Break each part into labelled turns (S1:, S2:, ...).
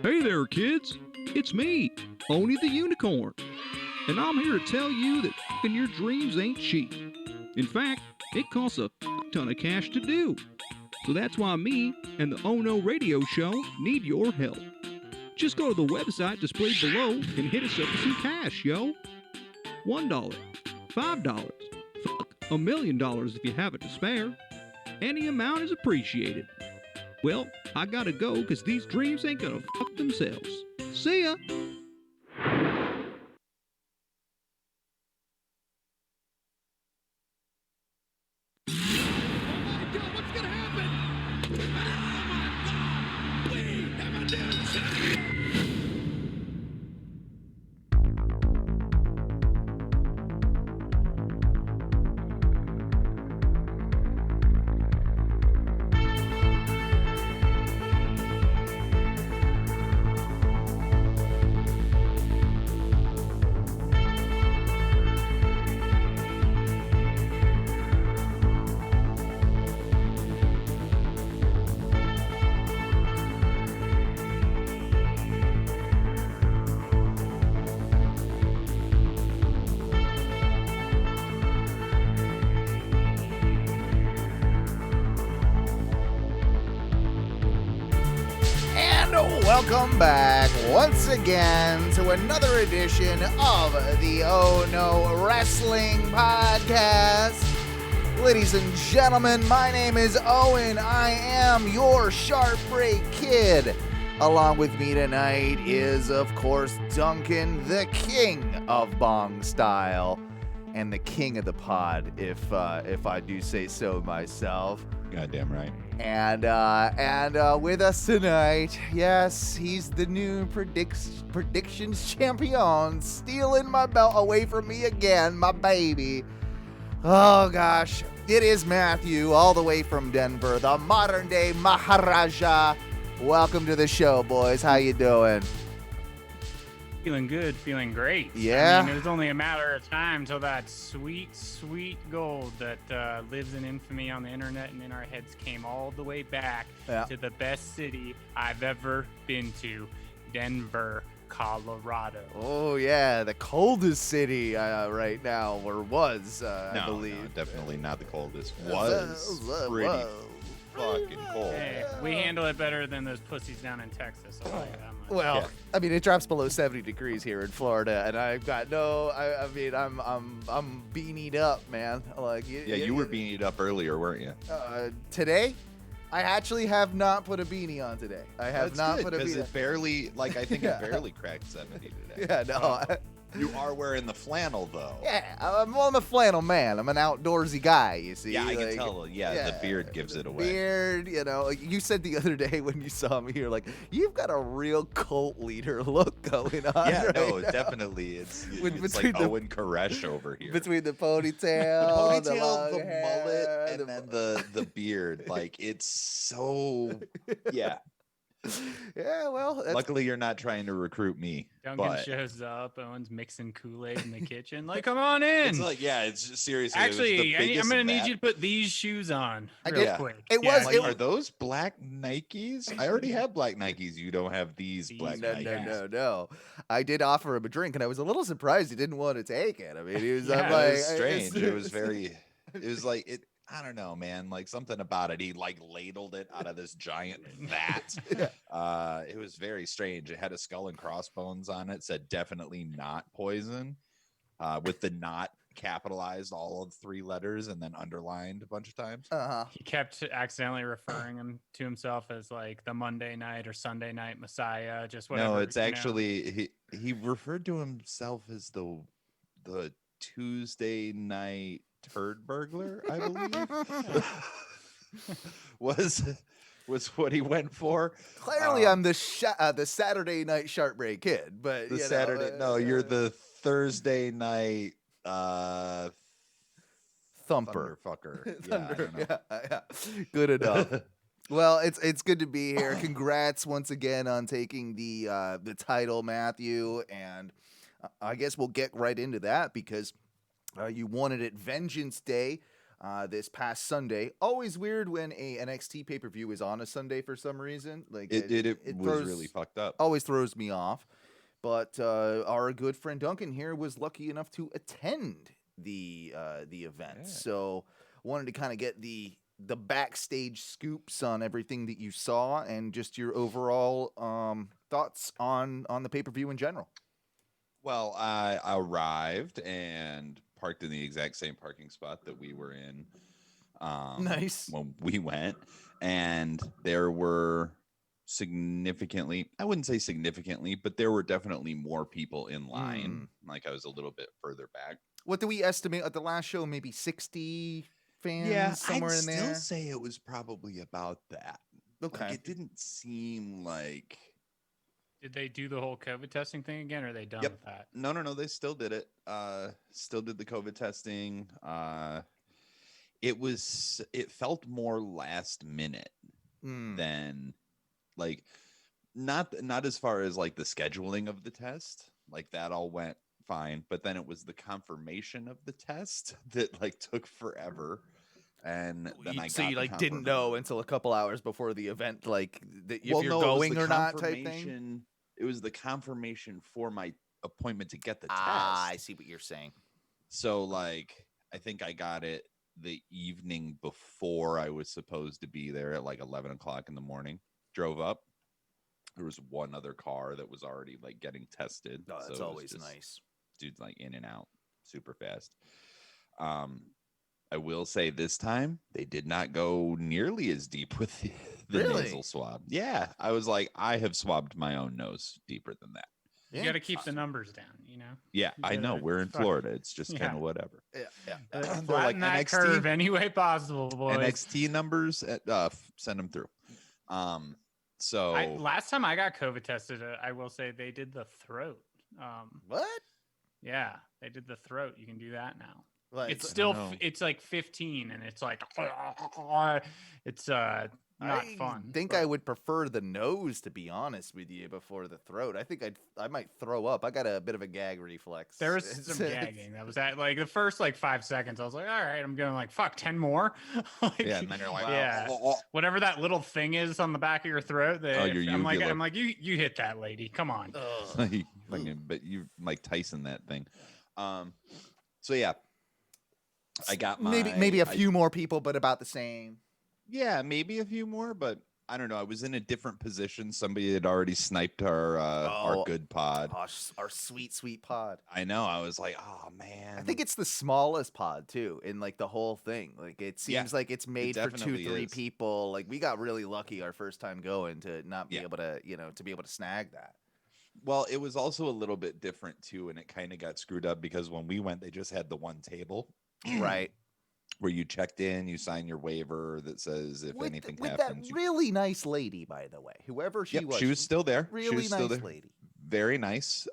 S1: Hey there, kids. It's me, Oni the Unicorn. And I'm here to tell you that f***ing your dreams ain't cheap. In fact, it costs a ton of cash to do. So that's why me and the Oh No Radio Show need your help. Just go to the website displayed below and hit us up with some cash, yo. $1, $5, $1 million if you have it to spare. Any amount is appreciated. Well, I gotta go because these dreams ain't gonna fuck themselves. See ya!
S2: Welcome back once again to another edition of the Oh No Wrestling Podcast. Ladies and gentlemen, my name is Owen. I am your Sharp Break Kid. Along with me tonight is, of course, Duncan, the king of Bong Style and the king of the pod, if I do say so myself.
S3: Goddamn right.
S2: And with us tonight, yes, he's the new predictions champion, stealing my belt away from me again, my baby. Oh gosh, it is Matthew, all the way from Denver, the modern day Maharaja. Welcome to the show, boys. How you doing?
S4: Feeling good, feeling great.
S2: Yeah.
S4: I mean, it was only a matter of time till that sweet, sweet gold that lives in infamy on the internet and in our heads came all the way back to the best city I've ever been to, Denver, Colorado.
S2: Oh, yeah, the coldest city right now, or was, I believe.
S3: No, definitely not the coldest. Was pretty fucking cold.
S4: Hey, we handle it better than those pussies down in Texas. I'll tell you that much.
S2: Well,
S3: Yeah.
S2: I mean, it drops below 70 degrees here in Florida, and I've got no. I mean, I'm beanied up, man. Like,
S3: You were beanied up earlier, weren't you?
S2: Today, I actually have not put a beanie on today. I have not put a
S3: because
S2: beanie.
S3: it barely, like, I think it barely cracked 70 today.
S2: Yeah, no.
S3: You are wearing the flannel though.
S2: Yeah, I'm a flannel man. I'm an outdoorsy guy, you see.
S3: Yeah, I
S2: like,
S3: can tell. Yeah, the beard gives it away.
S2: Beard, like you said the other day when you saw me, you're like, you've got a real cult leader look going on.
S3: Yeah,
S2: right
S3: no,
S2: now.
S3: definitely. It's
S2: between
S3: like Owen Koresh over here.
S2: Between the ponytail,
S3: the
S2: long
S3: mullet,
S2: hair,
S3: and then the beard. Like, it's so, yeah.
S2: Yeah, well,
S3: Luckily, you're not trying to recruit me.
S4: Duncan
S3: but
S4: shows up, Owen's mixing Kool-Aid in the kitchen. Like, come on in.
S3: it's like, yeah, it's just, seriously.
S4: Actually, I'm
S3: going
S4: going to need you to put these shoes on
S2: I
S4: real
S2: did-
S4: quick.
S2: it was-
S3: Like,
S2: it-
S3: are those black Nikes? I already have black Nikes. You don't have these black
S2: no,
S3: Nikes.
S2: no. I did offer him a drink, and I was a little surprised he didn't want to take it. I mean, he was
S4: Yeah,
S2: I'm
S3: It
S2: like,
S3: was strange. It was very. It was like it. I don't know, man. Like something about it. He like ladled it out of this giant vat. It was very strange. It had a skull and crossbones on it. Said definitely not poison. With the not capitalized all of 3 letters and then underlined a bunch of times.
S4: He kept accidentally referring him to himself as like the Monday night or Sunday night Messiah, just whatever.
S3: No, it's actually he referred to himself as the Tuesday night turd burglar, I believe. was what he went for.
S2: Clearly, I'm the Saturday night Sharp Break Kid, but
S3: The Saturday. No, you're the Thursday night
S2: Thumper.
S3: Thunderfucker. Yeah, I
S2: Thunder.
S3: don't know.
S2: Yeah. Good enough. Well, it's good to be here. Congrats once again on taking the title, Matthew, and I guess we'll get right into that because you won it at Vengeance Day. this past Sunday. Always weird when a NXT pay-per-view is on a Sunday for some reason. Like
S3: it was really fucked up.
S2: Always throws me off. But our good friend Duncan here was lucky enough to attend the event.
S3: Yeah.
S2: So wanted to kind of get the backstage scoops on everything that you saw and just your overall thoughts on the pay-per-view in general.
S3: Well, I arrived and parked in the exact same parking spot that we were in
S2: Nice.
S3: when we went, and there were I wouldn't say significantly, but there were definitely more people in line. Like I was a little bit further back.
S2: What do we estimate at the last show? Maybe 60 fans, somewhere in there?
S3: I'd still say it was probably about that.
S2: Okay.
S3: Like, it didn't seem like...
S4: Did they do the whole COVID testing thing again, or are they done with that?
S3: No, they still did it. Still did the COVID testing. It felt more last minute than... Like, not as far as like the scheduling of the test, like that all went fine, but then it was the confirmation of the test that like took forever. And then
S2: you didn't know until a couple hours before the event, like if you're going or not type thing.
S3: It was the confirmation for my appointment to get the test.
S2: I see what you're saying.
S3: So like, I think I got it the evening before I was supposed to be there at like 11 o'clock in the morning. Drove up. There was one other car that was already like getting tested.
S2: Oh, that's always nice.
S3: Dude's like in and out super fast. I will say this time they did not go nearly as deep with the nasal swab. Yeah, I was like, I have swabbed my own nose deeper than that.
S4: You got to keep the numbers down, you know.
S3: Yeah, I know. We're in Florida. It's just kind of whatever.
S2: Yeah.
S4: Flatten that curve any way possible, boys.
S3: NXT numbers, send them through. So
S4: last time I got COVID tested, I will say they did the throat.
S2: What?
S4: Yeah, they did the throat. You can do that now.
S2: Like,
S4: it's still it's like 15, and it's like it's not fun.
S2: I think I would prefer the nose, to be honest with you, before the throat. I think I might throw up. I got a bit of a gag reflex.
S4: There was some gagging. That was at like the first like 5 seconds. I was like, all right, I'm going like, fuck, 10 more.
S3: And then you're like,
S4: yeah, whatever that little thing is on the back of your throat. I'm like, you hit that lady. Come on.
S3: But you Mike Tyson that thing. So yeah, I got
S2: maybe a few more people, but about the same.
S3: Yeah, maybe a few more, but I don't know. I was in a different position. Somebody had already sniped our good pod.
S2: Our sweet pod.
S3: I know. I was like, oh man.
S2: I think it's the smallest pod too, in like the whole thing. Like it seems like it's made for 2-3 people. Like we got really lucky our first time going to not be able to, to be able to snag that.
S3: Well, it was also a little bit different too, and it kind of got screwed up because when we went, they just had the one table.
S2: Right.
S3: Where you checked in, you sign your waiver that says if anything happens.
S2: With that really nice lady, by the way, whoever she was.
S3: She was still there.
S2: Really nice lady.
S3: Very nice.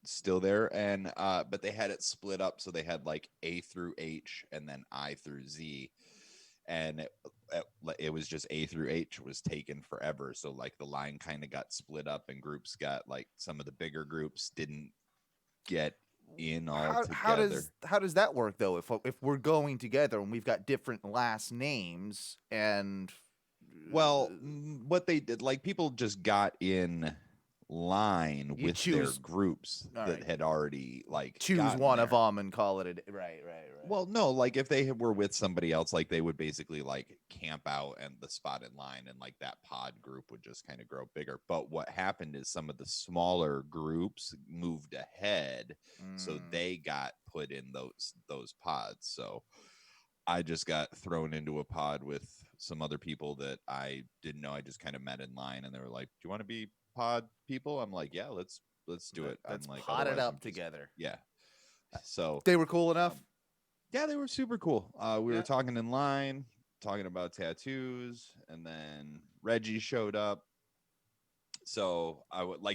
S3: Still there. And but they had it split up, so they had like A through H and then I through Z. And it was just A through H was taken forever. So like the line kind of got split up and groups got like some of the bigger groups didn't get in all together.
S2: How does that work though? If we're going together and we've got different last names and
S3: what they did, like people just got in line with their groups that had already like
S2: choose one of them and call it right.
S3: Well, no, like if they were with somebody else, like they would basically like camp out and the spot in line, and like that pod group would just kind of grow bigger. But what happened is some of the smaller groups moved ahead, so they got put in those pods. So I just got thrown into a pod with some other people that I didn't know. I just kind of met in line, and they were like, "Do you want to be pod people?" I'm like, "Yeah, let's do it."
S2: Let's
S3: like,
S2: pod it up together.
S3: Yeah. So
S2: they were cool enough.
S3: Yeah, they were super cool. We were talking in line, talking about tattoos, and then Reggie showed up. So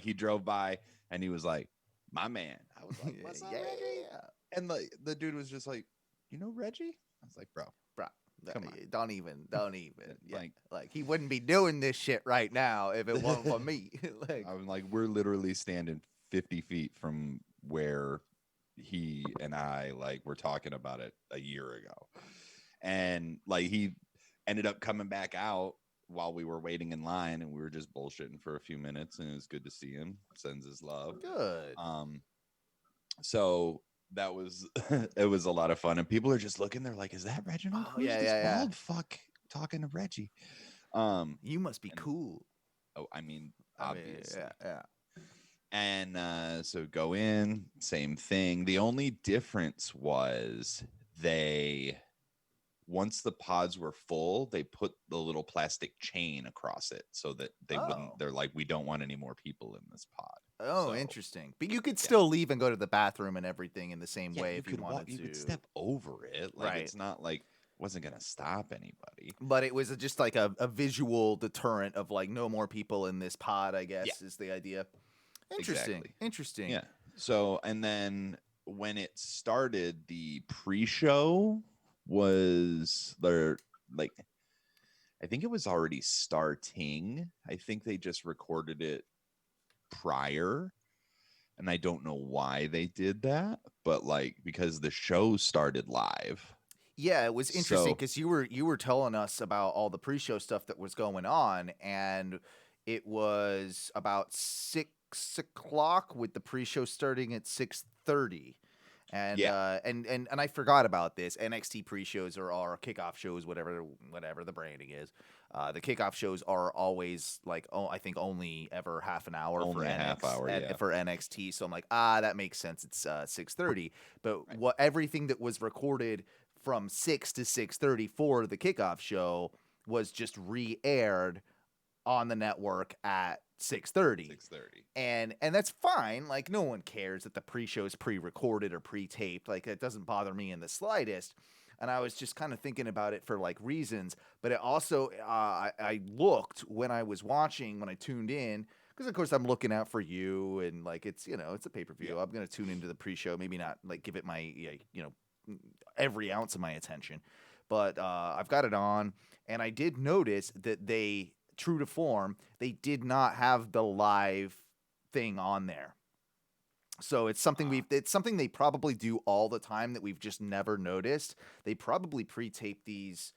S3: he drove by and he was like, "My man." I was like, "What's up, Reggie?" Yeah. And the dude was just like, "You know Reggie?" I was like, bro, come on.
S2: Don't even. Like he wouldn't be doing this shit right now if it wasn't for me.
S3: I'm like, we're literally standing 50 feet from where he and I were talking about it a year ago. And like he ended up coming back out while we were waiting in line, and we were just bullshitting for a few minutes, and it was good to see him. Sends his love.
S2: Good.
S3: So that was it was a lot of fun, and people are just looking. They're like, "Is that Reginald? Who's this bald fuck talking to Reggie?"
S2: You must be cool.
S3: Oh, I mean, obviously.
S2: Yeah.
S3: And so go in, same thing. The only difference was once the pods were full, they put the little plastic chain across it so that they wouldn't. They're like, we don't want any more people in this pod.
S2: Oh, so, interesting. But you could still leave and go to the bathroom and everything in the same way if you wanted to.
S3: You could step over it. Like, it's not like wasn't going to stop anybody.
S2: But it was just like a visual deterrent of like no more people in this pod, I guess, is the idea. Interesting.
S3: Yeah. So, and then when it started, the pre-show was there, like, I think it was already starting. I think they just recorded it prior, and I don't know why they did that, but like because the show started live.
S2: Yeah, it was interesting because you were telling us about all the pre-show stuff that was going on, and it was about 6 o'clock with the pre-show starting at 6:30. And and I forgot about this. NXT pre-shows or kickoff shows, whatever the branding is. The kickoff shows are always like, I think only ever half an hour for NXT. So I'm like, that makes sense. It's 6:30. But everything that was recorded from 6 to 6:30 for the kickoff show was just re-aired on the network at 6:30. And that's fine. Like, no one cares that the pre-show is pre-recorded or pre-taped. Like, it doesn't bother me in the slightest. And I was just kind of thinking about it for like reasons. But it also, I looked when I was watching, when I tuned in, because of course I'm looking out for you, and like it's a pay-per-view. I'm gonna tune into the pre-show, maybe not like give it my every ounce of my attention, but I've got it on, and I did notice that they, true to form, they did not have the live thing on there. So it's something it's something they probably do all the time that we've just never noticed. They probably pre-tape these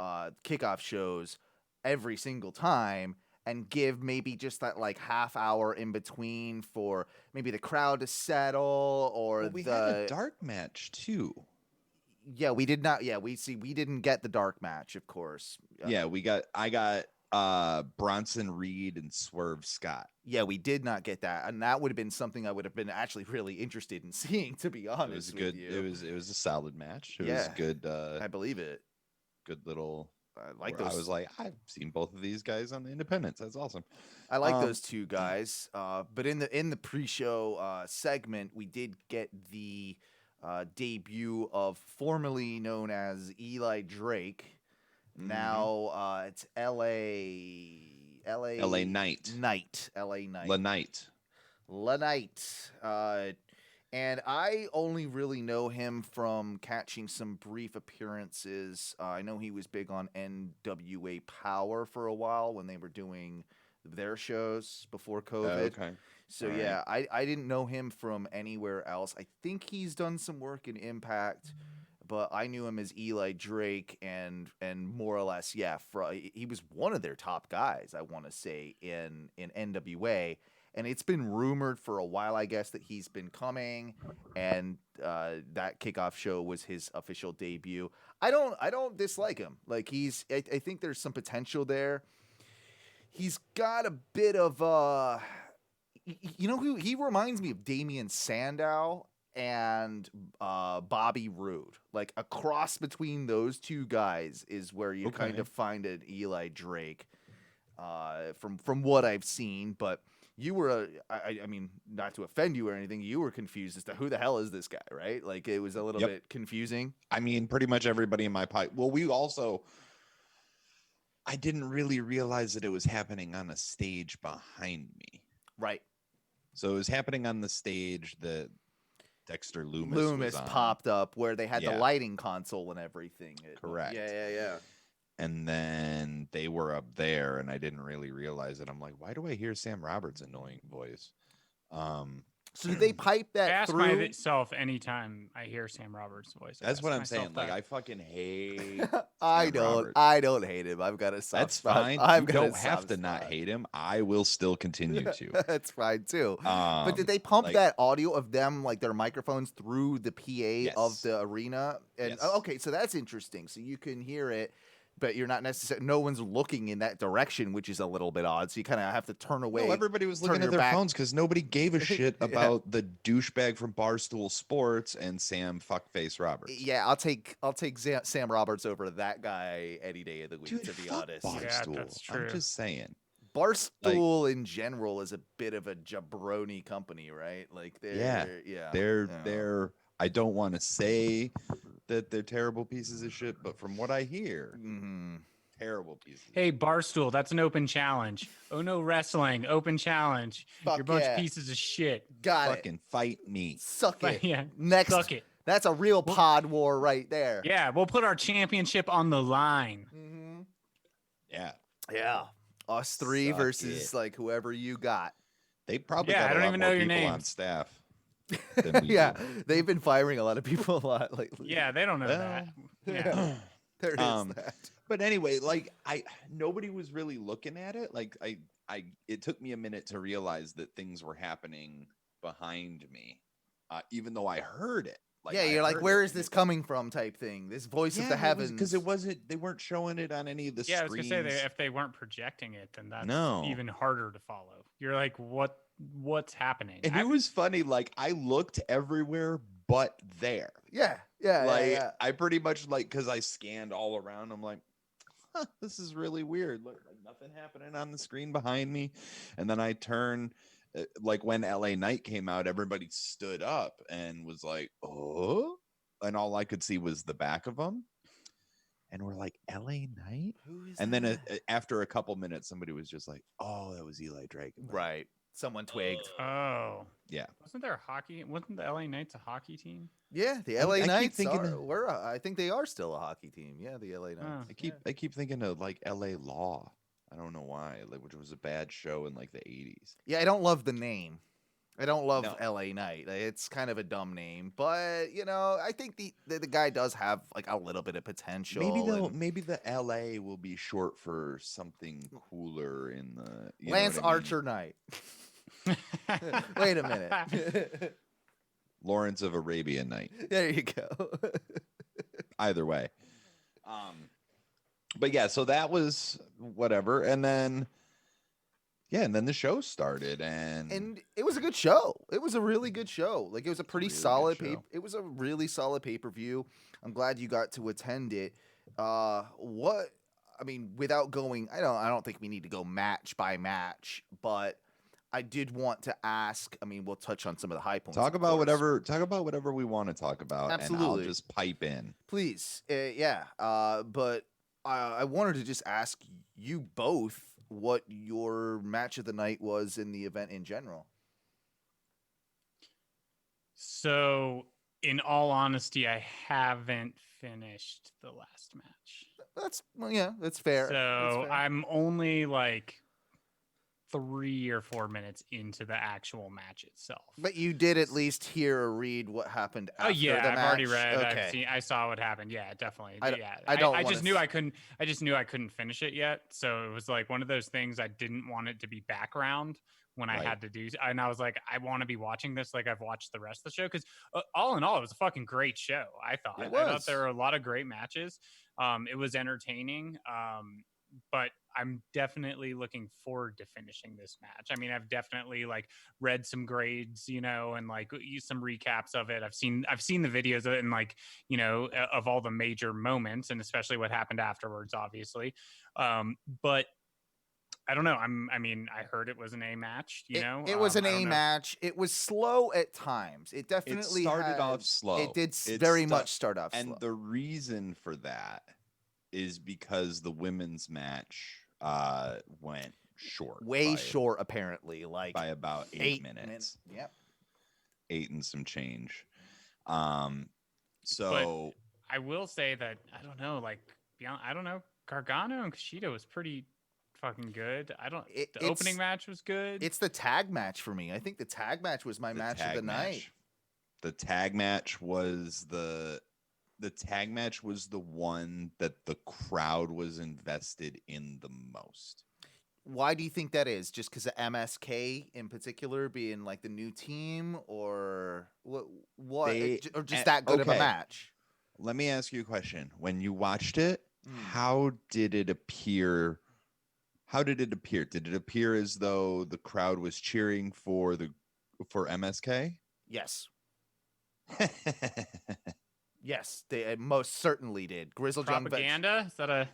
S2: kickoff shows every single time and give maybe just that like half hour in between for maybe the crowd to settle, or
S3: we had a dark match too.
S2: Yeah, we did not. Yeah, we didn't get the dark match, of course.
S3: I got Bronson Reed and Swerve Scott.
S2: Yeah, we did not get that, and that would have been something I would have been actually really interested in seeing, to be honest.
S3: It was good. It was a solid match. It was good.
S2: I believe it.
S3: Good little.
S2: I like those.
S3: I was like, I've seen both of these guys on the Independents. That's awesome.
S2: I like those two guys. But in the pre-show segment, we did get the debut of formerly known as Eli Drake. Now it's LA Knight. And I only really know him from catching some brief appearances. I know he was big on NWA Power for a while when they were doing their shows before COVID.
S3: Okay.
S2: So I didn't know him from anywhere else. I think he's done some work in Impact, but I knew him as Eli Drake, and more or less, he was one of their top guys, I want to say, in NWA. And it's been rumored for a while, I guess, that he's been coming, and that kickoff show was his official debut. I don't dislike him. Like, I think there's some potential there. He's got a bit of who he reminds me of, Damian Sandow and Bobby Roode. Like, a cross between those two guys is where you kind of find an Eli Drake, from what I've seen. But you were, I mean, not to offend you or anything, you were confused as to who the hell is this guy, right? Like, it was a little bit confusing.
S3: I mean, pretty much everybody in my pipe. Well, I didn't really realize that it was happening on a stage behind me.
S2: Right.
S3: So it was happening on the stage that Dexter Loomis was
S2: popped up, where they had the lighting console and everything.
S3: Correct.
S2: Yeah.
S3: And then they were up there, and I didn't really realize it. I'm like, why do I hear Sam Roberts' annoying voice?
S2: So do they pipe
S4: I
S2: that
S4: ask
S2: through?
S4: myself anytime I hear Sam Roberts' voice.
S3: That's what I'm saying.
S4: That.
S3: Like, I fucking hate.
S2: I
S3: Sam Roberts.
S2: don't hate him. I've got a soft
S3: That's
S2: spot.
S3: fine.
S2: I've
S3: You
S2: got a
S3: don't have
S2: soft
S3: to not
S2: spot.
S3: hate him. I will still continue to.
S2: That's fine too. But did they pump
S3: like-
S2: that audio of them, like their microphones, through the PA of
S3: Yes.
S2: the arena? And
S3: Yes.
S2: okay, so that's interesting. So you can hear it, but you're not necessarily. No one's looking in that direction, which is a little bit odd. So you kind of have to turn away.
S3: No, everybody was
S2: turn
S3: looking at
S2: your
S3: their
S2: back.
S3: phones because nobody gave a shit
S2: Yeah.
S3: about the douchebag from Barstool Sports and Sam Fuckface Roberts.
S2: Yeah, I'll take Sam Roberts over that guy any day of the week.
S3: Dude,
S2: to be
S3: fuck
S2: honest,
S3: Barstool.
S4: Yeah, that's true.
S3: I'm just saying.
S2: Barstool in general is a bit of a jabroni company, right? Like
S3: They're I don't want to say that they're terrible pieces of shit, but from what I hear, terrible pieces.
S4: Hey, Barstool, that's an open challenge. Oh no, wrestling, open challenge.
S2: Fuck
S4: You're a bunch
S2: yeah.
S4: of pieces of shit.
S2: Got
S3: Fucking fight me.
S2: it. Suck it.
S4: Yeah,
S2: Next,
S4: suck it.
S2: That's a real pod war right there.
S4: Yeah, we'll put our championship on the line.
S2: Mm-hmm.
S3: Yeah.
S2: Yeah. Us three
S3: Suck
S2: versus
S3: it.
S2: like whoever you got.
S3: They probably
S4: Yeah,
S3: got
S4: I
S3: a
S4: don't
S3: lot
S4: even
S3: more
S4: know your
S3: people on
S4: names.
S3: staff than we
S2: Yeah,
S3: do.
S2: they've been firing a lot of people a lot lately.
S4: Yeah, they don't know that. Yeah.
S2: There is that.
S3: But anyway, like nobody was really looking at it. Like it took me a minute to realize that things were happening behind me, even though I heard it. Like,
S2: Yeah,
S3: I
S2: you're like,
S3: heard
S2: where
S3: it,
S2: is this coming from? Type thing. This voice of the heavens.
S3: because it wasn't. They weren't showing it on any of the
S4: Yeah, I was
S3: screens.
S4: gonna say if they weren't projecting it, then that's
S3: No.
S4: even harder to follow. You're like, what's happening?
S3: And it was funny. Like I looked everywhere but there.
S2: Yeah.
S3: Like
S2: yeah.
S3: I pretty much because I scanned all around. I'm like, huh, this is really weird. Look, like nothing happening on the screen behind me. And then I turn, like when LA Knight came out, everybody stood up and was like, oh, and all I could see was the back of them. And we're like, LA Knight?
S2: Who is
S3: And then
S2: that?
S3: after a couple minutes, somebody was just like, oh, that was Eli Dragon.
S2: Right. Someone twigged.
S4: Oh,
S3: Yeah.
S4: wasn't there a hockey? Wasn't the LA Knights a hockey team?
S2: Yeah, the
S3: I
S2: LA
S3: keep
S2: Knights
S3: thinking
S2: are.
S3: that-
S2: I think they are still a hockey team. Yeah, the LA Knights.
S3: I keep thinking of like LA Law. I don't know why, like, which was a bad show in like the 80s.
S2: Yeah, I don't love the name. I don't love
S3: No.
S2: LA Knight. It's kind of a dumb name, but I think the guy does have like a little bit of potential.
S3: Maybe the LA will be short for something cooler in the you know
S2: Lance
S3: what I mean?
S2: Archer Knight. Wait a minute.
S3: Lawrence of Arabia Night.
S2: There you go.
S3: Either way. But yeah, so that was whatever. And then the show started
S2: And it was a good show. It was a really good show. Like it was a pretty
S3: really good
S2: solid
S3: show.
S2: It was a really solid pay-per-view. I'm glad you got to attend it. Without going, I don't think we need to go match by match, but I did want to ask. we'll touch on some of the high points.
S3: talk
S2: of
S3: about
S2: course.
S3: whatever we want to talk about. And
S2: Absolutely.
S3: I'll just pipe in.
S2: Please. But I wanted to just ask you both what your match of the night was in the event in general.
S4: So, in all honesty, I haven't finished the last match.
S2: That's fair.
S4: So
S2: That's fair.
S4: I'm only like 3 or 4 minutes into the actual match itself.
S2: But you did at least hear or read what happened after
S4: Oh yeah,
S2: the
S4: I've
S2: match.
S4: already read.
S2: Okay.
S4: I saw what happened. Yeah, definitely.
S2: I
S4: I
S2: don't
S4: I
S2: wanna
S4: just knew I couldn't. I just knew I couldn't finish it yet. So it was like one of those things. I didn't want it to be background when I
S3: Right.
S4: had to do. And I was like, I want to be watching this like I've watched the rest of the show because all in all, it was a fucking great show. I thought.
S2: It
S4: I
S2: was.
S4: thought there were a lot of great matches. It was entertaining. But I'm definitely looking forward to finishing this match. I've definitely like read some grades, and like used some recaps of it. I've seen the videos of it and like, of all the major moments and especially what happened afterwards, obviously. But I don't know. I heard it was an A match,
S2: It was an
S4: I
S2: A
S4: don't know.
S2: match. It was slow at times. It definitely
S3: started off slow.
S2: It did
S3: It
S2: very
S3: sta-
S2: much start off
S3: And
S2: slow.
S3: the reason for that is because the women's match went short.
S2: Way
S3: by-
S2: short, apparently. Like
S3: by about 8 minutes.
S2: Yep.
S3: 8 and some change. So
S4: I will say that I don't know, like beyond, I don't know, Gargano and Kushida was pretty fucking good. The
S2: It's-
S4: opening match was good.
S2: It's the tag match for me. I think the tag match was my match of the night.
S3: The tag match was the tag match was the one that the crowd was invested in the most.
S2: Why do you think that is? Just because of MSK in particular being like the new team, or what? Or just that good of a match?
S3: Let me ask you a question. When you watched it, how did it appear? How did it appear? Did it appear as though the crowd was cheering for MSK?
S2: Yes. Yes, they most certainly did. Grizzled
S4: propaganda? Is that a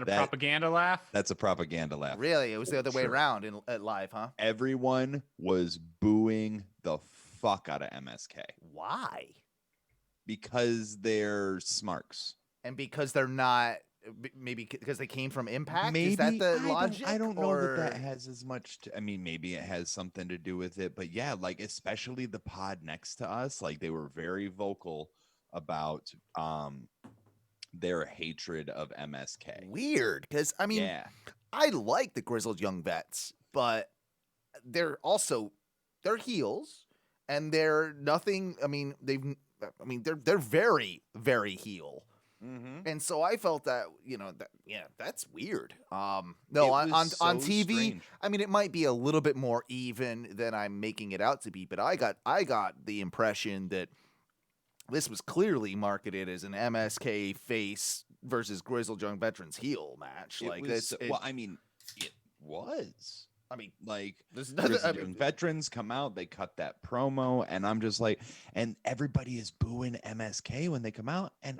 S4: propaganda laugh?
S3: That's a propaganda laugh.
S2: Really? It was the other way around at live, huh?
S3: Everyone was booing the fuck out of MSK.
S2: Why?
S3: Because they're smarks.
S2: And because they're not, maybe because they came from Impact?
S3: Maybe,
S2: is that the logic?
S3: I don't know that has as much I mean, maybe it has something to do with it, but yeah, like especially the pod next to us, like they were very vocal about their hatred of MSK.
S2: Weird, because I mean, I like the Grizzled Young Vets, but they're heels, and they're nothing. I mean, they're very, very heel.
S3: Mm-hmm.
S2: And so I felt that, that's weird. No, on TV,
S3: strange.
S2: I mean, it might be a little bit more even than I'm making it out to be, but I got the impression that this was clearly marketed as an MSK face versus Grizzled Young Veterans heel match.
S3: It was. I mean, like, Young Veterans come out, they cut that promo, and I'm just like, and everybody is booing MSK when they come out, and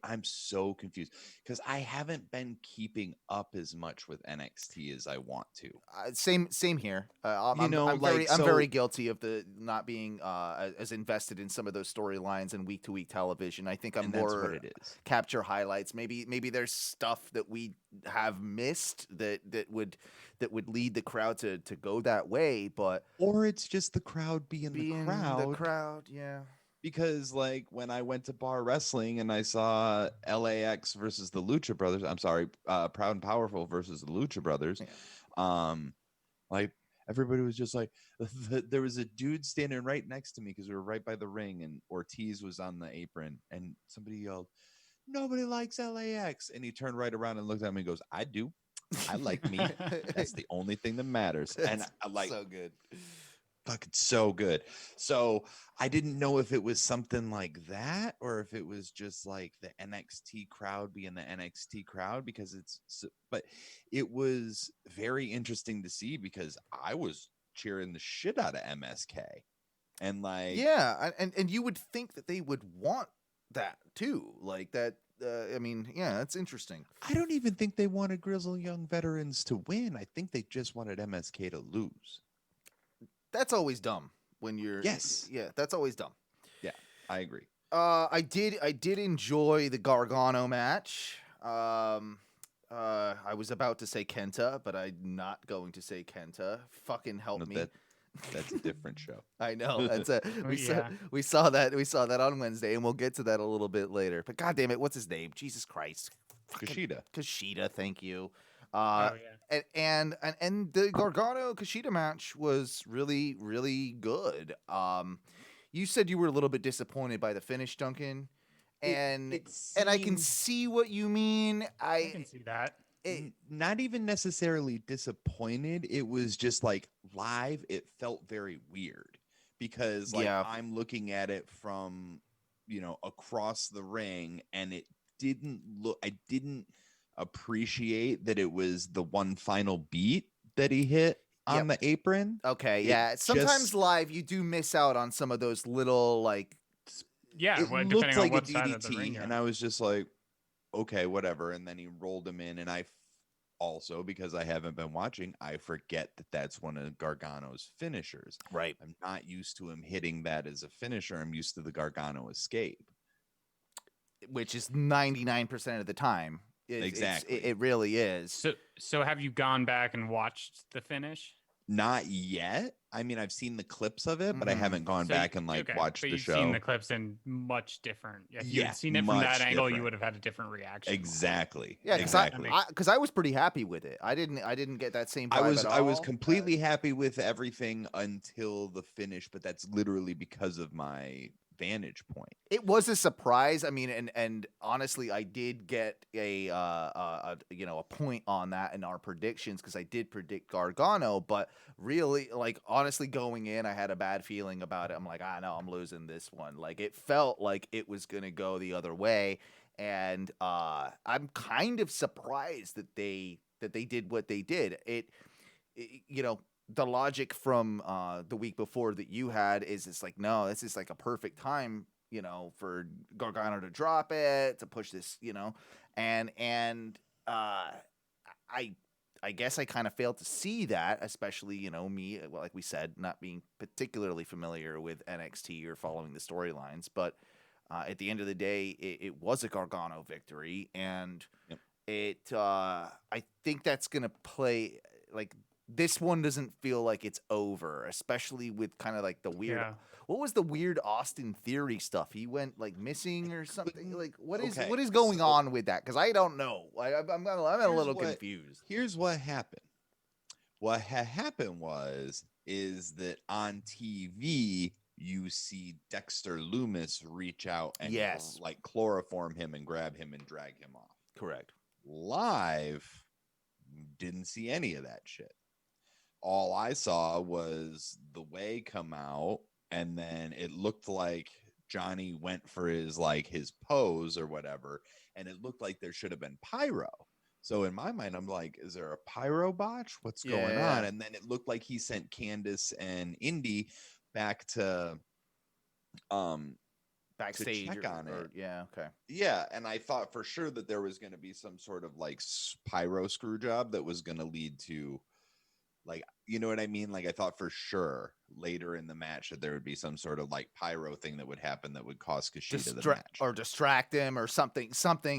S3: I'm so confused because I haven't been keeping up as much with NXT as I want to.
S2: Same here. I'm very guilty of the not being as invested in some of those storylines and week-to-week television. I think I'm more
S3: that's what it is.
S2: Capture highlights. Maybe there's stuff that we have missed that would lead the crowd to go that way,
S3: or it's just the crowd being the crowd.
S2: The crowd, yeah.
S3: Because, like, when I went to bar wrestling and I saw LAX versus the Lucha Brothers, Proud and Powerful versus the Lucha Brothers, like, everybody was just like, there was a dude standing right next to me because we were right by the ring, and Ortiz was on the apron, and somebody yelled, "Nobody likes LAX," and he turned right around and looked at me and goes, "I do. I like me. That's the only thing that matters." And I like,
S2: so good.
S3: Fucking so good. So I didn't know if it was something like that or if it was just like the NXT crowd being the NXT crowd, but it was very interesting to see because I was cheering the shit out of MSK, and like,
S2: and you would think that they would want that too, like that. That's interesting.
S3: I don't even think they wanted Grizzled Young Veterans to win. I think they just wanted MSK to lose.
S2: That's always dumb when you're.
S3: Yes.
S2: Yeah, that's always dumb.
S3: Yeah, I agree.
S2: I did enjoy the Gargano match. I was about to say Kenta, but I'm not going to say Kenta. Fucking help me.
S3: That's a different show.
S2: I know. That's we saw that on Wednesday, and we'll get to that a little bit later. But God damn it, what's his name? Jesus Christ. Kushida, thank you. And the Gargano Kushida match was really, really good. You said you were a little bit disappointed by the finish, Duncan, and I can see what you mean.
S4: I can see that.
S3: Not even necessarily disappointed. It was just like live. It felt very weird because I'm looking at it from, across the ring, and it didn't look. I didn't appreciate that it was the one final beat that he hit on the apron.
S2: Okay, sometimes live you do miss out on some of those little
S3: it
S4: depending
S3: looked like
S4: on what
S3: a
S4: side of the
S3: DDT,
S4: ring
S3: and I was just like, okay, whatever. And then he rolled him in, and I also, because I haven't been watching, I forget that that's one of Gargano's finishers.
S2: Right.
S3: I'm not used to him hitting that as a finisher. I'm used to the Gargano escape,
S2: which is 99% of the time.
S3: Exactly.
S2: It really is.
S4: So have you gone back and watched the finish?
S3: Not yet. I mean, I've seen the clips of it, but I haven't gone back and watched
S4: but
S3: the
S4: you've
S3: show.
S4: seen the clips and much different. If you had seen it from that angle, you would have had a different reaction.
S3: Exactly.
S2: Yeah,
S3: exactly.
S2: Because I was pretty happy with it. I didn't get that same vibe at all.
S3: I was completely happy with everything until the finish, but that's literally because of my vantage point.
S2: It was a surprise. I mean, and honestly, I did get a point on that in our predictions because I did predict Gargano, but really, like, honestly, going in, I had a bad feeling about it. I'm like, no, I'm losing this one. Like, it felt like it was gonna go the other way, and I'm kind of surprised that they did what they did. The logic from the week before that you had is it's like, no, this is like a perfect time, for Gargano to drop it, to push this, and I guess I kind of failed to see that, especially, me, like we said, not being particularly familiar with NXT or following the storylines, but at the end of the day, it was a Gargano victory, and I think that's going to play, like, this one doesn't feel like it's over, especially with kind of like the weird. Yeah. What was the weird Austin Theory stuff? He went like missing or something. Like what is going on with that? Because I don't know. I'm a little confused.
S3: Here's what happened. What happened is that on TV you see Dexter Lumis reach out and like chloroform him and grab him and drag him off.
S2: Correct.
S3: Live, didn't see any of that shit. All I saw was the way come out, and then it looked like Johnny went for his pose or whatever, and it looked like there should have been pyro. So in my mind, I'm like, is there a pyro botch? What's going on? And then it looked like he sent Candace and Indy back to
S2: backstage
S3: to check on it.
S2: Okay.
S3: Yeah, and I thought for sure that there was going to be some sort of like pyro screw job that was going to lead to, like, you know what I mean? Like, I thought for sure later in the match that there would be some sort of like pyro thing that would happen that would cost Kushida the match.
S2: Or distract him or something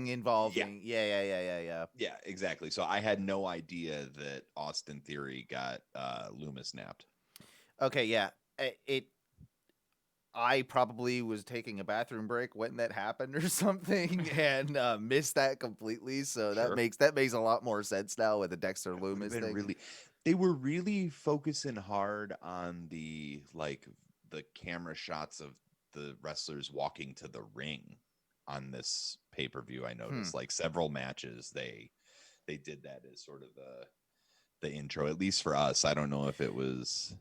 S2: involving. Yeah.
S3: Yeah, exactly. So I had no idea that Austin Theory got Lumis napped.
S2: Okay, yeah. I probably was taking a bathroom break when that happened or something and missed that completely. So that makes a lot more sense now with the Dexter Lumis thing.
S3: They were really focusing hard on the camera shots of the wrestlers walking to the ring on this pay-per-view. I noticed like several matches they did that as sort of the intro, at least for us. I don't know if it was.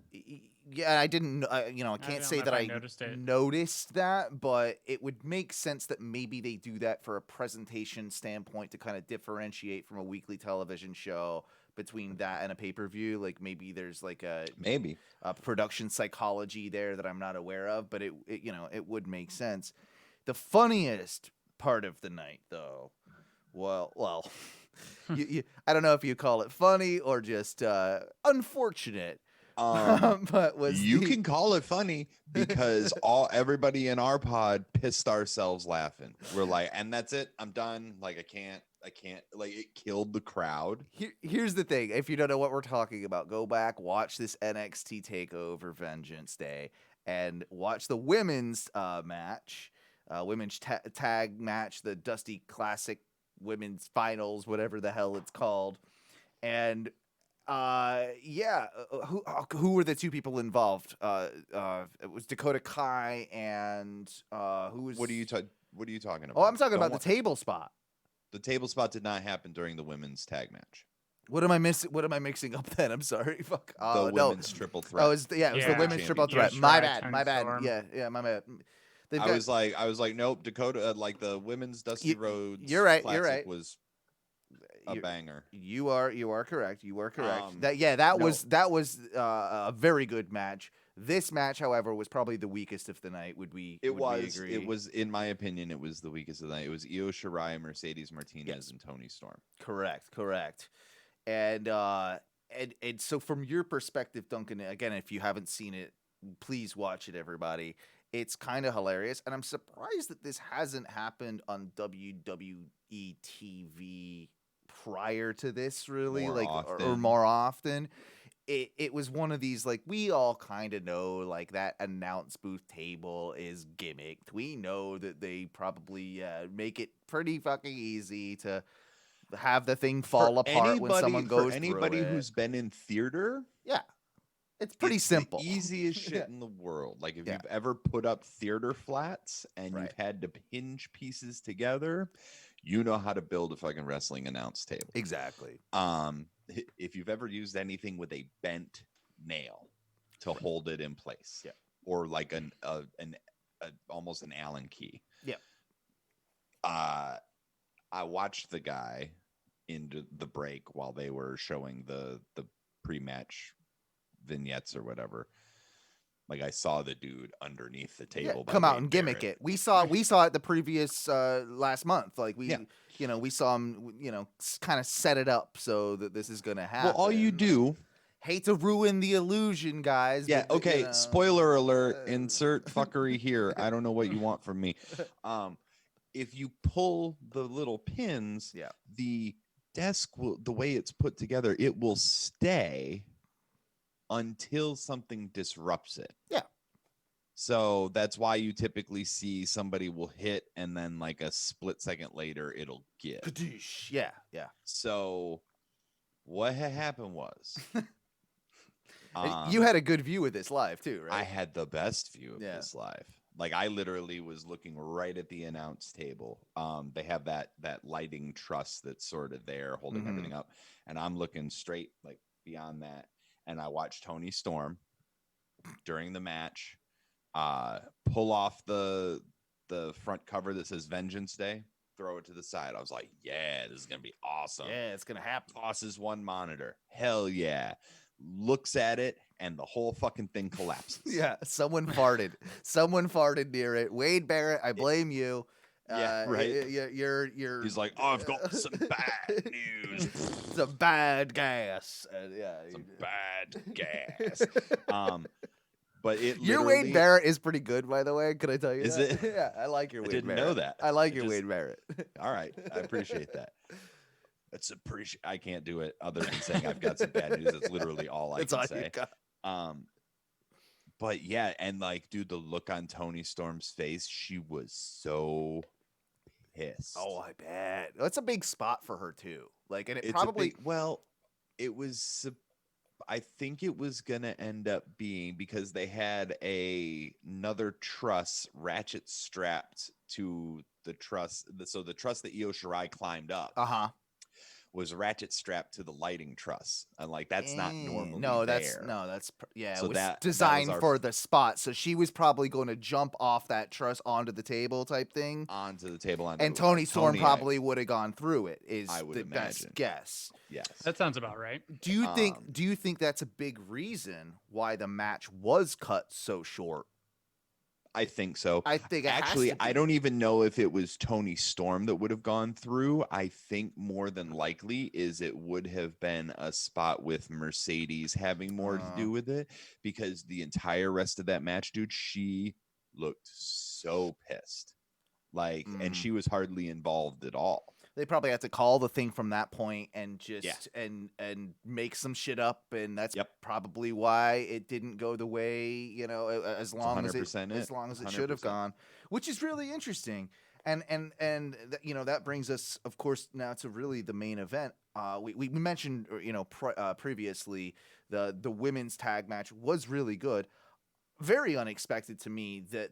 S2: Yeah, I didn't. I can't say that I noticed that, but it would make sense that maybe they do that for a presentation standpoint to kind of differentiate from a weekly television show between that and a pay-per-view. Like maybe there's like a production psychology there that I'm not aware of, but it would make sense. The funniest part of the night, though, well. I don't know if you call it funny or just unfortunate.
S3: But you can call it funny because everybody in our pod pissed ourselves laughing. We're like, and that's it. I'm done. Like I can't. Like it killed the crowd.
S2: Here's the thing: if you don't know what we're talking about, go back, watch this NXT Takeover Vengeance Day, and watch the women's match, women's tag match, the Dusty Classic Women's Finals, whatever the hell it's called. And who were the two people involved? It was Dakota Kai and who was
S3: What are you talking about?
S2: Oh, I'm talking about the table spot.
S3: The table spot did not happen during the women's tag match.
S2: What am I missing? What am I mixing up then? I'm sorry. Fuck.
S3: The women's triple threat.
S2: Oh, it was the women's triple threat. My bad. Yeah, my bad.
S3: I was like, nope. Dakota, like the women's Dusty Rhodes.
S2: You're right.
S3: Was a banger.
S2: You are correct. That was a very good match. This match, however, was probably the weakest of the night. Would we agree?
S3: It was, in my opinion, it was the weakest of the night. It was Io Shirai, Mercedes Martinez, and Toni Storm.
S2: Correct. And so from your perspective, Duncan, again, if you haven't seen it, please watch it, everybody. It's kind of hilarious, and I'm surprised that this hasn't happened on WWE TV prior to this, really, or more often. it was one of these, like, we all kind of know, like, that announce booth table is gimmicked. We know that they probably make it pretty fucking easy to have the thing fall apart when someone goes
S3: for anybody
S2: through it.
S3: who's been in theater.
S2: Yeah. It's pretty simple.
S3: The easiest shit in the world. Like if you've ever put up theater flats and you've had to hinge pieces together, you know how to build a fucking wrestling announce table.
S2: Exactly.
S3: If you've ever used anything with a bent nail to hold it in place, or like an almost an Allen key.
S2: Yeah.
S3: I watched the guy into the break while they were showing the pre-match vignettes or whatever. Like I saw the dude underneath the table
S2: come out and gimmick it. We saw it the previous last month. Like we saw him, kind of set it up so that this is gonna happen.
S3: Well, all you do.
S2: Hate to ruin the illusion, guys.
S3: Yeah.
S2: But,
S3: okay. Spoiler alert. Insert fuckery here. I don't know what you want from me. If you pull the little pins, the desk will, the way it's put together, it will stay until something disrupts it.
S2: Yeah.
S3: So that's why you typically see somebody will hit and then like a split second later it'll give.
S2: Yeah, yeah.
S3: So what had happened was
S2: you had a good view of this live too, right?
S3: I had the best view of this live. Like I literally was looking right at the announce table. They have that lighting truss that's sort of there holding everything up, and I'm looking straight like beyond that. And I watched Tony Storm during the match pull off the front cover that says Vengeance Day, throw it to the side. I was like, yeah, this is going to be awesome.
S2: Yeah, it's going to happen.
S3: Tosses one monitor. Hell yeah. Looks at it, and the whole fucking thing collapses.
S2: Yeah, someone farted. Someone farted near it. Wade Barrett, I blame you.
S3: Yeah, right.
S2: You're.
S3: He's like, oh, I've got some bad news.
S2: Some bad gas.
S3: Some bad gas. But it
S2: your Wade Barrett is pretty good, by the way. Could I tell you?
S3: Is
S2: that?
S3: it?
S2: Yeah, I like your Wade Barrett.
S3: I didn't know that.
S2: I like your Wade Barrett.
S3: All right, I appreciate that. I can't do it other than saying I've got some bad news. That's literally all I can say. But yeah, and like, dude, the look on Tony Storm's face, she was so pissed.
S2: Oh, I bet. That's a big spot for her too. Like, and it
S3: it's
S2: probably
S3: it was. I think it was gonna end up being because they had another truss ratchet strapped to the truss. So the truss that Io Shirai climbed up. Was ratchet strapped to the lighting truss, and like that's not normally
S2: that's
S3: yeah.
S2: So it was
S3: that
S2: designed
S3: was
S2: for the spot, so she was probably going to jump off that truss onto the table type thing.
S3: Onto the table,
S2: and Tony Storm probably would have gone through it.
S3: I would imagine.
S2: Best guess.
S3: Yes,
S4: that sounds about right.
S2: Do you think that's a big reason why the match was cut so short?
S3: I think so.
S2: I think
S3: I don't even know if it was Tony Storm that would have gone through. I think more than likely is it would have been a spot with Mercedes having more to do with it, because the entire rest of that match, dude, she looked so pissed. Like, and she was hardly involved at all.
S2: They probably had to call the thing from that point and just and make some shit up, and that's probably why it didn't go the way, as long as it should have gone, which is really interesting. And that brings us, of course, now to really the main event. We mentioned previously the women's tag match was really good. Very unexpected to me that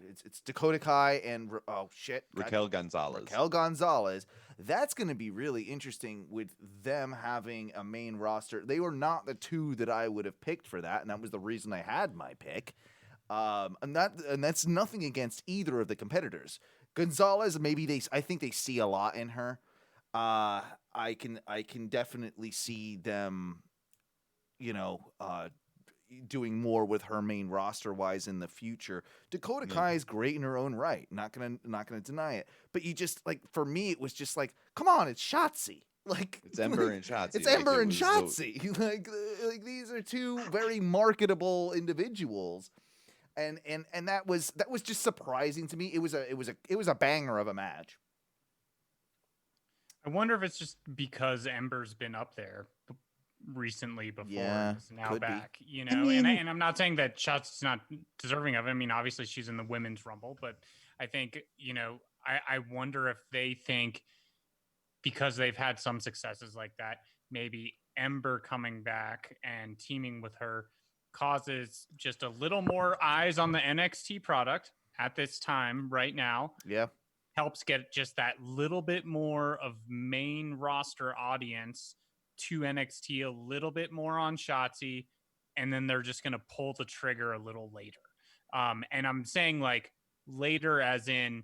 S2: it's Dakota Kai and
S3: Raquel Gonzalez.
S2: Raquel Gonzalez. That's going to be really interesting with them having a main roster. They were not the two that I would have picked for that, and that was the reason I had my pick. And that's nothing against either of the competitors. Gonzalez, I think they see a lot in her. I can definitely see them, doing more with her main roster wise in the future. Dakota Kai is great in her own right. Not gonna deny it. But you just, like, for me, it was just like, come on, it's Shotzi. Like,
S3: it's Ember and Shotzi.
S2: It's Ember and Shotzi. Like these are two very marketable individuals. And that was just surprising to me. It was a banger of a match.
S4: I wonder if it's just because Ember's been up there recently before,
S2: Yeah,
S4: and is now
S2: could be.
S4: back. You
S2: I
S4: know,
S2: mean-
S4: and I'm not saying that Shotzi's not deserving of it. I mean, obviously she's in the women's rumble, but I think, you know, I wonder if they think because they've had some successes like that, maybe Ember coming back and teaming with her causes just a little more eyes on the NXT product at this time right now.
S2: Yeah.
S4: Helps get just that little bit more of main roster audience to NXT, a little bit more on Shotzi, and then they're just going to pull the trigger a little later. And I'm saying like later as in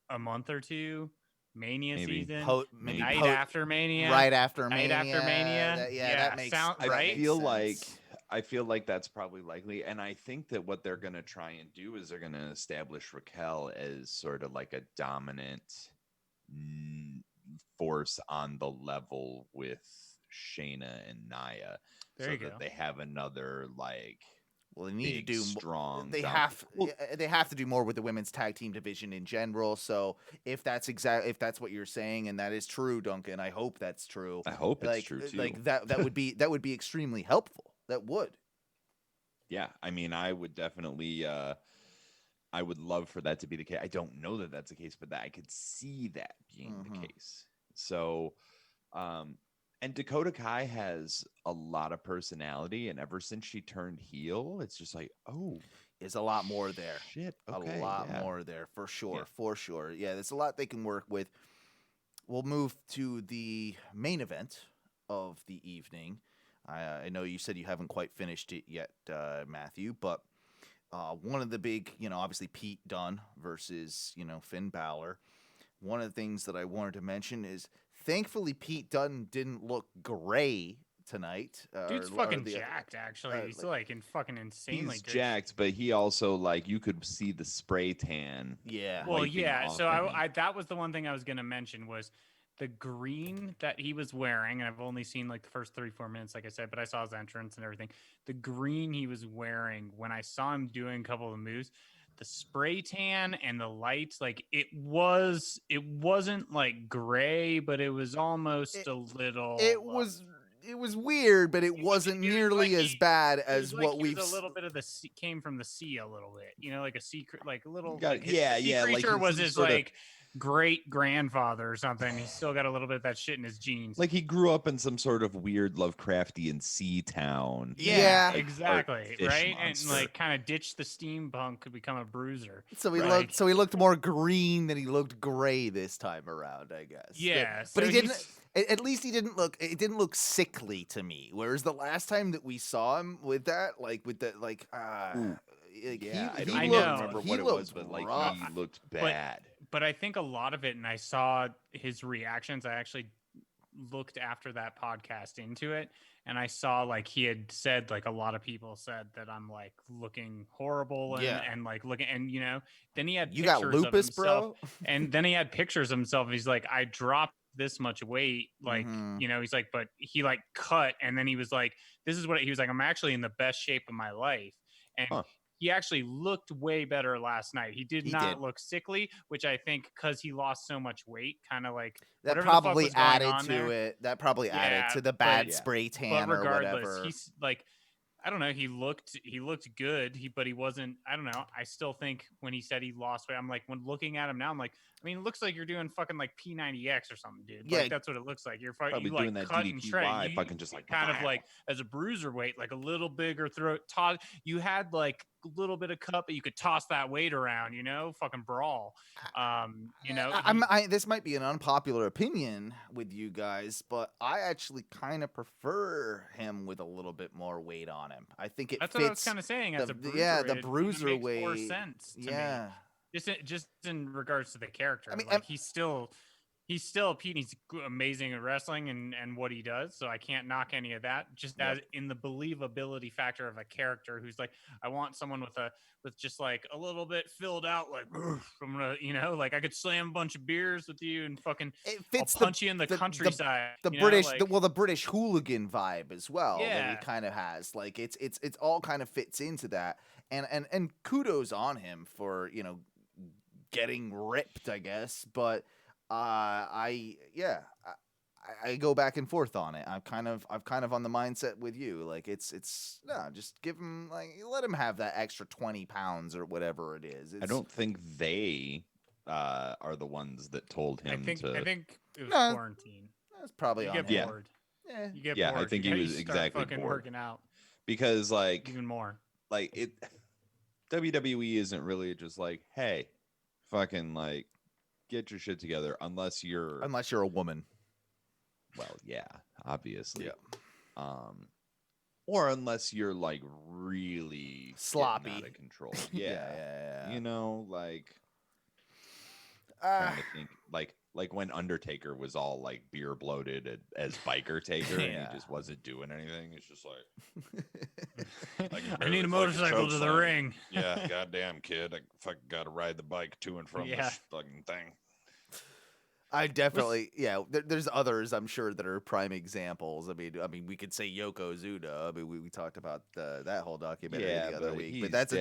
S4: a month or two, Mania
S3: Maybe.
S4: season,
S3: Maybe.
S4: night after Mania,
S2: Right after
S4: night
S2: Mania.
S4: after Mania.
S2: That makes
S4: sound
S2: that
S4: right.
S2: makes
S3: I
S2: sense.
S3: feel like that's probably likely, and I think that what they're going to try and do is they're going to establish Raquel as sort of like a dominant force on the level with Shayna and Nia,
S4: There
S3: so
S4: you
S3: that
S4: go.
S3: they have another like.
S2: Well, they need
S3: big,
S2: to do
S3: strong.
S2: They have to do more with the women's tag team division in general. So if that's what you're saying, and that is true, Duncan, I hope that's true.
S3: I hope it's true too.
S2: Like that would be extremely helpful. That would.
S3: Yeah, I mean, I would definitely. I would love for that to be the case. I don't know that that's the case, but that I could see that being the case. So, and Dakota Kai has a lot of personality, and ever since she turned heel, it's just like, oh,
S2: there's a lot more there.
S3: Shit, okay,
S2: a lot more there for sure. Yeah, there's a lot they can work with. We'll move to the main event of the evening. I know you said you haven't quite finished it yet, Matthew, but one of the big, obviously Pete Dunn versus, Finn Balor. One of the things that I wanted to mention is thankfully Pete Dunn didn't look gray tonight.
S4: Dude's fucking jacked, actually. He's like in fucking insanely
S3: he's
S4: good
S3: jacked, but he also like you could see the spray tan.
S2: Yeah.
S4: Well,
S3: wiping
S4: yeah.
S3: off
S4: So
S3: him.
S4: I that was the one thing I was gonna mention was the green that he was wearing, and I've only seen like the first 3-4 minutes, like I said, but I saw his entrance and everything. The green he was wearing when I saw him doing a couple of the moves, the spray tan and the lights, like it wasn't like gray, but it was almost a little.
S2: It was weird, but it wasn't nearly
S4: like
S2: as bad as what we've.
S4: A little bit of the sea, came from the sea a little bit, like a secret, like a little.
S3: Got,
S4: like his,
S3: yeah,
S4: the sea
S3: yeah.
S4: creature
S3: like
S4: was his like great grandfather or something. He's still got a little bit of that shit in his genes.
S3: Like he grew up in some sort of weird Lovecraftian sea town.
S2: Yeah,
S3: like,
S4: exactly, right?
S3: monster.
S4: And like kind of ditched the steampunk to become a bruiser.
S2: So he
S4: right?
S2: he looked more green than he looked gray this time around, I guess.
S4: Yeah,
S2: but
S4: so
S2: he didn't. At least he didn't look. It didn't look sickly to me. Whereas the last time that we saw him with that, like with the like,
S3: yeah,
S2: he
S3: I
S2: looked,
S3: don't remember what it was, but like
S2: rough.
S3: he looked bad.
S4: But I think a lot of it, and I saw his reactions. I actually looked after that podcast into it, and I saw like he had said like a lot of people said that I'm like looking horrible and like looking, and then he had
S2: you
S4: pictures
S2: got lupus,
S4: of himself,
S2: bro.
S4: And then he had pictures of himself. He's like, I dropped this much weight, like he's like, but he like cut, and then he was like, this is what he was like, I'm actually in the best shape of my life, and he actually looked way better last night. He did not look sickly, which I think because he lost so much weight, kind of like
S2: that probably added to it. That probably added to the bad spray tan
S4: but regardless,
S2: or whatever.
S4: He's like, I don't know. He looked good. But he wasn't. I don't know. I still think when he said he lost weight, I'm like, when looking at him now, I'm like, I mean, it looks like you're doing fucking like P90X or something, dude.
S2: Yeah,
S4: like, that's what it looks like. You're
S3: probably
S4: you
S3: doing
S4: like
S3: that
S4: cut and shred.
S3: DDPY, fucking just like
S4: kind of like as a bruiserweight, like a little bigger throat. You had like a little bit of cut, but you could toss that weight around. Fucking brawl.
S2: This might be an unpopular opinion with you guys, but I actually kind of prefer him with a little bit more weight on him. I think it
S4: That's
S2: fits.
S4: What I was kind of saying. As a bruiser,
S2: the bruiser weight
S4: makes more sense to me. Just in regards to the character. I mean, like he's still Pete. He's amazing at wrestling and what he does. So I can't knock any of that. Just as in the believability factor of a character who's like, I want someone with just like a little bit filled out, like I'm gonna, like I could slam a bunch of beers with you and fucking I'll punch you in the countryside.
S2: The British, the British hooligan vibe as well that he kind of has. Like it's all kind of fits into that. And kudos on him for getting ripped, I guess. But I I go back and forth on it. I'm kind of on the mindset with you. Like it's no, just give him let him have that extra 20 pounds or whatever it is.
S3: I don't think they are the ones that told him
S4: I think it was
S2: No.
S4: quarantine.
S2: That's probably
S4: You
S2: on
S4: get
S2: him.
S4: bored.
S2: Yeah.
S4: You get
S3: Yeah,
S4: bored.
S3: I think
S4: You
S3: he
S4: gotta
S3: was
S4: start
S3: exactly
S4: fucking
S3: bored.
S4: working out
S3: because
S4: even more.
S3: WWE isn't really just like, hey, fucking get your shit together unless you're
S2: a woman.
S3: well, yeah, obviously.
S2: Yeah.
S3: Or unless you're really
S2: Sloppy.
S3: getting out of control.
S2: Yeah.
S3: You know, trying to think like when Undertaker was all beer bloated as biker Taker and he just wasn't doing anything. It's just
S4: I need a motorcycle to the ring.
S3: Yeah, goddamn kid, I fucking gotta ride the bike to and from this fucking thing.
S2: I definitely, there's others I'm sure that are prime examples. I mean, we could say Yokozuna. I mean, we talked about that whole documentary the other week, but that's on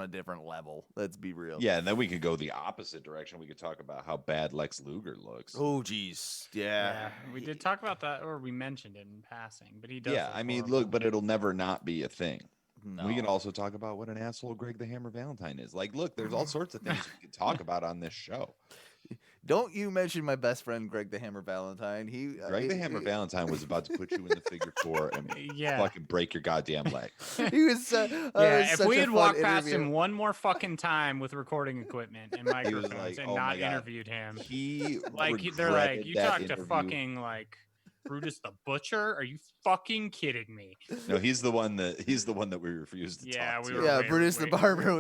S2: a different level. Let's be real.
S3: Yeah, and then we could go the opposite direction. We could talk about how bad Lex Luger looks.
S2: Oh, geez, yeah.
S4: We did talk about that, or we mentioned it in passing, but he does.
S3: Yeah, I mean, look, but it'll never not be a thing.
S2: No.
S3: We can also talk about what an asshole Greg the Hammer Valentine is. Look, there's all sorts of things we can talk about on this show.
S2: Don't you mention my best friend Greg the Hammer Valentine.
S3: Greg the Hammer Valentine was about to put you in the figure four and fucking break your goddamn leg.
S2: He was
S4: if we had walked past him one more fucking time with recording equipment and microphones and not interviewed him, they're like, you talked to fucking Brutus the Butcher? Are you fucking kidding me?
S3: No, he's the one that we refused to talk to.
S2: Brutus the Barber.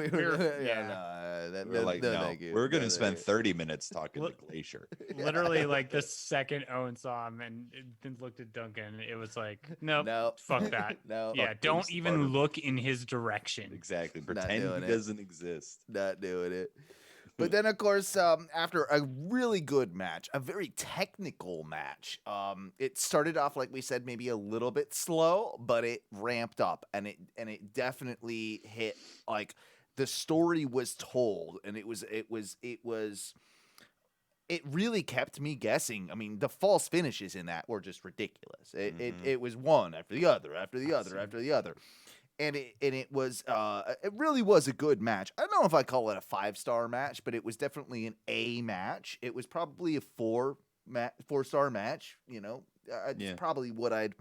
S3: We're going to spend 30 minutes talking to Glacier.
S4: Literally, the second Owen saw him and then looked at Duncan, it was like, nope, fuck that.
S2: No,
S4: yeah, don't even look in his direction.
S3: Exactly. Pretend he doesn't exist.
S2: Not doing it. But then, of course, after a really good match, a very technical match, it started off, like we said, maybe a little bit slow, but it ramped up, and it definitely hit. The story was told, and it really kept me guessing. I mean, the false finishes in that were just ridiculous. It was one after the other, after the other, after the other. And it really was a good match. I don't know if I call it a 5-star match, but it was definitely an A match. It was probably a 4-star match. You know, it's probably what I'd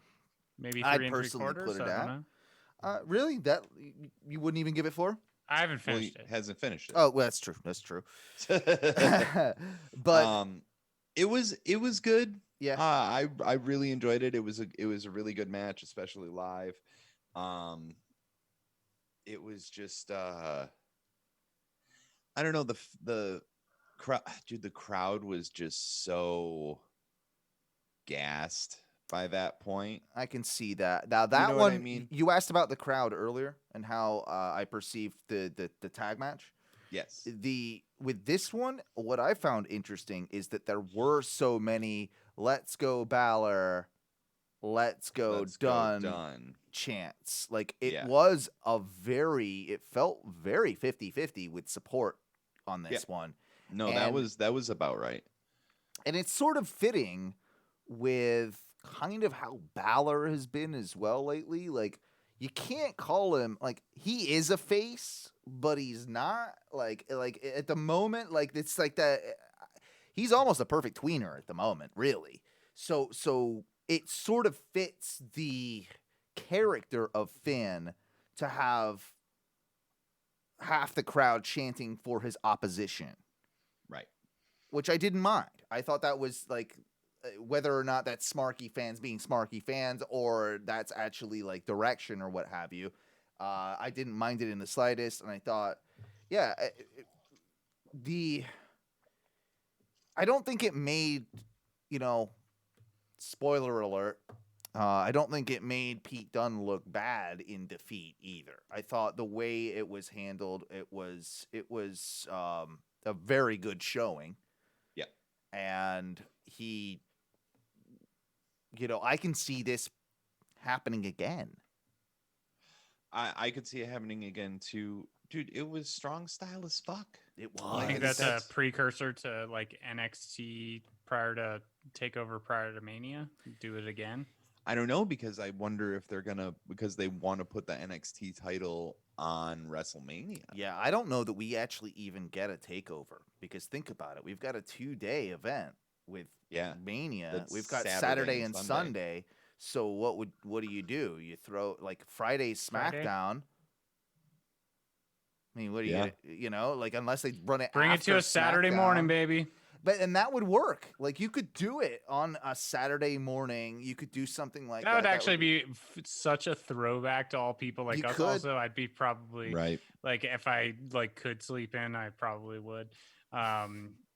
S2: personally put it at. Really, that you wouldn't even give it 4?
S4: I haven't finished it.
S3: Hasn't finished it.
S2: Oh, well, that's true. That's true. But
S3: it was good.
S2: Yeah,
S3: I really enjoyed it. It was a really good match, especially live. It was just I don't know, the crowd, dude. The crowd was just so gassed by that point.
S2: I can see that. Now that one, I mean, you asked about the crowd earlier and how I perceived the tag match.
S3: Yes.
S2: With this one, what I found interesting is that there were so many "Let's go Balor, let's go Dunn" chants. It felt very 50-50 with support on this one.
S3: No, that was about right.
S2: And it's sort of fitting with kind of how Balor has been as well lately. You can't call him, he is a face, but he's not. At the moment, it's like that. He's almost a perfect tweener at the moment, really. So it sort of fits the character of Finn to have half the crowd chanting for his opposition.
S3: Right.
S2: Which I didn't mind. I thought that was whether or not that's Smarky fans being Smarky fans or that's actually direction or what have you. I didn't mind it in the slightest. And I thought, I don't think it made, spoiler alert, I don't think it made Pete Dunne look bad in defeat either. I thought the way it was handled, it was a very good showing.
S3: Yeah.
S2: And he, I can see this happening again.
S3: I could see it happening again too. Dude, it was strong style as fuck.
S2: It was.
S4: I think that's a precursor to NXT prior to Takeover, prior to Mania? Do it again?
S3: I don't know, because I wonder if they're gonna, because they want to put the NXT title on WrestleMania.
S2: Yeah, I don't know that we actually even get a Takeover, because think about it. We've got a 2-day event with Mania.
S3: That's
S2: We've got
S3: Saturday
S2: Saturday
S3: and
S2: and
S3: Sunday.
S2: Sunday. So what do? You throw like Friday SmackDown. I mean, what do you know, like, unless they run it
S4: Bring it
S2: after
S4: to a Saturday
S2: SmackDown.
S4: morning, baby.
S2: And that would work. Like, you could do it on a Saturday morning. You could do something like that.
S4: That would actually be such a throwback to all people like us. Also, I'd be probably like, if I like could sleep in, I probably would.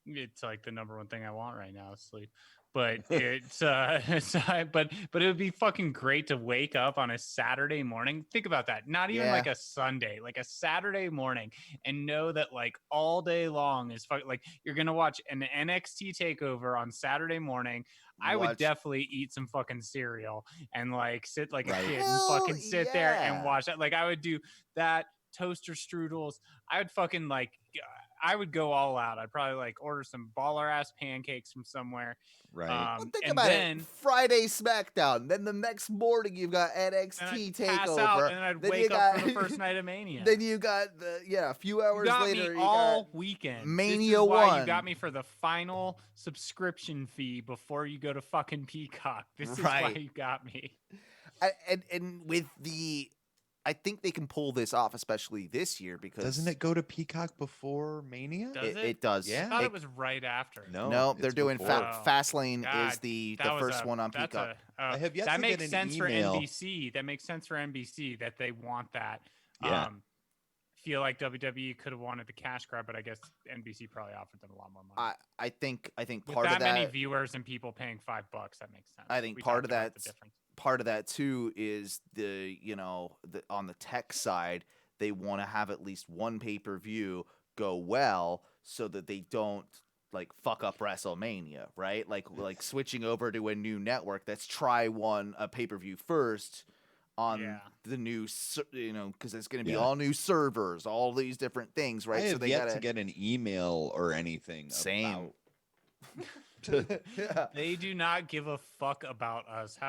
S4: It's like the number one thing I want right now is sleep. But it's but it would be fucking great to wake up on a Saturday morning. Think about that. Not even like a Sunday, like a Saturday morning, and know that like all day long is like you're gonna watch an NXT takeover on Saturday morning. I would definitely eat some fucking cereal and like sit like a kid and fucking sit there and watch that. Like I would do that, toaster strudels. I would fucking like I would go all out. I'd probably like order some baller ass pancakes from somewhere.
S3: Right.
S2: Well, think about it. Friday SmackDown. Then the next morning you've got NXT Takeover.
S4: And I'd wake up for the first night of Mania.
S2: Then you got a few hours later.
S4: You all weekend.
S2: Mania
S4: this is
S2: 1.
S4: Why you got me for the final subscription fee before you go to fucking Peacock. This is why you got me.
S2: And with the. I think they can pull this off, especially this year, because
S3: doesn't it go to Peacock before Mania?
S4: Does
S2: it does.
S4: Yeah, I thought it was right after.
S2: No, they're doing Fastlane is the first one on Peacock.
S3: I have yet
S4: that
S3: to
S4: makes
S3: get an
S4: sense
S3: email.
S4: for NBC. That makes sense for NBC that they want that.
S3: Yeah.
S4: Feel like WWE could have wanted the cash grab, but I guess NBC probably offered them a lot more money.
S2: I think
S4: With
S2: part of that
S4: many viewers and people paying $5, that makes sense.
S2: I think part of that too is on the tech side, they want to have at least one pay-per-view go well so that they don't like fuck up WrestleMania, right? Like switching over to a new network. Let's try a pay-per-view first on the new, because it's going to be all new servers, all these different things, right?
S3: I have yet to get an email or anything.
S2: Same.
S4: They do not give a fuck about us.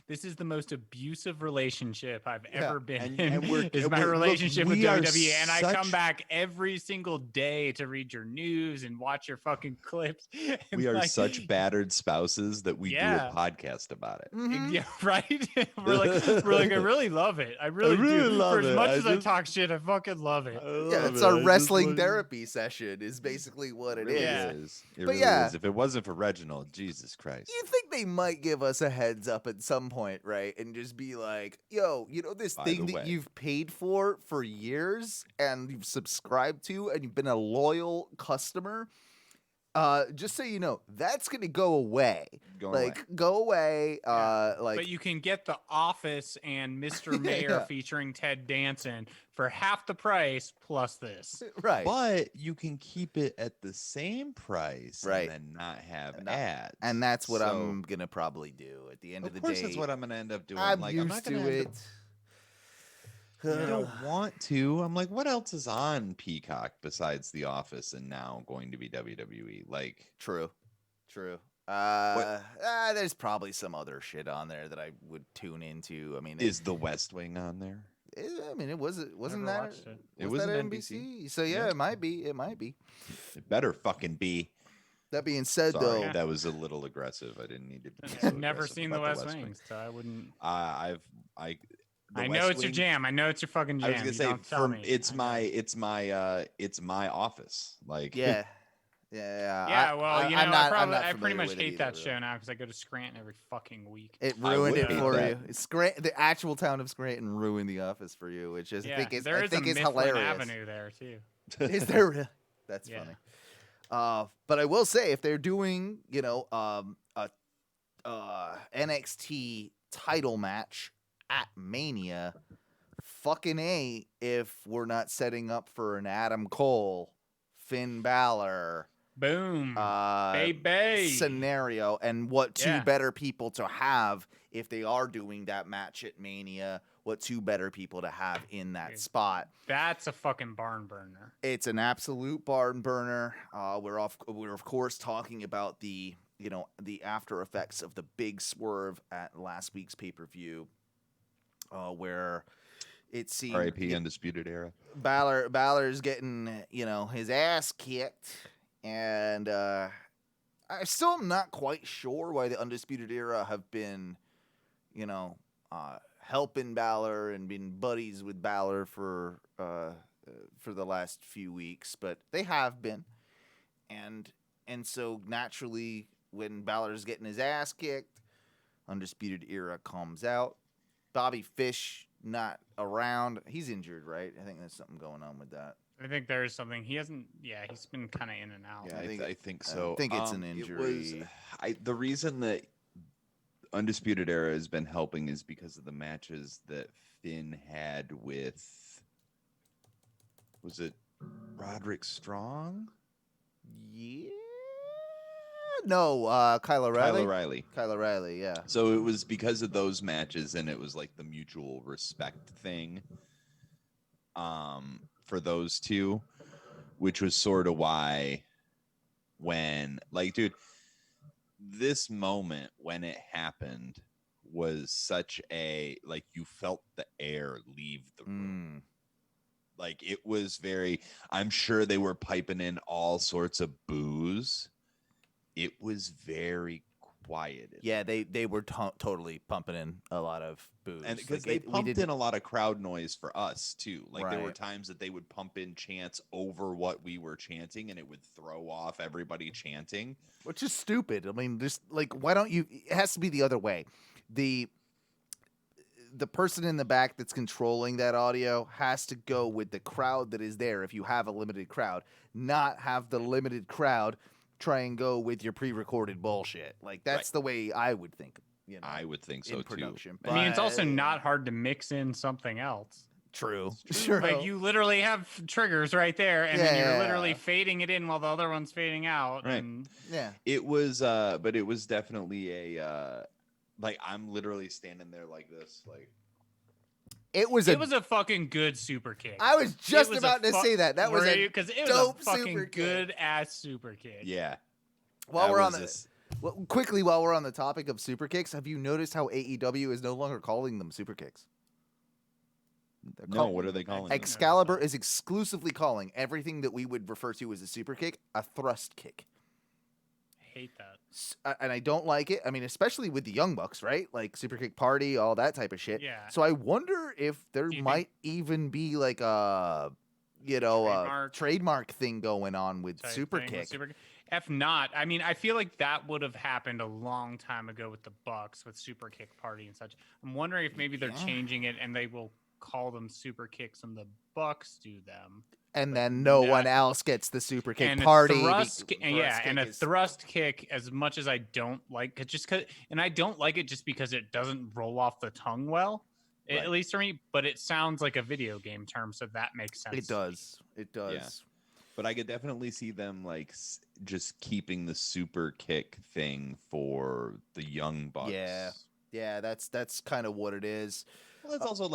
S4: This is the most abusive relationship I've ever been in. Is my relationship with WWE, and I come back every single day to read your news and watch your fucking clips.
S3: We are such battered spouses that we do a podcast about it.
S2: Mm-hmm.
S4: Yeah, right. we're like, I really love it. I really do.
S3: Love
S4: For
S3: it.
S4: as much as I talk shit, I fucking love it.
S2: It's our wrestling therapy session. Is basically what it is.
S3: It really is. If it wasn't for Reginald, Jesus Christ.
S2: You think they might give us a heads up at some point, right? And just be like, yo, this thing that you've paid for years and you've subscribed to and you've been a loyal customer, just so you know, that's going to go away. Go away.
S4: But you can get The Office and Mr. Mayor featuring Ted Danson for half the price plus this.
S2: Right.
S3: But you can keep it at the same price and then not have ads.
S2: And that's what I'm going to probably do at the end of the day.
S3: Of course, that's what I'm going to end up doing.
S2: I'm
S3: not
S2: used to it.
S3: I don't want to. I'm like, what else is on Peacock besides The Office and now going to be WWE? Like,
S2: True. There's probably some other shit on there that I would tune into. I mean,
S3: is The West Wing on there?
S2: I mean, wasn't that?
S3: It was
S2: that
S3: NBC.
S2: So it might be. It
S3: better fucking be.
S2: That being said,
S3: Sorry,
S2: though,
S3: that was a little aggressive. I didn't need to be.
S4: I've never seen The West Wing, so I wouldn't.
S3: I
S4: know it's your jam. I know it's your fucking jam.
S3: I was gonna say, it's my office. Like,
S2: yeah.
S4: Well, I pretty much hate that show now because I go to Scranton every fucking week.
S2: It ruined it for you. The actual town of Scranton ruined The Office for you, which is I think is hilarious.
S4: Avenue there too.
S2: Is there really? That's funny. But I will say, if they're doing, a NXT title match at Mania, fucking A, if we're not setting up for an Adam Cole, Finn Balor,
S4: boom, baby
S2: scenario, and what two better people to have if they are doing that match at Mania. What two better people to have in that spot?
S4: That's a fucking barn burner.
S2: It's an absolute barn burner. We're of course talking about the the after effects of the big swerve at last week's pay-per-view, where it seemed
S3: R.I.P. Undisputed Era.
S2: Balor's getting, his ass kicked, and I still am not quite sure why the Undisputed Era have been, helping Balor and been buddies with Balor for the last few weeks, but they have been, and so naturally, when Balor's getting his ass kicked, Undisputed Era comes out. Bobby Fish not around. He's injured, right? I think there's something going on with that.
S4: I think there's something. He hasn't. Yeah, he's been kind of in and out.
S3: Yeah, I think so.
S2: I think it's an injury.
S3: The reason that Undisputed Era has been helping is because of the matches that Finn had with, was it Roderick Strong?
S2: Yeah. No, Kyle O'Reilly. Kyle O'Reilly, yeah.
S3: So it was because of those matches, and it was like the mutual respect thing for those two, which was sort of why when, dude, this moment when it happened was such a, you felt the air leave the room. It was very, I'm sure they were piping in all sorts of booze. It was very quiet.
S2: Yeah, they were totally pumping in a lot of booze.
S3: And because they pumped in a lot of crowd noise for us, too. There were times that they would pump in chants over what we were chanting, and it would throw off everybody chanting.
S2: Which is stupid. I mean, just, why don't you... It has to be the other way. The person in the back that's controlling that audio has to go with the crowd that is there if you have a limited crowd, not have the limited crowd try and go with your pre-recorded bullshit. That's the way I would think.
S3: I would think so too.
S4: I mean, it's also not hard to mix in something else.
S2: True.
S4: You literally have triggers right there, and then you're literally fading it in while the other one's fading out.
S3: Right.
S4: And
S3: it was, but it was definitely a, I'm literally standing there like this,
S2: It was
S4: a fucking good super kick.
S2: I was just about to say that. That was a
S4: because it
S2: dope
S4: was a fucking
S2: super kick.
S4: good ass super kick.
S3: Yeah.
S2: While we're on the topic of super kicks, have you noticed how AEW is no longer calling them super kicks?
S3: What are they calling?
S2: Excalibur is exclusively calling everything that we would refer to as a super kick a thrust kick.
S4: Hate that.
S2: And I don't like it. I mean, especially with the Young Bucks, right? Super kick party, all that type of shit.
S4: Yeah.
S2: So I wonder if there might even be a trademark thing going on with super kick.
S4: If not, I mean, I feel like that would have happened a long time ago with the Bucks with super kick party and such. I'm wondering if maybe they're changing it and they will call them super kicks and the Bucks do them.
S2: And then no one else gets the super kick party.
S4: And a thrust kick, as much as I don't like it, I don't like it just because it doesn't roll off the tongue well, at least for me. But it sounds like a video game term, so that makes sense.
S2: It does.
S3: Yeah. But I could definitely see them just keeping the super kick thing for the Young Bucks.
S2: Yeah, that's kind of what it is.
S3: Well, it's also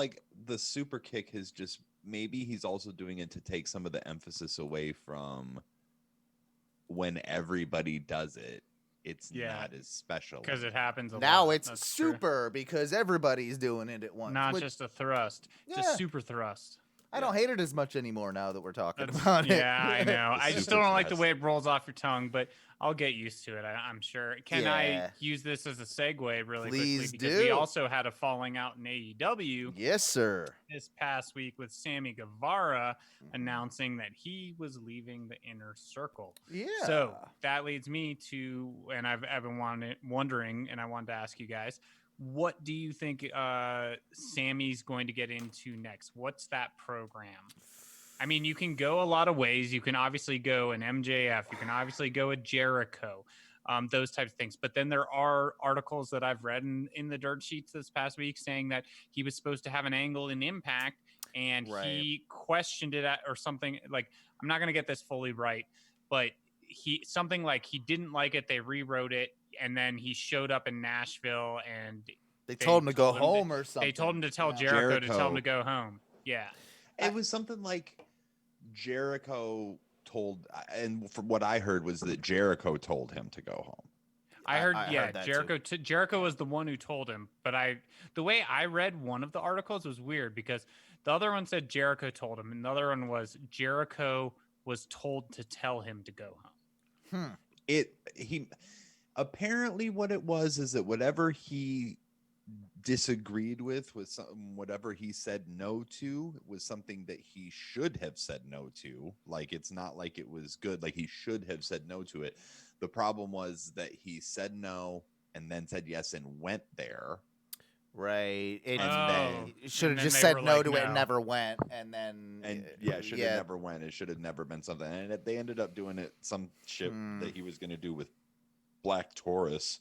S3: the super kick has just. Maybe he's also doing it to take some of the emphasis away from when everybody does it. It's not as special.
S4: Because it happens a lot.
S2: Now it's super because everybody's doing it at once.
S4: Not just a thrust. It's a super thrust.
S2: I don't hate it as much anymore now that we're talking about it.
S4: Yeah, I know. I still don't like the way it rolls off your tongue, but I'll get used to it, I'm sure. Can I use this as a segue really quickly? Because we also had a falling out in AEW.
S2: Yes, sir.
S4: This past week with Sammy Guevara announcing that he was leaving the Inner Circle.
S2: Yeah.
S4: So that leads me to, and I've been wondering, and I wanted to ask you guys, what do you think Sammy's going to get into next? What's that program? I mean, you can go a lot of ways. You can obviously go an MJF. You can obviously go a Jericho, those types of things. But then there are articles that I've read in the dirt sheets this past week saying that he was supposed to have an angle in Impact, and he questioned it or something. I'm not going to get this fully right, but he didn't like it. They rewrote it. And then he showed up in Nashville, and
S2: they told him to go home or something.
S4: They told him to tell Jericho to tell him to go home. Yeah.
S3: It was something like Jericho told, and from what I heard was that Jericho told him to go home.
S4: I heard
S2: that
S4: Jericho.
S2: too.
S4: Jericho was the one who told him, but the way I read one of the articles was weird because the other one said Jericho told him, and the other one was Jericho was told to tell him to go home.
S3: He apparently what it was is that whatever he disagreed with whatever he said no to was something that he should have said no to. Like, it's not like it was good, like he should have said no to it. The problem was that he said no and then said yes and went there,
S2: right?
S3: And then
S2: should have just said no to it and never went, and then
S3: should have never went. It should have never been something, and they ended up doing it some shit that he was going to do with Black Taurus,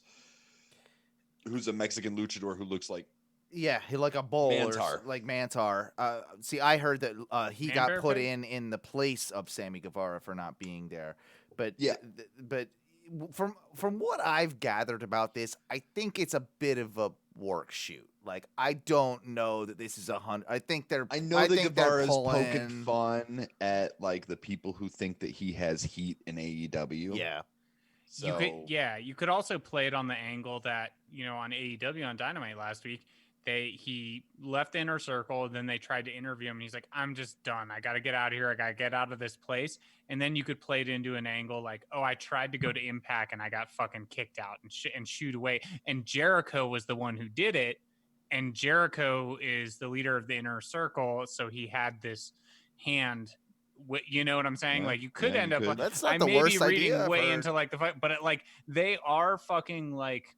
S3: who's a Mexican luchador who looks like
S2: he like a bull
S3: Mantar.
S2: or like Mantar. See, I heard that he got put in the place of Sammy Guevara for not being there, but but from what I've gathered about this, I think it's a bit of a work shoot. Like, I don't know that this is 100. I think they're.
S3: I know that Guevara's poking fun at like the people who think that he has heat in AEW.
S2: Yeah.
S4: So you could also play it on the angle that, on AEW on Dynamite last week, he left the Inner Circle, then they tried to interview him, and he's like, I'm just done. I got to get out of here. I got to get out of this place. And then you could play it into an angle like, oh, I tried to go to Impact and I got fucking kicked out and shoot away. And Jericho was the one who did it. And Jericho is the leader of the Inner Circle, so he had this hand. You know what I'm saying?
S3: Yeah,
S4: like, you could end up. Like,
S2: that's not
S4: I
S2: the
S4: may
S2: worst
S4: be reading
S2: idea
S4: way into like the fight, but they are fucking like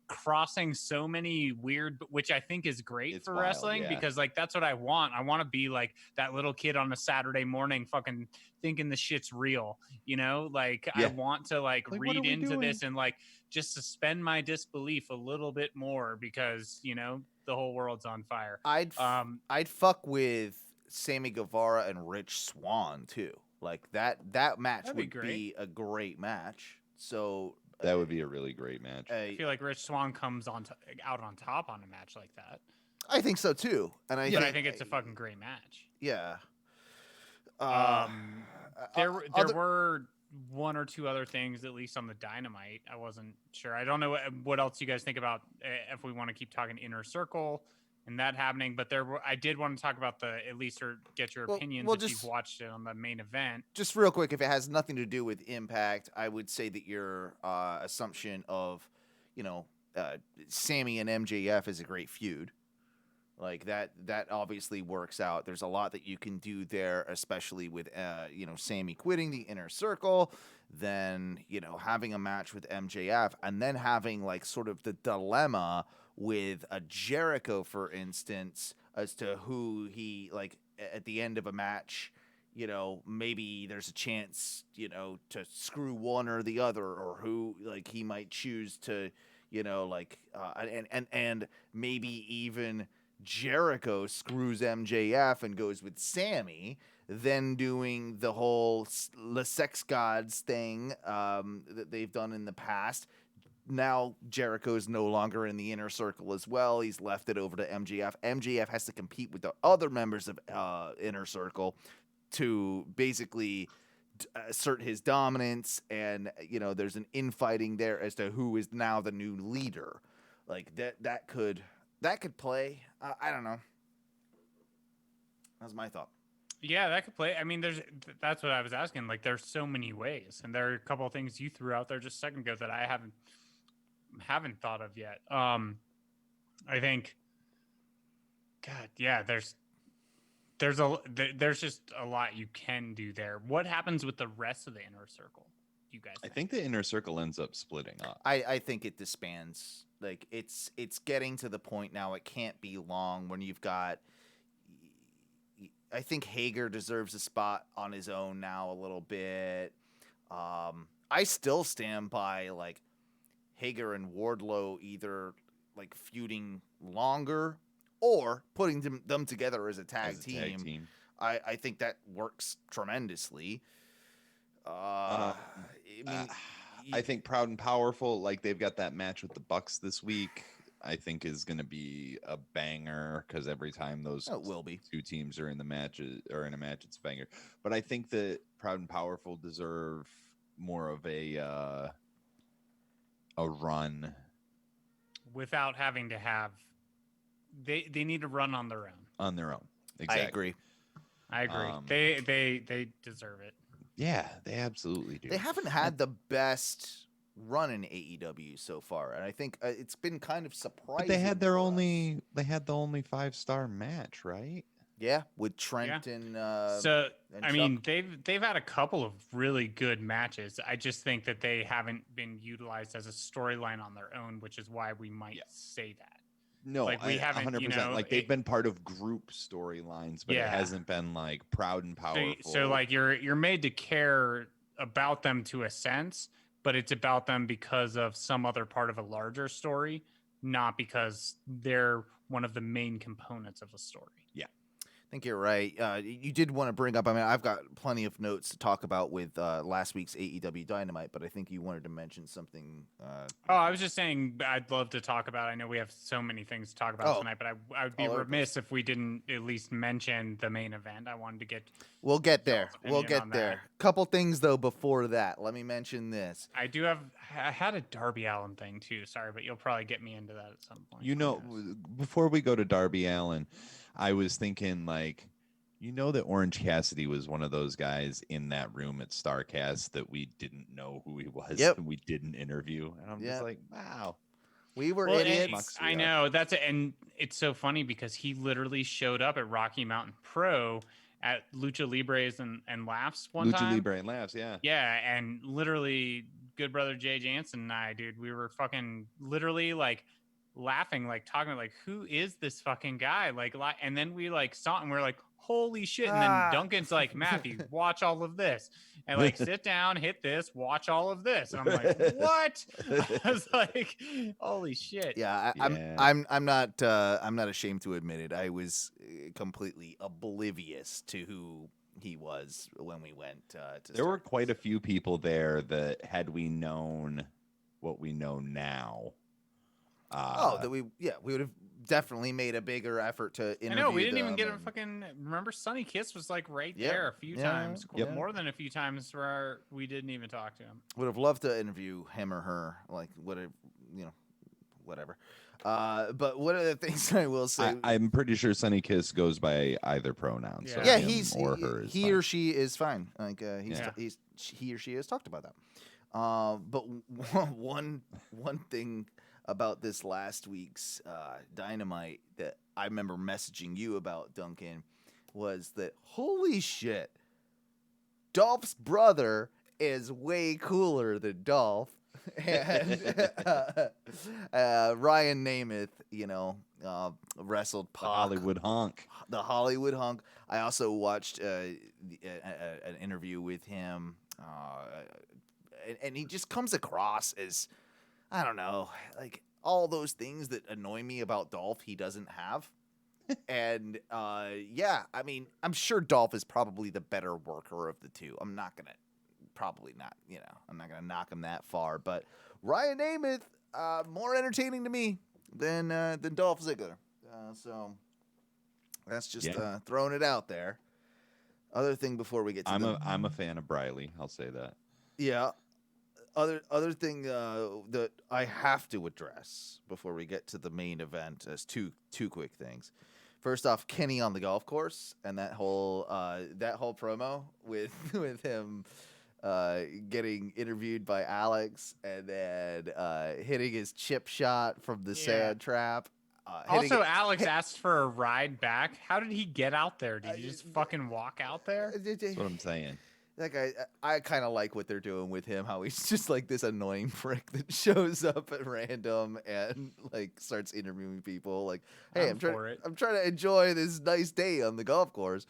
S4: crossing so many weird, which I think is great for wrestling, because like that's what I want. I want to be like that little kid on a Saturday morning, fucking thinking the shit's real. I want to like read into this and like just suspend my disbelief a little bit more because the whole world's on fire.
S2: I'd fuck with Sammy Guevara and Rich Swann too. Like that match would be a great match. So
S3: that would be a really great match.
S4: I feel like Rich Swann comes out on top on a match like that.
S2: I think so too, and I think
S4: it's a fucking great match.
S2: Yeah.
S4: There were one or two other things, at least on the Dynamite. I wasn't sure. I don't know what else you guys think about if we want to keep talking Inner Circle and that happening, but I did want to talk about at least or get your opinions if you've watched it on the main event.
S2: Just real quick, if it has nothing to do with Impact, I would say that your assumption of, Sammy and MJF is a great feud. Like that obviously works out. There's a lot that you can do there, especially with Sammy quitting the Inner Circle, then having a match with MJF, and then having like sort of the dilemma with a Jericho, for instance, as to who he like at the end of a match. Maybe there's a chance to screw one or the other, or who like he might choose to and maybe even Jericho screws MJF and goes with Sammy, then doing the whole Le Sex Gods thing that they've done in the past. Now Jericho's no longer in the Inner Circle as well. He's left it over to MJF. MJF has to compete with the other members of Inner Circle to basically assert his dominance, and there's an infighting there as to who is now the new leader. Like that could play. I don't know. That's my thought.
S4: Yeah, that could play. I mean, that's what I was asking. Like, there's so many ways, and there are a couple of things you threw out there just a second ago that I haven't thought of yet. I think, God, yeah, there's just a lot you can do there. What happens with the rest of the Inner Circle? You guys think?
S3: I think the Inner Circle ends up splitting up.
S2: I think it disbands. Like it's getting to the point now. It can't be long when you've got. I think Hager deserves a spot on his own now a little bit. I still stand by like Hager and Wardlow either like feuding longer or putting them together as a tag team. I think that works tremendously.
S3: I think Proud and Powerful, like they've got that match with the Bucks this week, I think is going to be a banger because every time those two teams are in a match, it's a banger. But I think that Proud and Powerful deserve more of a a run
S4: without having to have. They need to run on their own.
S3: On their own. Exactly.
S4: I agree. They deserve it.
S3: Yeah, they absolutely do.
S2: They haven't had the best run in AEW so far, and I think it's been kind of surprising.
S3: But they had the only 5-star match, right?
S2: Yeah, with Trent and
S4: and
S2: Chuck.
S4: mean, they've had a couple of really good matches. I just think that they haven't been utilized as a storyline on their own, which is why we might say that.
S3: No,
S4: like we haven't
S3: 100%. Like they've been part of group storylines, but it hasn't been like proud and powerful.
S4: So like you're made to care about them to a sense, but it's about them because of some other part of a larger story, not because they're one of the main components of a story.
S2: Yeah. I think you're right. You did want to bring up, I mean, I've got plenty of notes to talk about with last week's AEW Dynamite, but I think you wanted to mention something.
S4: I was just saying I'd love to talk about, I know we have so many things to talk about tonight, but I would be remiss if we didn't at least mention the main event. I wanted to get...
S2: We'll get there. Couple things, though, before that. Let me mention this.
S4: I had a Darby Allin thing, too. Sorry, but you'll probably get me into that at some point.
S3: You know, before we go to Darby Allin, I was thinking, like, you know that Orange Cassidy was one of those guys in that room at StarCast that we didn't know who he was and we didn't interview. And I'm just like, wow.
S2: We were idiots.
S4: I know. And it's so funny because he literally showed up at Rocky Mountain Pro at Lucha Libres and Laughs one time.
S3: Lucha Libre and Laughs, yeah.
S4: Yeah, and literally, good brother Jay Jansen and I, dude, we were fucking literally, like, laughing, like talking like, who is this fucking guy? Like, and then we like saw it and we're like, holy shit. And then Duncan's like, Matthew, watch all of this, and like, sit down, hit this, watch all of this. And I'm like, what? I was like, holy shit.
S2: Yeah, I'm not ashamed to admit it. I was completely oblivious to who he was when we went to
S3: there were quite a few people there that had we known what we know now,
S2: we would have definitely made a bigger effort to interview.
S4: I know, we didn't even get a fucking... Remember, Sonny Kiss was like right there a few times. More than a few times where we didn't even talk to him.
S2: Would have loved to interview him or her, like, whatever. But one of the things I will say...
S3: I'm pretty sure Sonny Kiss goes by either pronoun.
S2: Yeah,
S3: so
S2: he's...
S3: or her is
S2: he
S3: fine.
S2: or she is fine. Like, he or she has talked about that. But one thing about this last week's Dynamite that I remember messaging you about, Duncan, was that, holy shit, Dolph's brother is way cooler than Dolph. And Ryan Nemeth, wrestled Pac, the Hollywood Hunk. I also watched an interview with him, and he just comes across as, I don't know, like all those things that annoy me about Dolph he doesn't have. And I mean, I'm sure Dolph is probably the better worker of the two. I'm not gonna knock him that far, but Ryan Nemeth, more entertaining to me than Dolph Ziggler. So that's just throwing it out there. Other thing before we get to
S3: I'm a fan of Briley. I'll say that.
S2: Yeah. Other thing that I have to address before we get to the main event as two quick things. First off, Kenny on the golf course and that whole promo with him getting interviewed by Alex and then hitting his chip shot from the sand trap.
S4: Also, Alex asked for a ride back. How did he get out there? Did he just fucking walk out there?
S3: That's what I'm saying.
S2: That guy, I kind of like what they're doing with him. How he's just like this annoying prick that shows up at random and like starts interviewing people. Like, hey, I'm trying to enjoy this nice day on the golf course,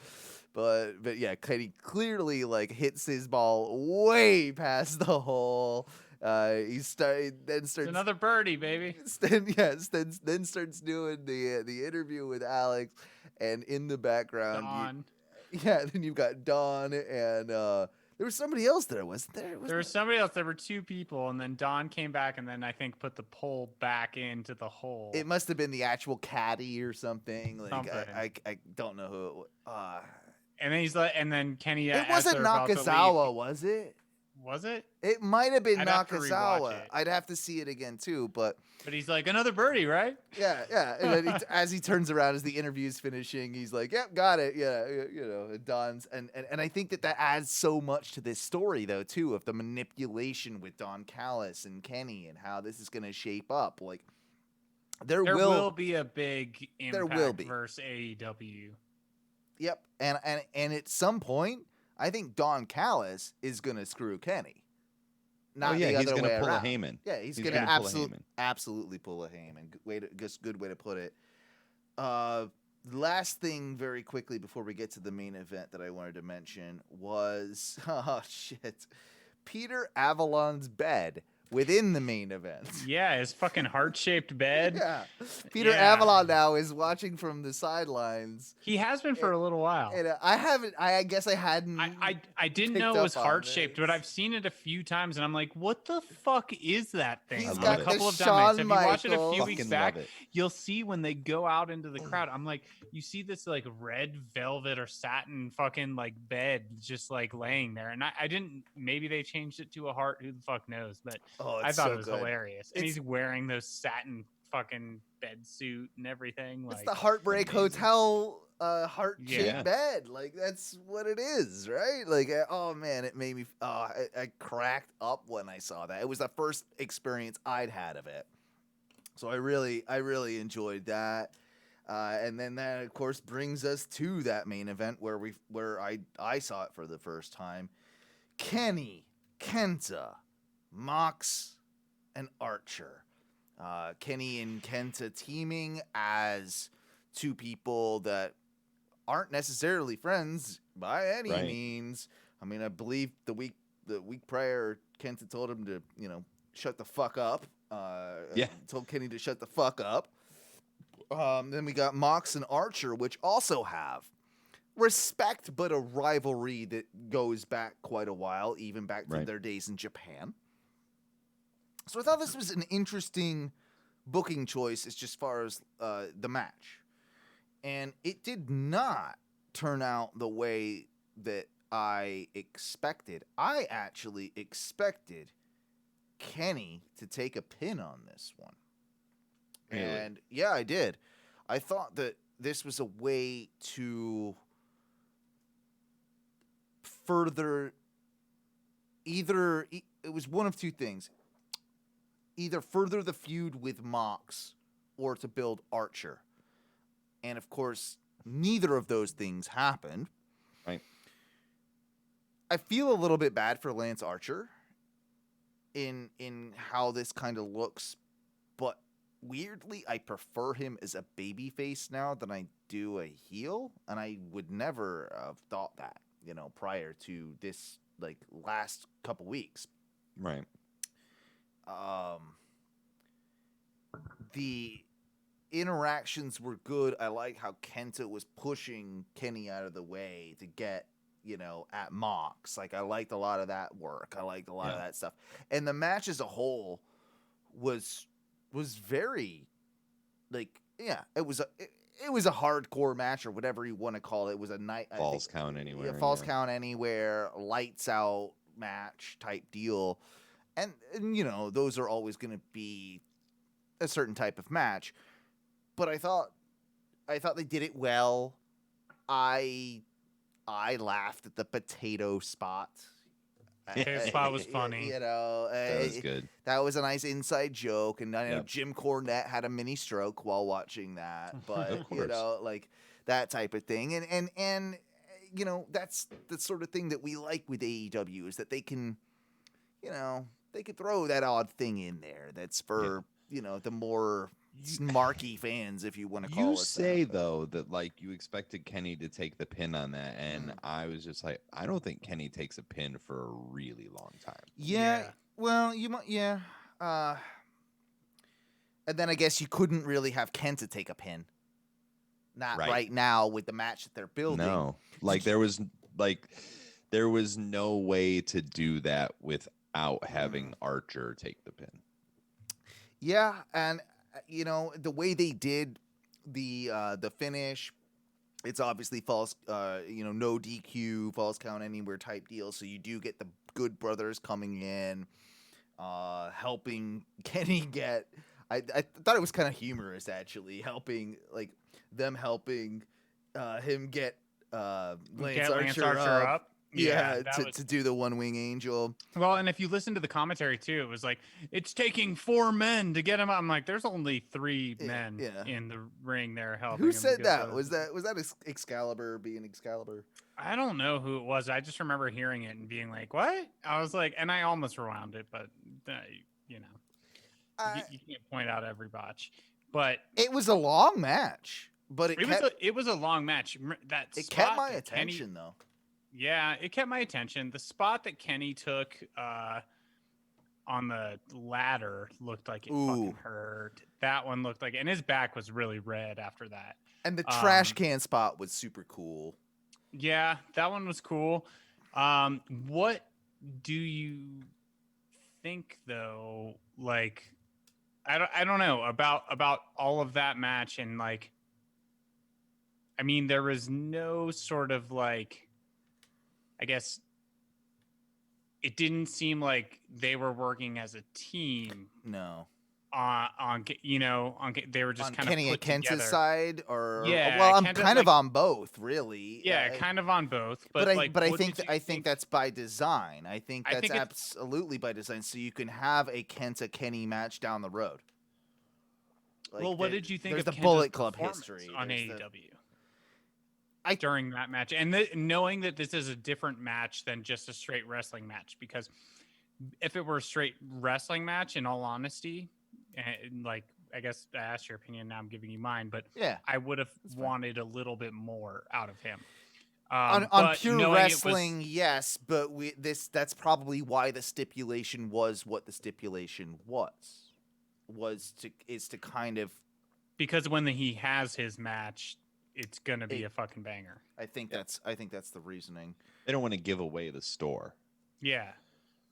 S2: but yeah, Kenny clearly like hits his ball way past the hole. Starts
S4: another birdie, baby.
S2: Then starts doing the interview with Alex, and in the background,
S4: Dawn.
S2: Then you've got Dawn, and there was somebody else there, wasn't there?
S4: There was somebody else. There were two people, and then Dawn came back, and then I think put the pole back into the hole.
S2: It must have been the actual caddy or something. Like I don't know who it was.
S4: And then he's like, and then Kenny.
S2: It wasn't Nakazawa, was it?
S4: Was it?
S2: It might have been
S4: I'd have to
S2: Nakazawa.
S4: rewatch it.
S2: I'd have to see it again too, but
S4: he's like, another birdie, right?
S2: yeah. And then as he turns around, as the interview's finishing, he's like, "Yep, got it." Yeah, it Don's, and I think that adds so much to this story though too, of the manipulation with Don Callis and Kenny and how this is going to shape up. Like there will
S4: be a big impact
S2: there will be
S4: versus AEW.
S2: Yep, and at some point, I think Don Callis is going to screw Kenny. Not the other way around.
S3: Pull a Heyman.
S2: Yeah, he's going to absolutely pull a Heyman. Good way to put it. Last thing, very quickly before we get to the main event that I wanted to mention was Peter Avalon's bed within the main event.
S4: Yeah, his fucking heart-shaped bed.
S2: Yeah. Peter Avalon now is watching from the sidelines.
S4: He has been for a little while.
S2: And I guess I hadn't.
S4: I didn't know it was heart-shaped, but I've seen it a few times, and I'm like, what the fuck is that thing?
S2: He's got
S4: a couple of
S2: Shawn
S4: times. If you watch it a few
S3: Fucking
S4: weeks back,
S3: love it.
S4: you'll see when they go out into the crowd, I'm like, you see this like red velvet or satin fucking like bed just like laying there. And I didn't, maybe they changed it to a heart, who the fuck knows, but I thought it was hilarious. And he's wearing those satin fucking bed suit and everything.
S2: It's the Heartbreak Hotel heart-shaped bed. Like, that's what it is, right? Like, oh man, it made me, I cracked up when I saw that. It was the first experience I'd had of it. So I really enjoyed that. And then that, of course, brings us to that main event where I saw it for the first time. Kenny, Kenta, Mox, and Archer. Kenny and Kenta teaming as two people that aren't necessarily friends by any means. I mean, I believe the week prior, Kenta told him to, shut the fuck up. Told Kenny to shut the fuck up. Then we got Mox and Archer, which also have respect, but a rivalry that goes back quite a while, even back from their days in Japan. So I thought this was an interesting booking choice as just far as the match. And it did not turn out the way that I expected. I actually expected Kenny to take a pin on this one. Really? And yeah, I did. I thought that this was a way to further it was one of two things. Either further the feud with Mox or to build Archer. And of course, neither of those things happened.
S3: Right.
S2: I feel a little bit bad for Lance Archer in how this kind of looks, but weirdly, I prefer him as a babyface now than I do a heel, and I would never have thought that, prior to this last couple weeks.
S3: Right.
S2: The interactions were good. I like how Kenta was pushing Kenny out of the way to get, at Mox. Like, I liked a lot of that work. I liked a lot of that stuff. And the match as a whole was very, it was a hardcore match or whatever you want to call it. It was a night
S3: Falls count anywhere.
S2: Count anywhere, lights out match type deal. And those are always going to be a certain type of match. But I thought they did it well. I laughed at the potato spot.
S4: Potato spot was funny.
S3: That was good.
S2: That was a nice inside joke. And I know Jim Cornette had a mini stroke while watching that. But, that type of thing. And that's the sort of thing that we like with AEW is that they can, they could throw that odd thing in there that's for, the more snarky fans, if you want to call it.
S3: You say, though, that, you expected Kenny to take the pin on that, and I was just like, I don't think Kenny takes a pin for a really long time.
S2: Yeah. Well, you might, and then I guess you couldn't really have Kenta take a pin. Not right now with the match that they're building.
S3: No. There was no way to do that without having Archer take the pin.
S2: Yeah, and the way they did the finish, it's obviously false, no DQ, falls count anywhere type deal. So you do get the Good Brothers coming in, helping Kenny get. I thought it was kind of humorous actually, helping him get Lance Archer up. Yeah, to do the One Wing Angel.
S4: Well, and if you listen to the commentary too, it was like, it's taking 4 men to get him up. I'm like, there's only 3 men in the ring there helping.
S2: Who said that? Was that Excalibur being Excalibur?
S4: I don't know who it was. I just remember hearing it and being like, what? I was like, and I almost rewound it, but you can't point out every botch. But
S2: it was a long match. But
S4: it was a long match.
S2: It kept my attention though.
S4: Yeah, it kept my attention. The spot that Kenny took on the ladder looked like it fucking hurt. That one looked like, and his back was really red after that.
S2: And the trash can spot was super cool.
S4: Yeah, that one was cool. What do you think though? Like, I don't know about all of that match, and like, I mean, there was no sort of like, I guess it didn't seem like they were working as a team.
S2: No.
S4: They were just
S2: on
S4: kind
S2: Kenny
S4: of put
S2: and Kenta's
S4: together.
S2: side, or
S4: yeah.
S2: Well, I'm
S4: Kenta,
S2: kind of on both, really.
S4: Yeah, kind of on both. But
S2: I think that's by design. I think that's absolutely by design. So you can have a Kenta Kenny match down the road.
S4: Like, well, what did you think
S2: of
S4: the
S2: Kenta's Bullet Club history
S4: on AEW? During that match, and knowing that this is a different match than just a straight wrestling match, because if it were a straight wrestling match, in all honesty, and like, I guess I asked your opinion, now I'm giving you mine, but yeah, I would have wanted a little bit more out of him.
S2: On pure wrestling, yes, but that's probably why the stipulation was what the stipulation was to kind of,
S3: because when he has his match, it's gonna be a fucking banger.
S2: I think that's the reasoning.
S5: They don't want to give away the store.
S3: Yeah.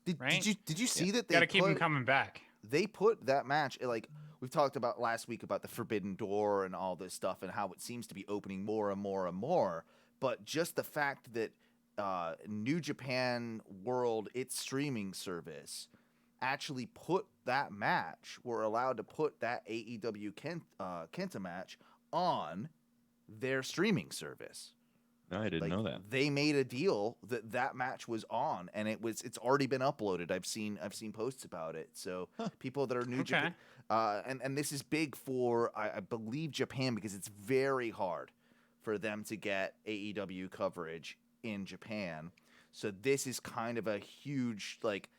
S2: Did you see that they
S3: gotta keep him coming back?
S2: They put that match, like we've talked about last week, about the Forbidden Door and all this stuff and how it seems to be opening more and more and more. But just the fact that New Japan World, its streaming service, actually put that match, were allowed to put that AEW Kenta match on their streaming service.
S5: No, I didn't know that.
S2: They made a deal that match was on, and it's already been uploaded. I've seen posts about it. So people that are new Japan, and this is big for I believe Japan, because it's very hard for them to get AEW coverage in Japan. So this is kind of a huge, like,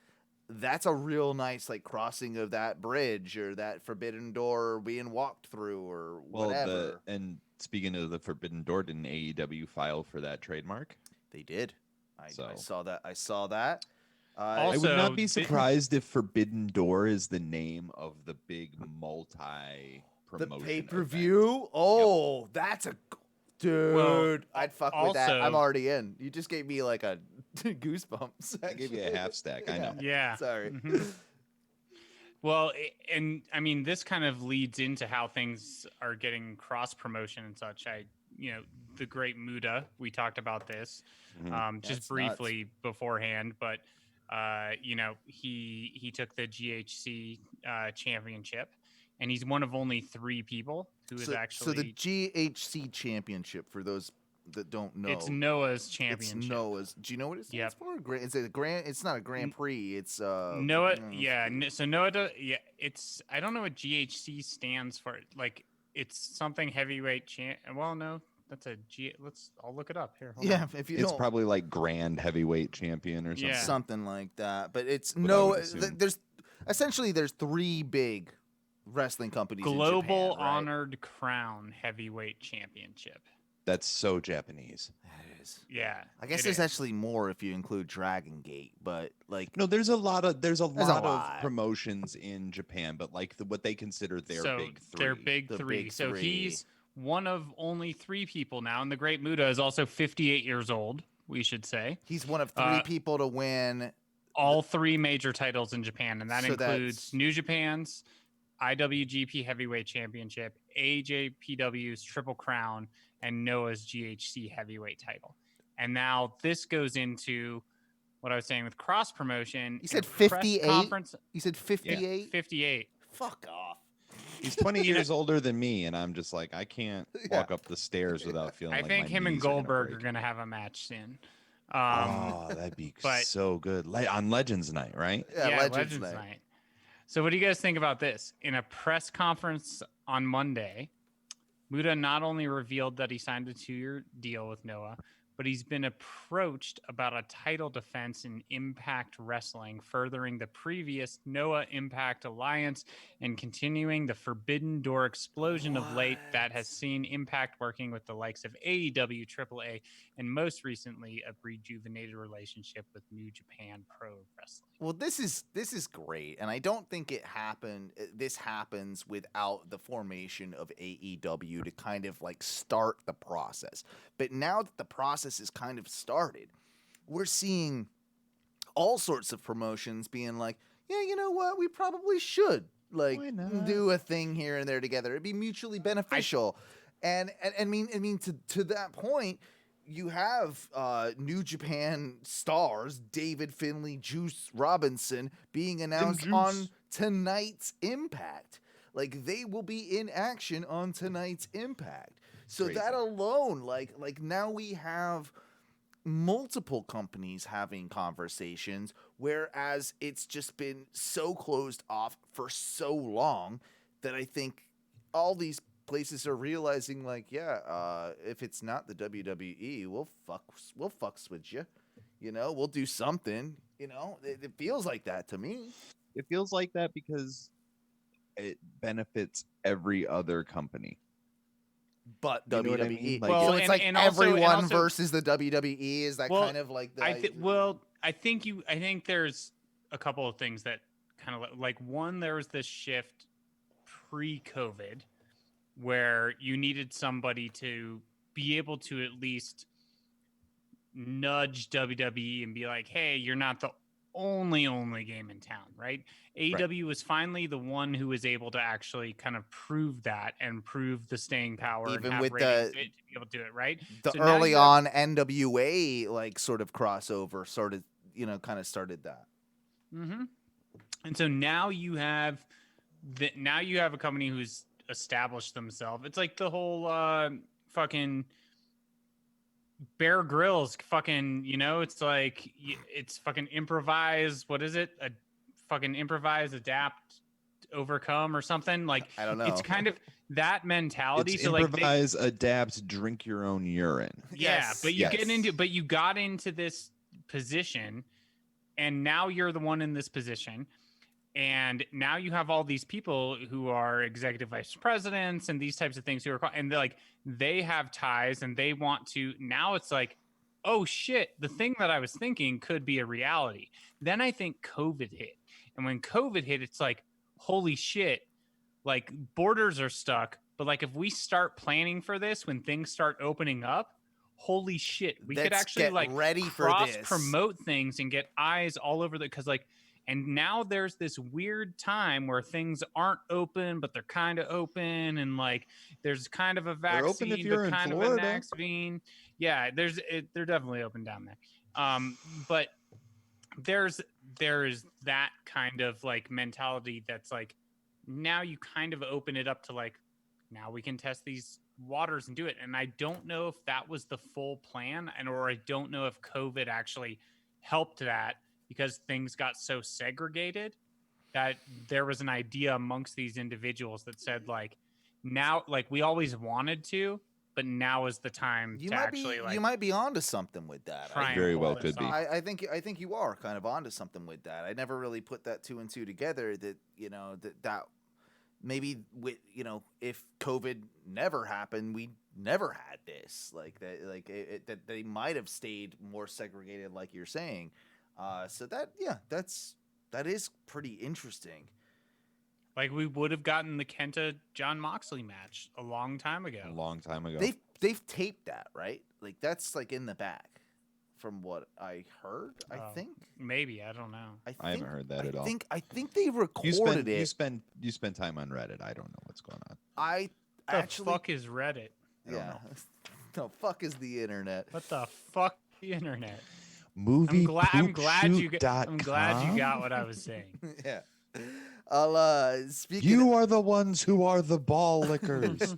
S2: that's a real nice, like, crossing of that bridge, or that Forbidden Door being walked through, or whatever.
S5: And speaking of the Forbidden Door, didn't AEW file for that trademark?
S2: They did. I saw that.
S5: I would not be surprised if Forbidden Door is the name of the big multi-promotion
S2: the pay-per-view. Event. Oh, that's a dude. Well, I'd fuck with that. I'm already in. You just gave me like a goosebumps.
S5: I gave you a half stack. I know.
S3: Yeah.
S2: Sorry.
S3: Mm-hmm. Well, and I mean, this kind of leads into how things are getting cross promotion and such. The Great Muda, we talked about this just briefly beforehand, but he took the GHC championship, and he's one of only 3 people who is actually.
S2: So the GHC championship, for those that don't know,
S3: it's Noah's championship.
S2: It's Noah's. Do you know what it stands for? Is it a grand? It's not a Grand Prix. It's
S3: Noah. Yeah. So Noah. It's. I don't know what GHC stands for. Like, it's something heavyweight Well, no, that's a G. I'll look it up here. Hold on.
S2: If you
S5: it's probably like Grand Heavyweight Champion or something.
S3: Yeah.
S2: Something like that. But it's Noah. There's 3 big wrestling companies.
S3: Global
S2: in Japan, right?
S3: Honored Crown Heavyweight Championship.
S5: That's so Japanese.
S2: That is.
S3: Yeah.
S2: I guess there's actually more if you include Dragon Gate, but like
S5: no, there's a lot of promotions in Japan, but like what they consider their big 3.
S3: Their big 3. So he's one of only 3 people now, and the Great Muda is also 58 years old, we should say.
S2: He's one of 3 people to win
S3: all 3 major titles in Japan, and that includes New Japan's IWGP Heavyweight Championship, AJPW's Triple Crown, and Noah's GHC Heavyweight title. And now this goes into
S4: what I was saying with cross promotion.
S2: You said 58. You said 58.
S4: Yeah, 58.
S2: Fuck off.
S5: He's 20 years older than me, and I'm just like, I can't walk up the stairs without feeling like
S4: I think
S5: my
S4: him and
S5: knees are gonna
S4: Goldberg
S5: break.
S4: are going to have a match soon.
S5: That'd be so good. On Legends Night, right?
S2: Yeah, Legends Night.
S4: So what do you guys think about this? In a press conference on Monday, Muta not only revealed that he signed a 2-year deal with Noah, but he's been approached about a title defense in Impact Wrestling, furthering the previous Noah Impact alliance and continuing the Forbidden Door explosion of late that has seen Impact working with the likes of AEW, AAA, and most recently a rejuvenated relationship with New Japan Pro Wrestling.
S2: Well, this is great, and I don't think this happens without the formation of AEW to kind of like start the process. But now that the process is kind of started, we're seeing all sorts of promotions being like, yeah, you know what, we probably should like do a thing here and there together. It'd be mutually beneficial. And I mean to that point, you have New Japan stars David Finlay, Juice Robinson being announced on tonight's Impact. Like, they will be in action on tonight's Impact. So crazy. That alone, like now we have multiple companies having conversations, whereas it's just been so closed off for so long that I think all these places are realizing, like, if it's not the WWE, we'll fucks with you. You know, we'll do something. You know, it feels like that to me.
S5: It feels like that because it benefits every other company.
S2: But
S5: you know
S2: WWE,
S5: what I mean? Like,
S2: so it's like everyone versus the WWE. Is that kind of like the?
S4: I think there's a couple of things that kind of like one. There was this shift pre-COVID where you needed somebody to be able to at least nudge WWE and be like, hey, you're not the only game in town, right? AEW was finally the one who was able to actually kind of prove that and prove the staying power,
S2: even
S4: and have
S2: with
S4: ratings to be able to do it, right?
S2: The early on NWA like sort of crossover started that.
S4: Mm-hmm. And so now you have a company who's established themselves. It's like the whole fucking Bear Grylls fucking, you know, it's like it's fucking improvise. What is it? A fucking improvise, adapt, overcome, or something. Like,
S2: I don't know.
S4: It's kind of that mentality.
S5: It's
S4: so
S5: improvise, adapt, drink your own urine.
S4: Yeah, but you got into this position, and now you're the one in this position. And now you have all these people who are executive vice presidents and these types of things who are, and they have ties and they want to, now it's like, oh shit, the thing that I was thinking could be a reality. Then I think COVID hit. And when COVID hit, it's like, holy shit, like borders are stuck. But like, if we start planning for this, when things start opening up, holy shit, we could actually like
S2: ready
S4: cross
S2: for this.
S4: Promote things and get eyes all over because like, and now there's this weird time where things aren't open, but they're kind of open. And like, there's kind of a vaccine,
S5: but kind of a
S4: vaccine. Yeah, they're definitely open down there. But there's that kind of like mentality that's like, now you kind of open it up to like, now we can test these waters and do it. And I don't know if that was the full plan, or I don't know if COVID actually helped that, because things got so segregated that there was an idea amongst these individuals that said like, now, like we always wanted to, but now is the time to actually
S2: you might be onto something with that.
S5: Very well could be.
S2: I think you are kind of onto something with that. I never really put that 2 and 2 together, that, you know, that maybe with, you know, if COVID never happened, we never had this, like that, like that they might have stayed more segregated, like you're saying. So that is pretty interesting.
S4: Like we would have gotten the Kenta John Moxley match a long time ago.
S2: They've taped that, right? Like that's like in the back, from what I heard. I think
S4: maybe, I don't know.
S5: I haven't heard that at all.
S2: I think they recorded it.
S5: You spend time on Reddit. I don't know what's going on.
S4: The fuck is Reddit?
S2: Yeah. The fuck is the internet?
S4: What the fuck the internet?
S5: Movie
S4: I'm glad you got what I was saying.
S2: Yeah. I'll
S5: You are the ones who are the ball lickers.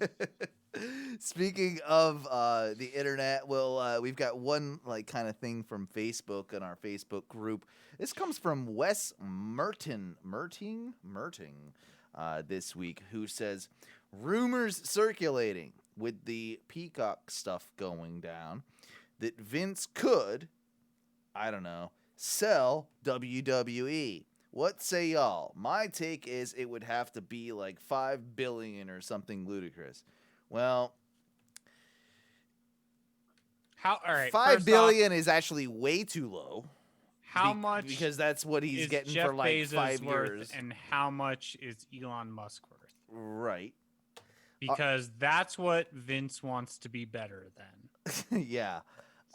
S2: Speaking of the internet, we've got one like kind of thing from Facebook in our Facebook group. This comes from Wes Merting this week, who says, rumors circulating with the Peacock stuff going down that Vince could, I don't know, sell WWE. What say y'all? My take is it would have to be like $5 billion or something ludicrous. Well,
S4: all right,
S2: $5 billion is actually way too low.
S4: How much?
S2: Because that's what he's getting
S4: Jeff
S2: for like
S4: Bezos
S2: 5
S4: worth,
S2: years.
S4: and how much is Elon Musk worth?
S2: Right.
S4: Because that's what Vince wants to be better than.
S2: Yeah.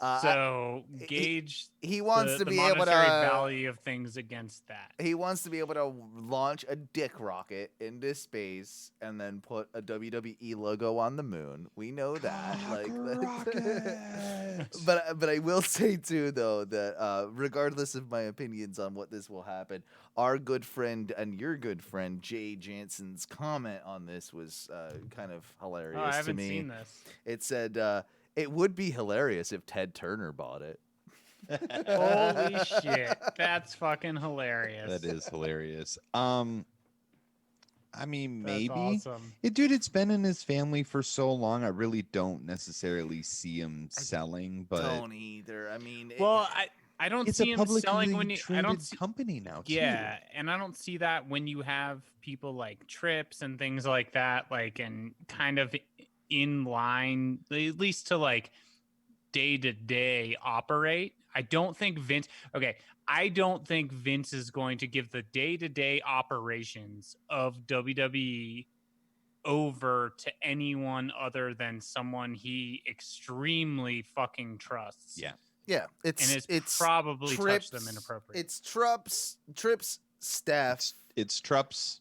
S4: So gauge
S2: he wants to
S4: the
S2: be able to
S4: value of things against that.
S2: He wants to be able to launch a dick rocket into space and then put a WWE logo on the moon. We know that. But I will say too though that regardless of my opinions on what this will happen, our good friend and your good friend Jay Jansen's comment on this was kind of hilarious to me.
S4: I haven't seen this.
S2: It said it would be hilarious if Ted Turner bought it.
S4: Holy shit. That's fucking hilarious.
S5: That is hilarious. I mean, maybe.
S4: That's awesome.
S5: Dude, it's been in his family for so long. I really don't necessarily see him selling, but
S2: don't either. I mean,
S4: I don't
S5: it's
S4: see
S5: a
S4: him selling when
S5: I don't see company now.
S4: Yeah, and I don't see that when you have people like Trips and things like that, like, and kind of in line, at least to like day-to-day operate. I don't think Vince is going to give the day-to-day operations of WWE over to anyone other than someone he extremely fucking trusts.
S2: Yeah, it's
S4: probably
S2: Trips,
S4: touched them inappropriately.
S2: It's Trips staff.
S5: It's Trups.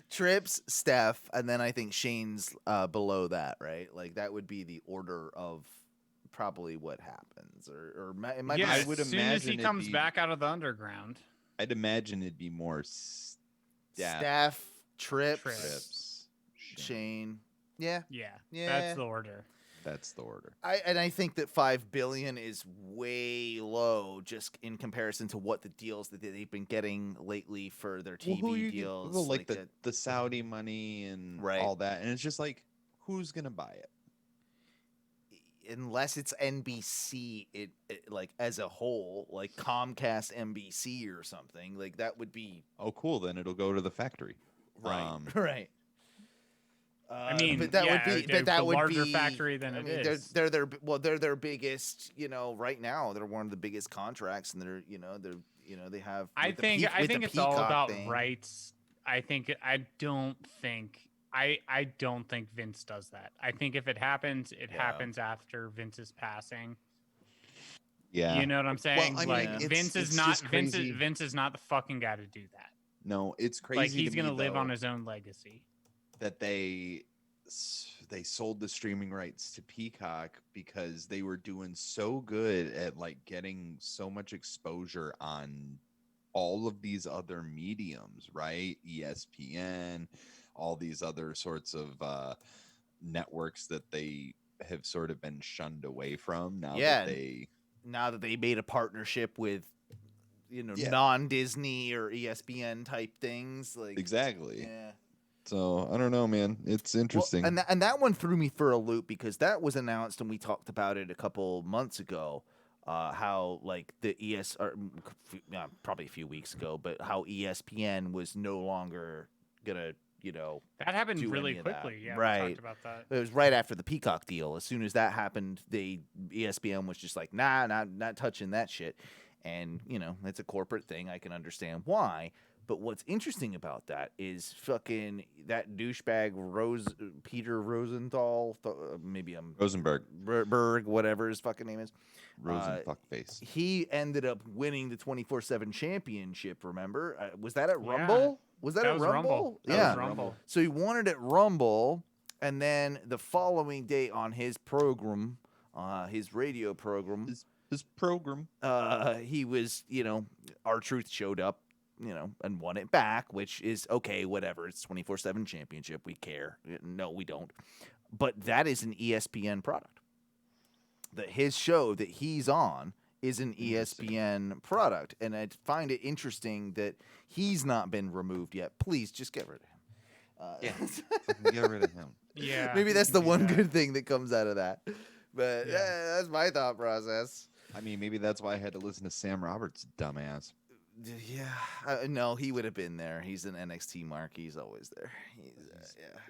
S2: Trips, Steph, and then I think Shane's below that, right? Like that would be the order of probably what happens, or it might.
S4: Yeah,
S5: I would
S4: as soon as he comes back out of the underground,
S5: I'd imagine it'd be more
S2: Steph,
S5: Trips,
S2: Shane. Yeah,
S4: that's the order.
S5: That's the order.
S2: I think that $5 billion is way low, just in comparison to what the deals that they've been getting lately for their TV deals,
S5: like the Saudi money and all that, and it's just like, who's gonna buy it?
S2: Unless it's NBC, it like as a whole, like Comcast NBC or something, like that would be.
S5: Oh, cool! Then it'll go to the factory.
S2: Right. Right.
S4: I mean,
S2: but that would be a
S4: larger factory than it is.
S2: They're their biggest. Right now, they're one of the biggest contracts, and they have.
S4: I think it's all about rights. I don't think Vince does that. I think if it happens, it happens after Vince's passing.
S5: Yeah,
S4: you know what I'm saying?
S5: Well,
S4: like Vince is not the fucking guy to do that.
S5: No, it's crazy.
S4: Like he's gonna live on his own legacy.
S5: That they sold the streaming rights to Peacock because they were doing so good at like getting so much exposure on all of these other mediums, right? ESPN, all these other sorts of networks that they have sort of been shunned away from now that they
S2: made a partnership with non-Disney or ESPN type things, like
S5: exactly.
S2: Yeah.
S5: So I don't know, man. It's interesting.
S2: Well, and that one threw me for a loop because that was announced and we talked about it a couple months ago. How like probably a few weeks ago, but how ESPN was no longer gonna
S4: that happened really quickly. Yeah,
S2: right.
S4: We talked about that.
S2: It was right after the Peacock deal. As soon as that happened, ESPN was just like, nah, not touching that shit. And it's a corporate thing. I can understand why. But what's interesting about that is fucking that douchebag Peter Rosenthal, maybe I'm
S5: Rosenberg,
S2: whatever his fucking name is.
S5: Rosenfuckface.
S2: He ended up winning the 24/7 championship. Remember? Was that at Rumble? Was that at Rumble?
S4: Yeah, Rumble.
S2: So he won it at Rumble, and then the following day on his program his radio program.
S5: His program.
S2: He was, R-Truth showed up, and won it back, which is okay, whatever. It's 24/7 championship. We care. No, we don't. But that is an ESPN product. His show that he's on is an ESPN product, and I find it interesting that he's not been removed yet. Please just get rid of him.
S5: Get rid of him.
S4: Yeah.
S2: Maybe that's the one good thing that comes out of that. But that's my thought process.
S5: I mean, maybe that's why I had to listen to Sam Roberts' dumbass.
S2: Yeah. No, he would have been there. He's an NXT mark. He's always there. He's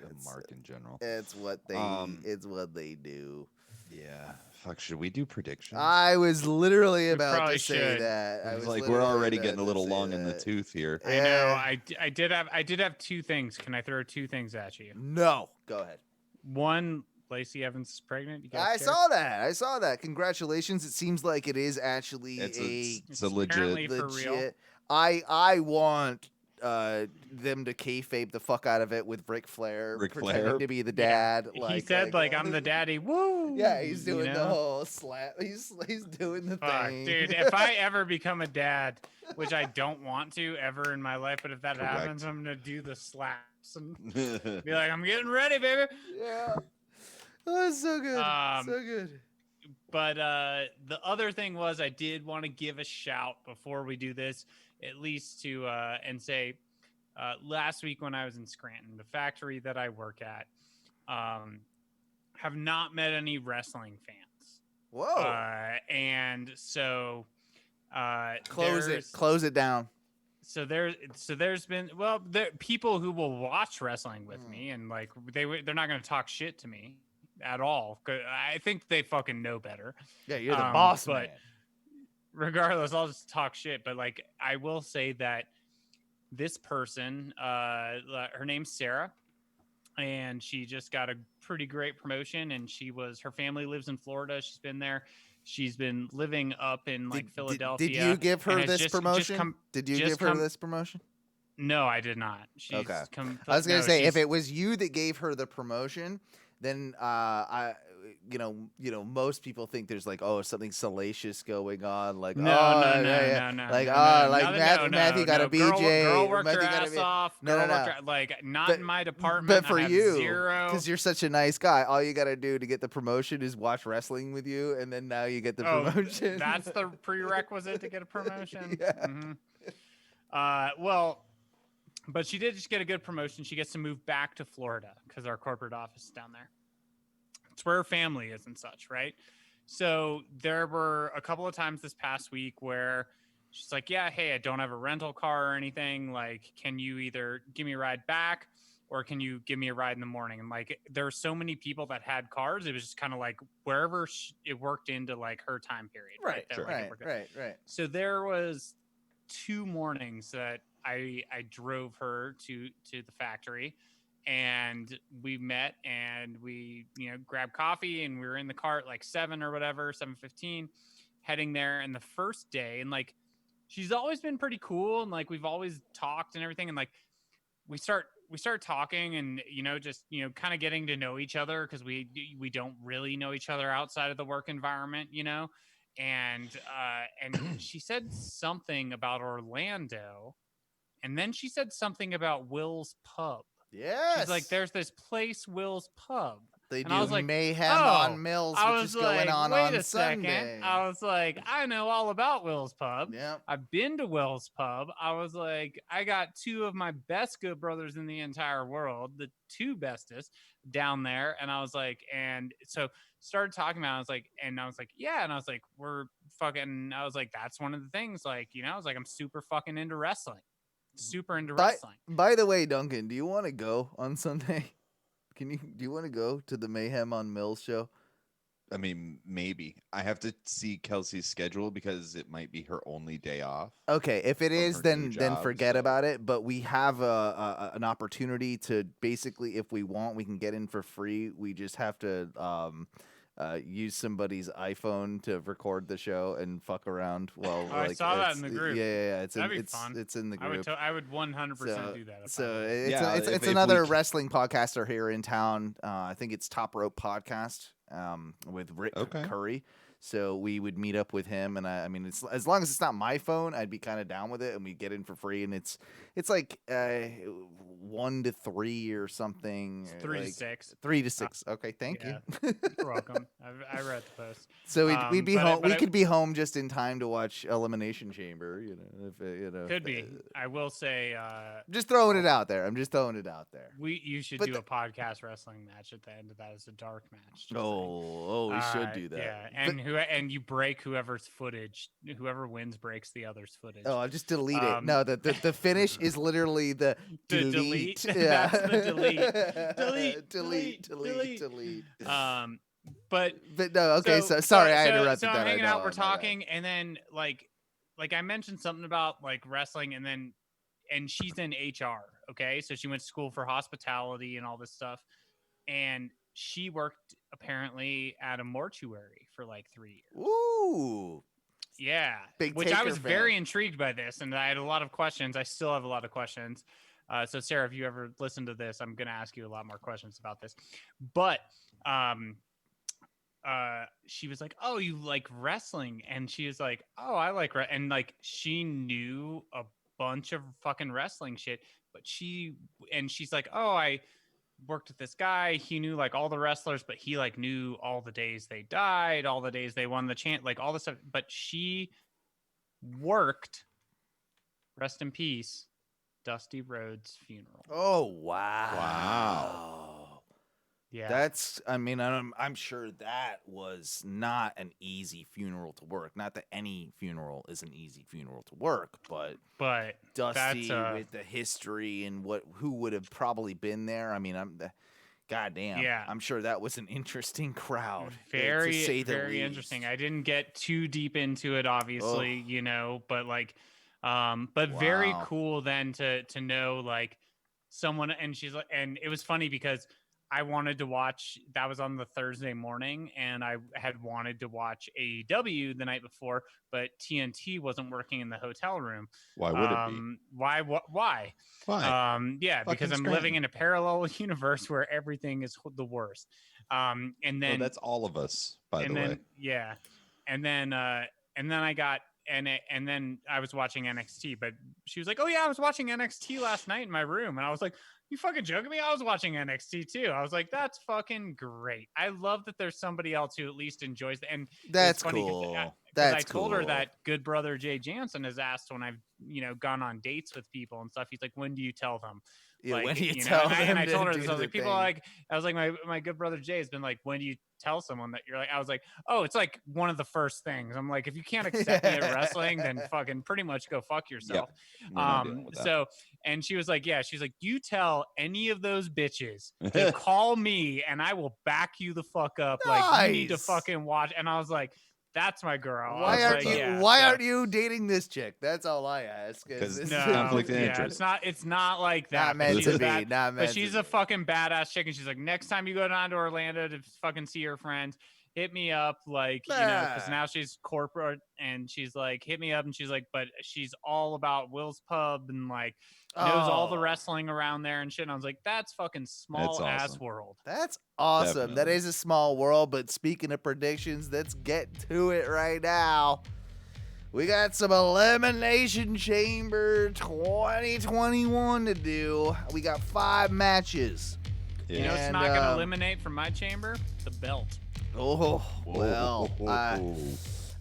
S5: a mark in general.
S2: It's what they do.
S5: Yeah. Fuck, should we do predictions?
S2: I was literally about to say
S4: should.
S2: that.
S5: I was like, we're already getting a little long in the tooth here.
S4: I know. I did have two things. Can I throw two things at you?
S2: No. Go ahead.
S4: One, Lacey Evans is pregnant. You guys
S2: I saw that. Congratulations. It seems like it is actually
S5: it's a legit.
S4: For real.
S2: I want them to kayfabe the fuck out of it with Ric Flair pretending to be the dad.
S4: Yeah. He said I'm the daddy. Woo!
S2: Yeah, he's doing the whole slap. He's doing the thing.
S4: Dude, if I ever become a dad, which I don't want to ever in my life, but if that happens, I'm gonna do the slaps and be like, I'm getting ready, baby.
S2: Yeah. Oh, that's so good. So good.
S4: But the other thing was I did want to give a shout before we do this, at least to and say last week when I was in Scranton, the factory that I work at, have not met any wrestling fans.
S2: Whoa.
S4: And so
S2: close it down.
S4: So there's been people who will watch wrestling with me, and like they're not going to talk shit to me at all. I think they fucking know better.
S2: Yeah, you're the boss,
S4: but
S2: man.
S4: Regardless, I'll just talk shit. But like, I will say that this person, her name's Sarah, and she just got a pretty great promotion. And her family lives in Florida. She's been there. She's been living up in Philadelphia.
S2: Did you give her this promotion? Did you give her this promotion?
S4: No, I did not.
S2: Okay. I was gonna say, if it was you that gave her the promotion, then most people think there's something salacious going on,
S4: no.
S2: Matthew got a BJ.
S4: Girl worked her ass off. Not in my department.
S2: But for you,
S4: zero.
S2: Because you're such a nice guy, all you got to do to get the promotion is watch wrestling with you, and then now you get the promotion.
S4: That's the prerequisite to get a promotion.
S2: Yeah.
S4: Mm-hmm. But she did just get a good promotion. She gets to move back to Florida because our corporate office is down there. It's where her family is and such, right? So there were a couple of times this past week where she's like, yeah, hey, I don't have a rental car or anything. Like, can you either give me a ride back or can you give me a ride in the morning? And there are so many people that had cars. It was just kind of wherever it worked into her time period.
S2: Right.
S4: So there was 2 mornings that I drove her to the factory, and we met and we grabbed coffee, and we were in the car at 7 or whatever, 7:15, heading there. And the first day, and she's always been pretty cool, and we've always talked and everything, and we start talking, and just kind of getting to know each other, because we don't really know each other outside of the work environment, and she said something about Orlando. And then she said something about Will's Pub.
S2: Yes.
S4: She's like, there's this place, Will's Pub.
S2: They do
S4: and I was like,
S2: Mayhem on Mills, which is going on Sunday.
S4: Second. I was like, I know all about Will's Pub.
S2: Yeah.
S4: I've been to Will's Pub. I was like, I got 2 of my best good brothers in the entire world, the 2 bestest down there. And I was like, and so started talking about it. I was like, yeah. And I was like, that's one of the things, I was like, I'm super fucking into wrestling. Super into wrestling.
S2: By the way, Duncan, do you want to go on Sunday? Do you want to go to the Mayhem on Mills show?
S5: I mean, maybe. I have to see Kelsey's schedule because it might be her only day off.
S2: Okay, if it is, then forget about it. But we have an opportunity to basically, if we want, we can get in for free. We just have to use somebody's iPhone to record the show and fuck around. Well,
S4: I saw that in the group.
S2: Yeah,
S4: that'd be fun.
S2: It's in the group.
S4: I would 100% do that.
S2: So it's another wrestling podcaster here in town. I think it's Top Rope Podcast. with Rick
S5: Okay.
S2: Curry. So we would meet up with him, and I mean, it's as long as it's not my phone, I'd be kind of down with it, and we get in for free, and it's like 1 to 3 or something.
S4: It's 3 to
S2: like
S4: 6.
S2: 3 to 6. Okay, thank you.
S4: You're welcome. I read the post.
S2: So we'd be home. We could
S4: be
S2: be home just in time to watch Elimination Chamber.
S4: Could be. I will say.
S2: Just throwing it out there. I'm just throwing it out there.
S4: You should do a podcast wrestling match at the end of that as a dark match.
S2: We should do that.
S4: Yeah, and you break whoever's footage. Whoever wins breaks the other's footage.
S2: Oh, I'll just delete it. No, the finish is literally the delete. Yeah.
S4: That's the
S2: delete.
S4: But
S2: no, okay. So sorry, I interrupted
S4: so
S2: that.
S4: I'm hanging out, we're talking, and then like I mentioned something about like wrestling, and she's in HR. Okay, so she went to school for hospitality and all this stuff, and she worked apparently at a mortuary for like 3 years.
S2: Ooh.
S4: Yeah.
S2: Big
S4: which I was
S2: fan.
S4: very intrigued by this, and I had a lot of questions. I still have a lot of questions. So Sarah, if you ever listen to this, I'm going to ask you a lot more questions about this. But she was like, "Oh, you like wrestling?" And she was like, "Oh, I like and like she knew a bunch of fucking wrestling shit, but she's like, "Oh, I worked with this guy. He knew like all the wrestlers, but he like knew all the days they died, all the days they won the chant, like all this stuff. But she worked, rest in peace, Dusty Rhodes' funeral."
S2: Oh wow!
S5: Wow.
S4: Yeah,
S2: That's. I mean, I'm sure that was not an easy funeral to work. Not that any funeral is an easy funeral to work, but Dusty with the history and who would have probably been there. I mean, goddamn.
S4: Yeah.
S2: I'm sure that was an interesting crowd.
S4: very,
S2: to say the
S4: very
S2: least.
S4: interesting. I didn't get too deep into it, obviously, but like, very cool then to know like someone, and she's like, and it was funny because I wanted to watch, that was on the Thursday morning, and I had wanted to watch AEW the night before, but TNT wasn't working in the hotel room.
S5: Why would it be?
S4: Why?
S5: Why?
S4: Yeah, because I'm living in a parallel universe where everything is the worst. And then
S5: that's all of us, by the way.
S4: Yeah. And then I got, and then I was watching NXT, but she was like, "Oh yeah, I was watching NXT last night in my room." And I was like, "You fucking joking me? I was watching NXT too." I was like, "That's fucking great." I love that there's somebody else who at least enjoys it. And
S2: that's
S4: funny
S2: cool.
S4: I told her that good brother Jay Jansen has asked when I've gone on dates with people and stuff. He's like, "When do you tell them?"
S2: Yeah,
S4: like,
S2: when do you tell them?
S4: And I told her this. I was like,
S2: thing.
S4: people like, I was like, my good brother Jay has been like, "When do you tell someone that you're like?" I was like, "Oh, it's like one of the first things." I'm like, if you can't accept me at wrestling, then fucking pretty much go fuck yourself.
S5: Yep.
S4: So, and she was like, she's like, "You tell any of those bitches to call me and I will back you the fuck up.
S2: Nice.
S4: Like, you need to fucking watch." And I was like, "That's my girl."
S2: Why aren't you dating this chick? That's all I ask.
S5: Because
S2: it's
S5: conflict of interest.
S4: It's not like that.
S2: Not meant to be.
S4: But she's a fucking badass chick, and she's like, "Next time you go down to Orlando to fucking see her friends, hit me up." Like, because now she's corporate, and she's like, "Hit me up," and she's like, but she's all about Will's Pub and like knows all the wrestling around there and shit. And I was like, "That's fucking small ass world."
S2: That's awesome.
S5: Definitely.
S2: That is a small world. But speaking of predictions, let's get to it right now. We got some Elimination Chamber 2021 to do. We got 5 matches.
S5: Yeah.
S4: You know, it's not gonna eliminate from my chamber the belt.
S2: Oh, well,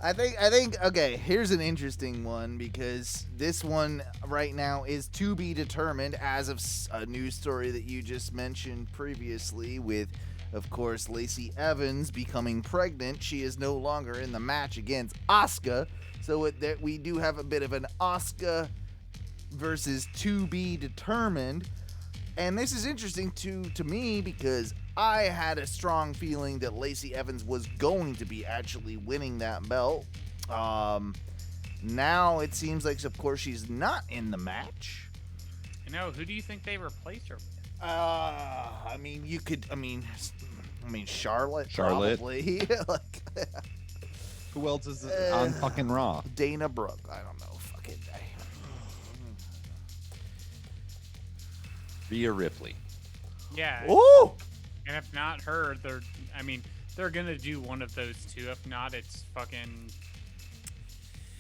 S2: I think, okay, here's an interesting one because this one right now is to be determined as of a news story that you just mentioned previously with, of course, Lacey Evans becoming pregnant. She is no longer in the match against Asuka, so we do have a bit of an Asuka versus to be determined. And this is interesting to me because I had a strong feeling that Lacey Evans was going to be actually winning that belt. Now it seems like, of course, she's not in the match.
S4: Who do you think they replaced her with?
S2: I mean, Charlotte. Probably.
S5: Who else is on fucking Raw?
S2: Dana Brooke. I don't know. Fucking.
S5: Rhea Ripley.
S4: Yeah.
S2: Ooh!
S4: And if not her, They're gonna do one of those two. If not, it's fucking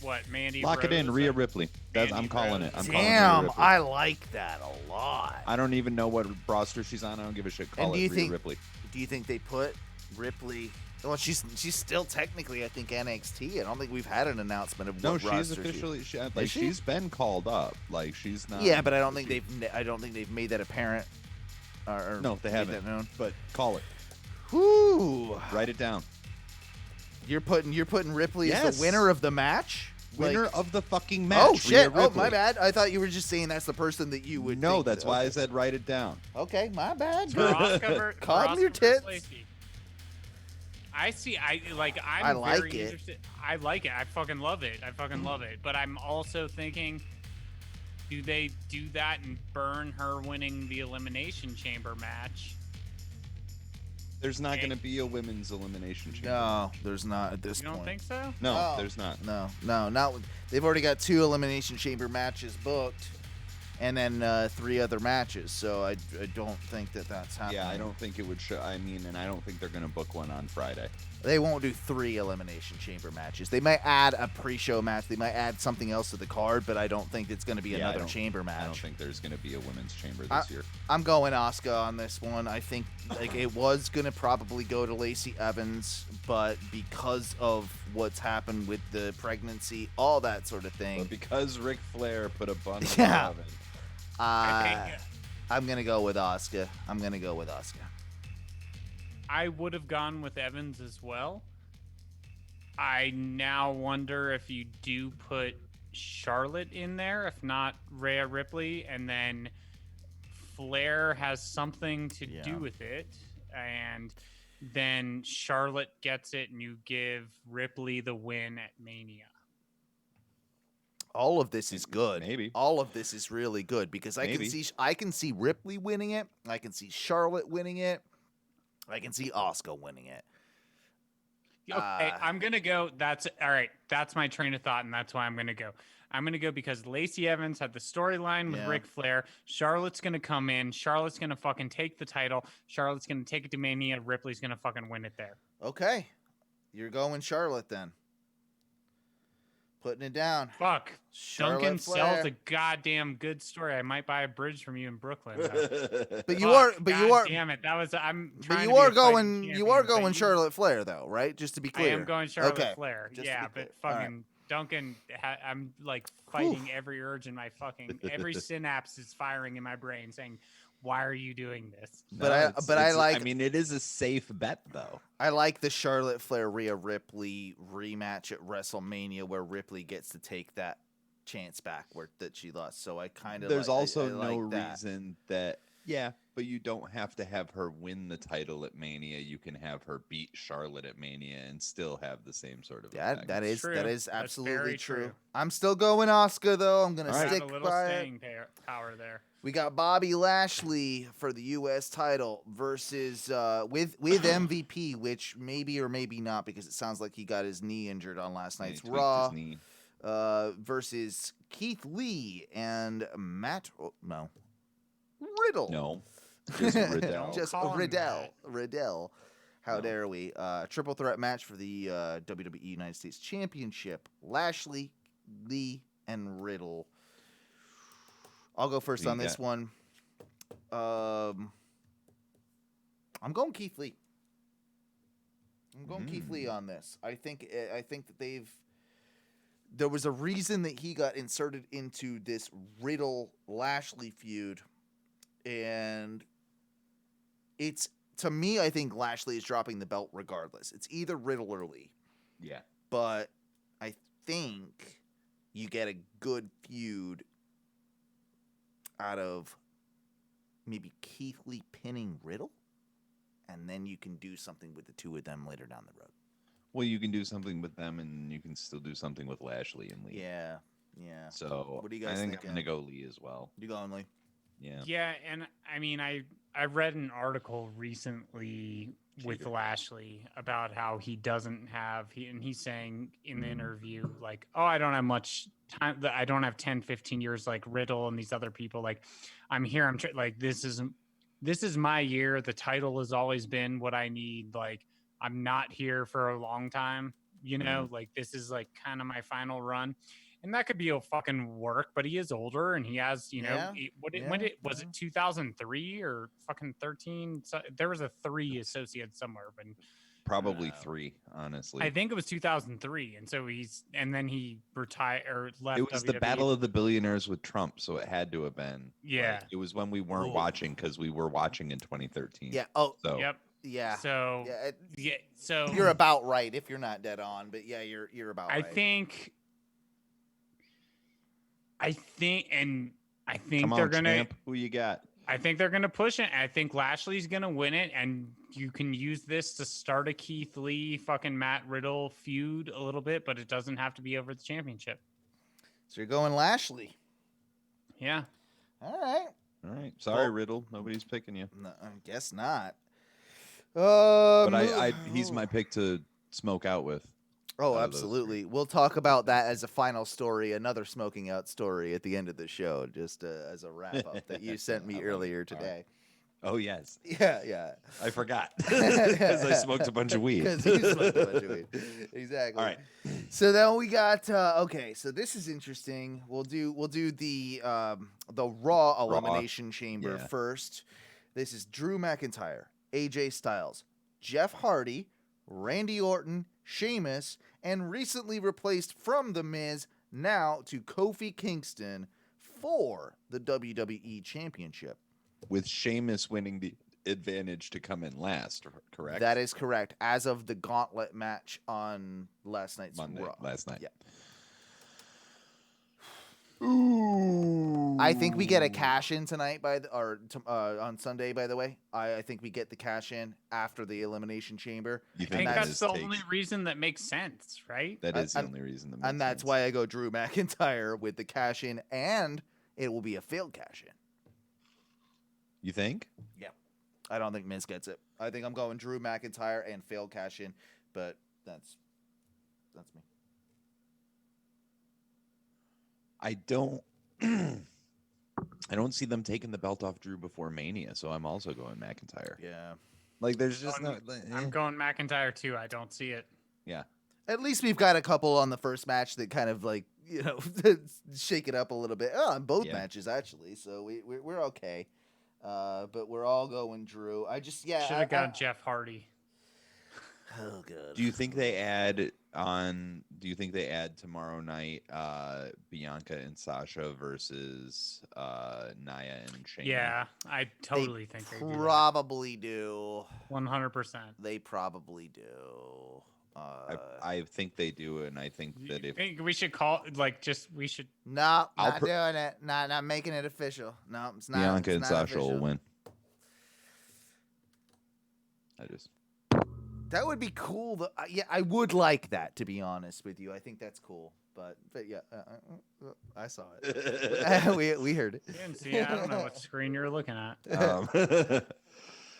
S4: what? Mandy.
S5: Lock it in,
S4: Rose,
S5: Rhea Ripley. I'm
S4: Mandy
S5: calling
S4: Rose.
S5: it. I'm calling it Rhea
S2: Damn,
S5: Ripley.
S2: I like that a lot.
S5: I don't even know what roster she's on. I don't give a shit. Call
S2: And do
S5: it
S2: you
S5: Rhea
S2: think-
S5: Ripley.
S2: Do you think they put Ripley? Well, she's still technically, I think, NXT. I don't think we've had an announcement of
S5: No,
S2: what
S5: she's
S2: roster
S5: officially.
S2: Is she?
S5: She's been called up. Like she's not.
S2: Yeah, but I don't think they've made that apparent. Or
S5: No, they
S2: made
S5: haven't.
S2: that known.
S5: But call it.
S2: Whoo!
S5: Write it down.
S2: You're putting Ripley as
S5: Yes.
S2: the winner of the match.
S5: Winner
S2: Like-
S5: of the fucking match.
S2: Oh shit!
S5: Rhea
S2: Oh
S5: Ripley.
S2: my bad. I thought you were just saying that's the person that you would.
S5: No,
S2: think
S5: that's
S2: that-
S5: why I
S2: okay.
S5: said write it down.
S2: Okay, my bad.
S4: For Asuka
S2: Calm
S4: for
S2: your
S4: Asuka versus
S2: tits.
S4: Lacey. I'm
S2: I like
S4: very
S2: it.
S4: interested. I like it. I fucking love it. I fucking love it. But I'm also thinking, do they do that and burn her winning the Elimination Chamber match?
S5: There's not
S4: Okay.
S5: going to be a women's elimination chamber.
S2: No, there's not at this
S4: You don't
S2: point.
S4: think so?
S5: No,
S2: Oh.
S5: there's not.
S2: No, not. They've already got 2 Elimination Chamber matches booked, and then 3 other matches. So I don't think that's happening.
S5: Yeah, I don't think it would show. I mean, and I don't think they're going to book one on Friday.
S2: They won't do 3 Elimination Chamber matches. They might add a pre-show match. They might add something else to the card, but I don't think it's going to be
S5: Yeah, I
S2: another
S5: don't-
S2: chamber match.
S5: I don't think there's going to be a women's chamber this year.
S2: I'm going Asuka on this one. I think it was gonna probably go to Lacey Evans, but because of what's happened with the pregnancy, all that sort of
S5: But
S2: thing,
S5: because Ric Flair put a bun in
S2: Yeah.
S5: the oven,
S2: I'm gonna go with Asuka.
S4: I would have gone with Evans as well. I now wonder if you do put Charlotte in there, if not Rhea Ripley, and then Flair has something to
S2: Yeah.
S4: do with it, and then Charlotte gets it, and you give Ripley the win at Mania.
S2: All of this is good.
S5: Maybe.
S2: All of this is really good because I
S5: Maybe.
S2: can see Ripley winning it. I can see Charlotte winning it. I can see Asuka winning it.
S4: Okay, I'm gonna go. That's all right. That's my train of thought, and that's why I'm gonna go. I'm gonna go because Lacey Evans had the storyline with
S2: Yeah.
S4: Ric Flair. Charlotte's gonna come in. Charlotte's gonna fucking take the title. Charlotte's gonna take it to Mania. Ripley's gonna fucking win it there.
S2: Okay, you're going Charlotte then. Putting it down.
S4: Fuck.
S2: Charlotte
S4: Duncan
S2: Flair.
S4: sells a goddamn good story. I might buy a bridge from you in Brooklyn. though.
S2: But you are,
S4: Fuck,
S2: but you
S4: God
S2: are,
S4: Damn it. That was. I'm.
S2: but
S4: Trying
S2: you
S4: to be
S2: are
S4: a fighting
S2: going, you
S4: champion,
S2: are
S4: but
S2: going
S4: you-
S2: Charlotte Flair though, right? Just to be
S4: I
S2: clear.
S4: am going Charlotte
S2: Okay.
S4: Flair.
S2: Just to
S4: Yeah,
S2: be clear.
S4: but
S2: All right.
S4: fucking Duncan, I'm like fighting every urge in my fucking every synapse is firing in my brain, saying, "Why are you doing this?"
S2: But I like-
S5: I mean, it is a safe bet though.
S2: I like the Charlotte Flair Rhea Ripley rematch at WrestleMania where Ripley gets to take that chance back that she lost. So I kind of
S5: There's also
S2: I
S5: no
S2: like that.
S5: reason that. Yeah, but you don't have to have her win the title at Mania. You can have her beat Charlotte at Mania and still have the same sort of.
S2: Yeah,
S5: effect.
S2: that is
S4: True.
S2: that is
S4: That's
S2: absolutely
S4: very
S2: true.
S4: true.
S2: I'm still going Asuka though. I'm gonna
S5: All right.
S2: stick
S4: Have a little
S2: by it.
S4: staying power there.
S2: We got Bobby Lashley for the U.S. title versus with MVP, which maybe or maybe not because it sounds like he got his knee injured on last
S5: And he
S2: night's
S5: tweaked
S2: Raw.
S5: his knee.
S2: Versus Keith Lee and Matt. Oh, no, Riddle.
S5: No, just Riddell.
S2: Just
S4: Call him
S2: Riddell.
S4: that.
S2: Riddell. How
S5: No.
S2: dare we? Triple threat match for the WWE United States Championship. Lashley, Lee, and Riddle. I'll go first
S5: Who you
S2: on this
S5: got?
S2: one. I'm going Keith Lee. I'm going Keith Lee on this. I think that there was a reason that he got inserted into this Riddle Lashley feud, and it's, to me, I think Lashley is dropping the belt regardless. It's either Riddle or Lee,
S5: Yeah.
S2: but I think you get a good feud out of maybe Keith Lee pinning Riddle, and then you can do something with the two of them later down the road.
S5: Well, you can do something with them, and you can still do something with Lashley and Lee.
S2: Yeah, yeah.
S5: So
S2: What do you
S5: I
S2: guys
S5: think
S2: think,
S5: I'm gonna go Lee as well.
S2: You going, Lee?
S5: Yeah.
S4: Yeah, and I mean, I read an article recently with
S5: Cheater.
S4: Lashley about how he doesn't have and he's saying in the interview like, oh, I don't have much time. I don't have 10, 15 years like Riddle and these other people. Like, I'm here. Like, this is my year. The title has always been what I need. Like, I'm not here for a long time. You know, like this is like kind of my final run. And that could be a fucking work, but he is older and he has, you know, was it 2003 or fucking 13? So, there was a 3 associated somewhere, but
S5: Probably 3, honestly.
S4: I think it was 2003. And so then he retired or left.
S5: It was
S4: WWE.
S5: the Battle of the Billionaires with Trump, so it had to have been.
S4: Yeah.
S5: Like, it was when we weren't watching because we were watching in 2013.
S2: Yeah. Oh,
S5: so
S4: Yep.
S2: yeah.
S4: So so
S2: you're about right if you're not dead on, but yeah, you're about right.
S4: I think
S5: Come on,
S4: they're gonna.
S5: champ. Who you got?
S4: I think they're gonna push it. I think Lashley's gonna win it, and you can use this to start a Keith Lee, fucking Matt Riddle feud a little bit, but it doesn't have to be over the championship.
S2: So you're going Lashley.
S4: Yeah.
S2: All right.
S5: Sorry, Riddle. Nobody's picking you.
S2: No, I guess not.
S5: But he's my pick to smoke out with.
S2: Oh, absolutely. We'll talk about that as a final story, another smoking out story at the end of the show, just as a wrap up that you sent me earlier today.
S5: Oh, yes.
S2: Yeah.
S5: I forgot because I smoked a bunch of weed.
S2: Because you smoked a bunch of weed. Exactly.
S5: All right.
S2: So then we got okay. So this is interesting. We'll do the Raw Elimination Chamber first. This is Drew McIntyre, AJ Styles, Jeff Hardy, Randy Orton, Sheamus, and recently replaced from The Miz now to Kofi Kingston for the WWE Championship.
S5: With Sheamus winning the advantage to come in last, correct?
S2: That is correct. As of the gauntlet match on last night's Raw.
S5: Last night.
S2: Yeah.
S5: Ooh.
S2: I think we get a cash in tonight on Sunday. By the way, I think we get the cash in after the Elimination Chamber.
S5: You
S4: I think that's the only reason that makes sense, right?
S5: That is the only reason that makes sense.
S2: And that's why I go Drew McIntyre with the cash in, and it will be a failed cash in.
S5: You think?
S2: Yeah. I don't think Miz gets it. I think I'm going Drew McIntyre and failed cash in, but that's me.
S5: I don't see them taking the belt off Drew before Mania, so I'm also going McIntyre.
S2: Yeah.
S5: Like there's just
S4: I'm going McIntyre too. I don't see it.
S5: Yeah.
S2: At least we've got a couple on the first match that kind of like, you know, shake it up a little bit. Oh, on both matches actually. So we're okay. But we're all going Drew. I just should
S4: have gone Jeff Hardy.
S2: Oh god.
S5: Do you think they add tomorrow night Bianca and Sasha versus Nia and Shayna?
S4: Yeah, I totally think they
S2: probably do.
S4: 100%.
S2: They probably do.
S5: I think they do, and I think that if
S4: we should we should.
S2: No, not doing it. Not making it official. No, it's not.
S5: Bianca
S2: it's
S5: and
S2: not
S5: Sasha
S2: official.
S5: will win.
S2: That would be cool. Yeah, I would like that, to be honest with you. I think that's cool. But yeah, I saw it. we heard it.
S4: You didn't see it. I don't know what screen you're looking at.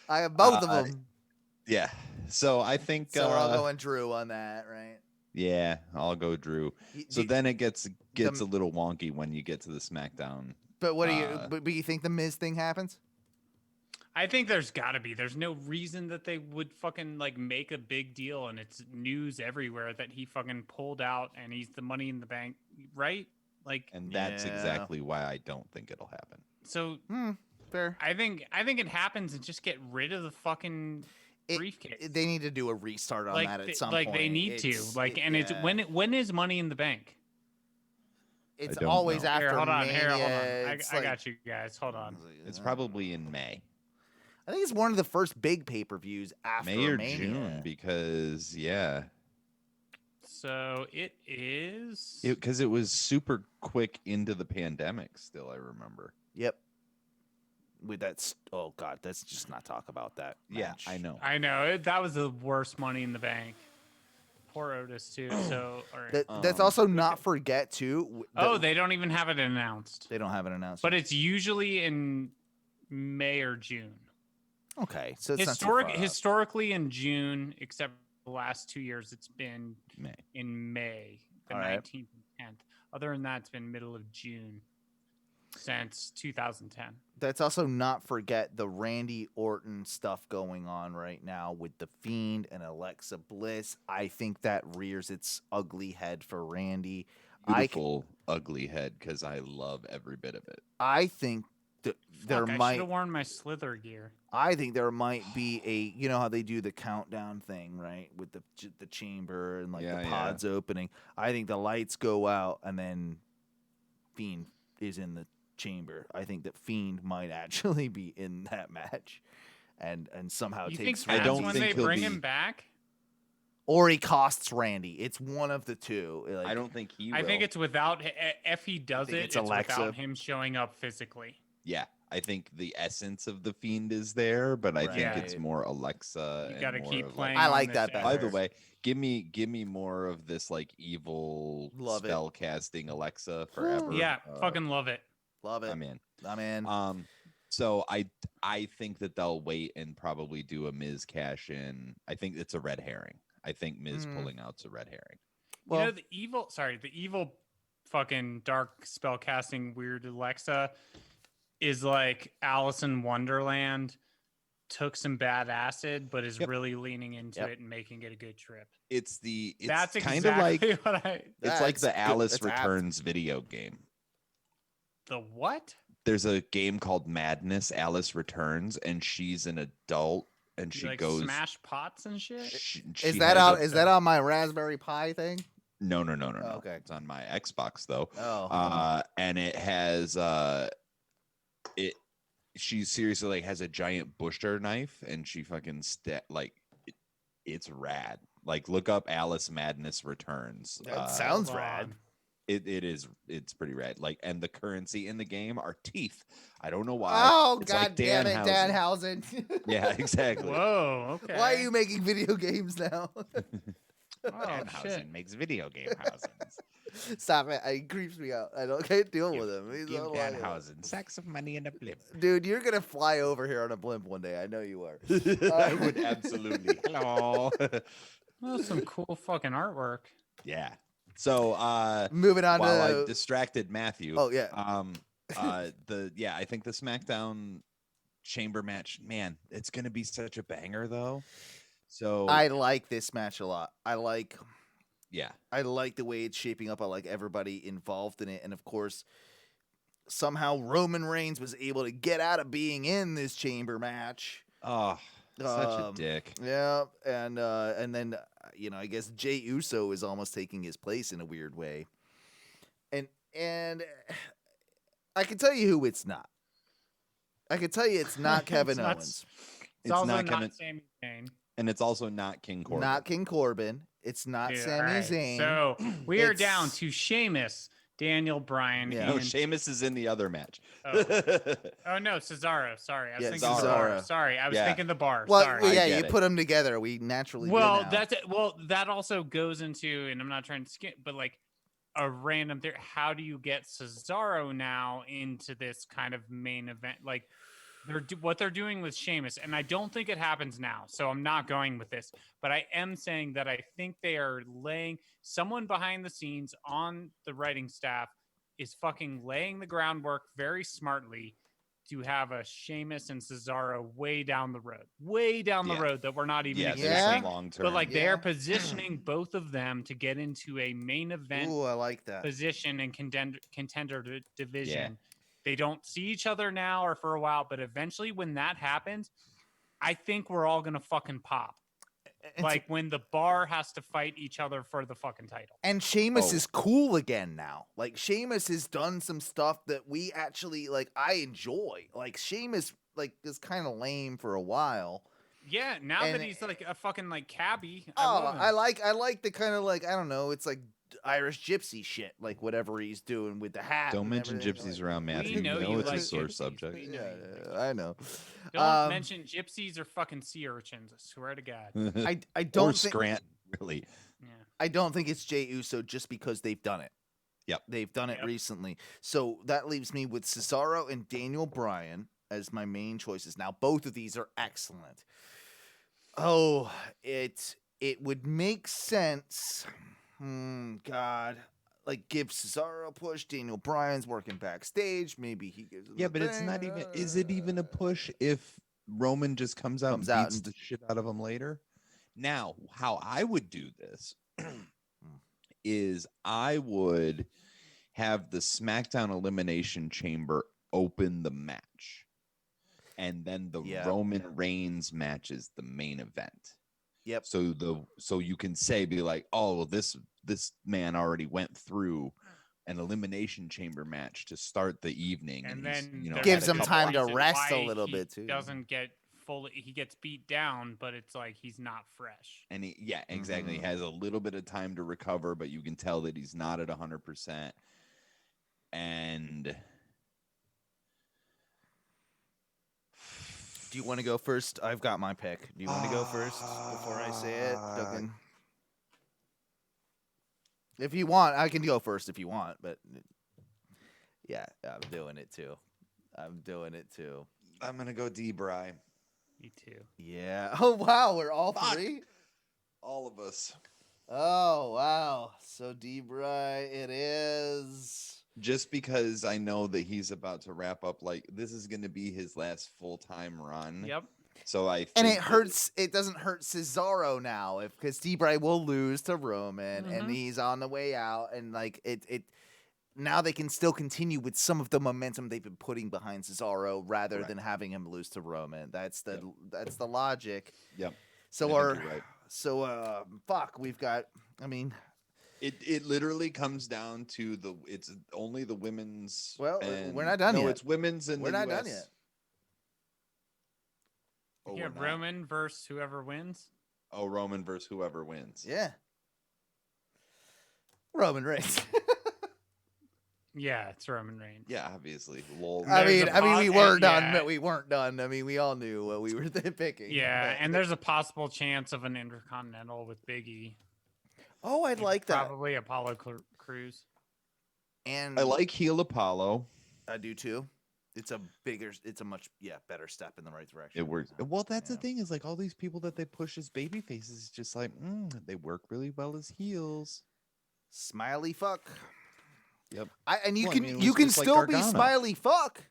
S2: I have both of them.
S5: Yeah. So I think
S2: so. We're all going Drew on that, right?
S5: Yeah, I'll go Drew. So then it gets a little wonky when you get to the SmackDown.
S2: But what do you? But you think the Miz thing happens?
S4: I think there's gotta be. There's no reason that they would fucking like make a big deal, and it's news everywhere that he fucking pulled out and he's the Money in the Bank, right? Like,
S5: and that's exactly why I don't think it'll happen.
S4: So
S2: fair.
S4: I think it happens and just get rid of the fucking briefcase.
S2: They need to do a restart on that at some point.
S4: Like they need to. Like, it's when is Money in the Bank?
S2: It's always after Mania.
S4: Hold on. I got you guys. Hold on.
S5: It's probably in May.
S2: I think it's one of the first big pay-per-views after
S5: May or
S2: Mania.
S5: June because
S4: So it is
S5: because it was super quick into the pandemic. Still, I remember.
S2: Yep. With that, oh god, let's just not talk about that. Match.
S5: Yeah, I
S4: know. That was the worst Money in the Bank. Poor Otis too. So
S2: that's also not forget too.
S4: They don't even have it announced.
S2: They don't have it announced,
S4: but it's usually in May or June.
S2: Okay, so it's
S4: historically in June, except the last 2 years, it's been in May, the 19th and 10th. Other than that, it's been middle of June. since 2010.
S2: Let's also not forget the Randy Orton stuff going on right now with The Fiend and Alexa Bliss. I think that rears its ugly head for Randy.
S3: Beautiful, ugly head, because I love every bit of it.
S2: I think there
S4: I
S2: might.
S4: should have worn my Slither gear.
S2: I think there might be a, you know how they do the countdown thing, right, with the chamber and like the pods opening. I think the lights go out and then Fiend is in the chamber. I think that Fiend might actually be in that match, and somehow
S4: You
S2: takes.
S4: think
S3: I don't
S4: when
S3: think
S4: they
S3: he'll
S4: bring
S3: be-
S4: him back?
S2: Or he costs Randy. It's one of the two. Like,
S3: I don't think he will.
S4: I think it's without. If he does
S2: think
S4: it,
S2: it's
S4: it's
S2: Alexa.
S4: without him showing up physically.
S3: Yeah, I think the essence of the Fiend is there, but I think
S2: Right.
S3: it's more Alexa.
S4: You
S3: and
S4: got to
S3: more
S4: keep
S3: of,
S4: playing.
S2: I
S4: on
S2: like
S4: this
S2: that better.
S3: By the
S4: effort.
S3: way, give me more of this like evil
S2: Love it.
S3: spell casting Alexa forever.
S4: Yeah, fucking love it.
S2: love it.
S3: I'm in.
S2: I'm in.
S3: So I think that they'll wait and probably do a Miz cash in. I think it's a red herring. I think Miz pulling out's a red herring.
S2: Well,
S4: You know, the evil fucking dark spell casting weird Alexa is like Alice in Wonderland took some bad acid, but is really leaning into it and making it a good trip.
S3: It's
S4: That's
S3: kind of like
S4: exactly what I.
S3: it's like the Alice
S2: that's apt.
S3: Returns video game.
S4: The what?
S3: There's a game called Madness Alice Returns, and she's an adult and she
S4: like
S3: goes
S4: smash pots and shit.
S2: is that on my Raspberry Pi thing?
S3: No.
S2: Oh, okay.
S3: It's on my Xbox though.
S2: Oh.
S3: And it has she seriously like has a giant butcher knife and she fucking it's rad. Like look up Alice Madness Returns.
S2: That sounds
S4: Hold
S2: rad.
S4: on.
S3: It's pretty rad. Like, and the currency in the game are teeth. I don't know why.
S2: Oh,
S3: It's
S2: God
S3: like
S2: damn it,
S3: Danhausen.
S2: Danhausen.
S3: Yeah, exactly.
S4: Whoa. Okay.
S2: Why are you making video games now?
S4: Oh shit.
S3: makes video game houses.
S2: Stop it. It creeps me out. Can't deal with him. He's
S3: Give
S2: not like-
S3: Danhausen sacks of money in a blimp.
S2: Dude, you're going to fly over here on a blimp one day. I know you are.
S3: I would absolutely. Hello.
S2: Oh,
S4: Some cool fucking artwork.
S3: Yeah. So
S2: Moving on
S3: while
S2: to.
S3: I distracted Matthew.
S2: Oh, yeah.
S3: I think the SmackDown chamber match, man, it's gonna be such a banger though. So
S2: I like this match a lot. I like
S3: yeah.
S2: the way it's shaping up. I like everybody involved in it. And of course, somehow Roman Reigns was able to get out of being in this chamber match.
S3: Oh, such a dick.
S2: Yeah, and then I guess Jey Uso is almost taking his place in a weird way. And I can tell you who it's not. I can tell you it's not Kevin
S4: It's not-
S2: Owens.
S4: It's also not Sami Zayn.
S3: And it's also not King Corbin.
S2: Not King Corbin. It's not
S4: Dude,
S2: Sami
S4: alright.
S2: Zayn.
S4: So we are
S2: It's-
S4: down to Sheamus, Daniel Bryan,
S2: Yeah.
S3: No,
S4: and
S3: Sheamus is in the other match.
S4: oh no, Cesaro. Sorry, I was
S2: Yeah,
S4: thinking
S2: Cesaro.
S4: the bar. Sorry, I was
S3: Yeah.
S4: thinking the bar.
S2: Well,
S4: Sorry.
S2: yeah,
S3: I
S2: you
S3: get it.
S2: put them together. We naturally
S4: Well,
S2: do now.
S4: that also goes into, and I'm not trying to skip, but like a random theory. How do you get Cesaro now into this kind of main event? Like what they're doing with Sheamus, and I don't think it happens now, so I'm not going with this. But I am saying that I think they are laying someone behind the scenes on the writing staff is fucking laying the groundwork very smartly to have a Sheamus and Cesaro way down the road that we're not even
S3: Yeah,
S4: expecting.
S3: there's
S2: Yeah.
S3: some long term.
S4: But like they
S2: Yeah.
S4: are positioning both of them to get into a main event
S2: Ooh, I like that.
S4: position and contender division. They don't see each other now or for a while, but eventually when that happens, I think we're all gonna fucking pop. Like when the bar has to fight each other for the fucking title.
S2: And Sheamus
S3: Oh.
S2: is cool again now. Like Sheamus has done some stuff that we actually like. I enjoy. Like Sheamus like is kind of lame for a while.
S4: Yeah, now
S2: And-
S4: that he's like a fucking like cabbie.
S2: I like the kind of like I don't know. It's like Irish gypsy shit. Like whatever he's doing with the hat.
S3: Don't
S2: and
S3: mention
S2: everything,
S3: gypsies
S2: like-
S3: around Matthew.
S4: We know
S3: you
S4: you
S3: it's
S4: like
S3: a sore
S4: gypsies.
S3: subject.
S4: We know
S2: Yeah,
S4: you like
S2: yeah, I know.
S4: Don't mention gypsies or fucking sea urchins. I swear to God.
S2: I
S3: or
S2: don't think
S3: Scrant, really.
S4: Yeah.
S2: I don't think it's Jey Uso just because they've done it.
S3: Yep.
S2: They've done it
S4: Yep.
S2: recently. So that leaves me with Cesaro and Daniel Bryan as my main choices. Now both of these are excellent. Oh, it would make sense. God. like give Cesaro a push. Daniel Bryan's working backstage. Maybe he gives. Him
S5: But it's not even. Is it even a push if Roman just comes out and beats the shit out of him later? Now, how I would do this is I would have the SmackDown Elimination Chamber open the match, and then the Roman Reigns match is the main event.
S2: Yep.
S5: So you can be like, oh, well, this man already went through an Elimination Chamber match to start the evening,
S4: and then
S2: gives him time to rest a little bit too.
S4: Doesn't get fully, he gets beat down, but it's like he's not fresh.
S5: And exactly. He has a little bit of time to recover, but you can tell that he's not at 100%. And
S2: do you want to go first? I've got my pick. Do you want to go first before I say it, Duncan? If you want, I can go first if you want, but yeah, I'm doing it too. I'm going to go D-Bry.
S4: Me too.
S2: Yeah. Oh, wow. We're all three?
S5: All of us.
S2: Oh, wow. So D-Bry it is.
S5: Just because I know that he's about to wrap up, like, this is going to be his last full-time run.
S4: Yep.
S5: So
S2: and it hurts. It doesn't hurt Cesaro now because D-Bry will lose to Roman, and he's on the way out, and like it. Now they can still continue with some of the momentum they've been putting behind Cesaro rather than having him lose to Roman. That's the logic.
S5: Yep.
S2: So fuck. We've got. I mean.
S5: It literally comes down to it's only the women's.
S2: Well, we're not done yet.
S5: No, it's women's and
S2: we're not done yet.
S4: Oh, yeah, Roman versus whoever wins.
S5: Oh, Roman versus whoever wins.
S2: Yeah. Roman Reigns.
S4: Yeah, it's Roman Reigns.
S5: Yeah, obviously. Lol.
S2: I mean, we weren't done, but we weren't done. I mean, we all knew what we were picking.
S4: Yeah, and there's a possible chance of an Intercontinental with Big E.
S2: Oh, I'd like that.
S4: Probably Apollo Crews.
S2: And
S5: I like heel Apollo.
S2: I do too. It's a much better step in the right direction.
S5: It works. Well, that's the thing is like all these people that they push as baby faces, just like they work really well as heels.
S2: Smiley fuck.
S5: Yep.
S2: You can still be smiley fuck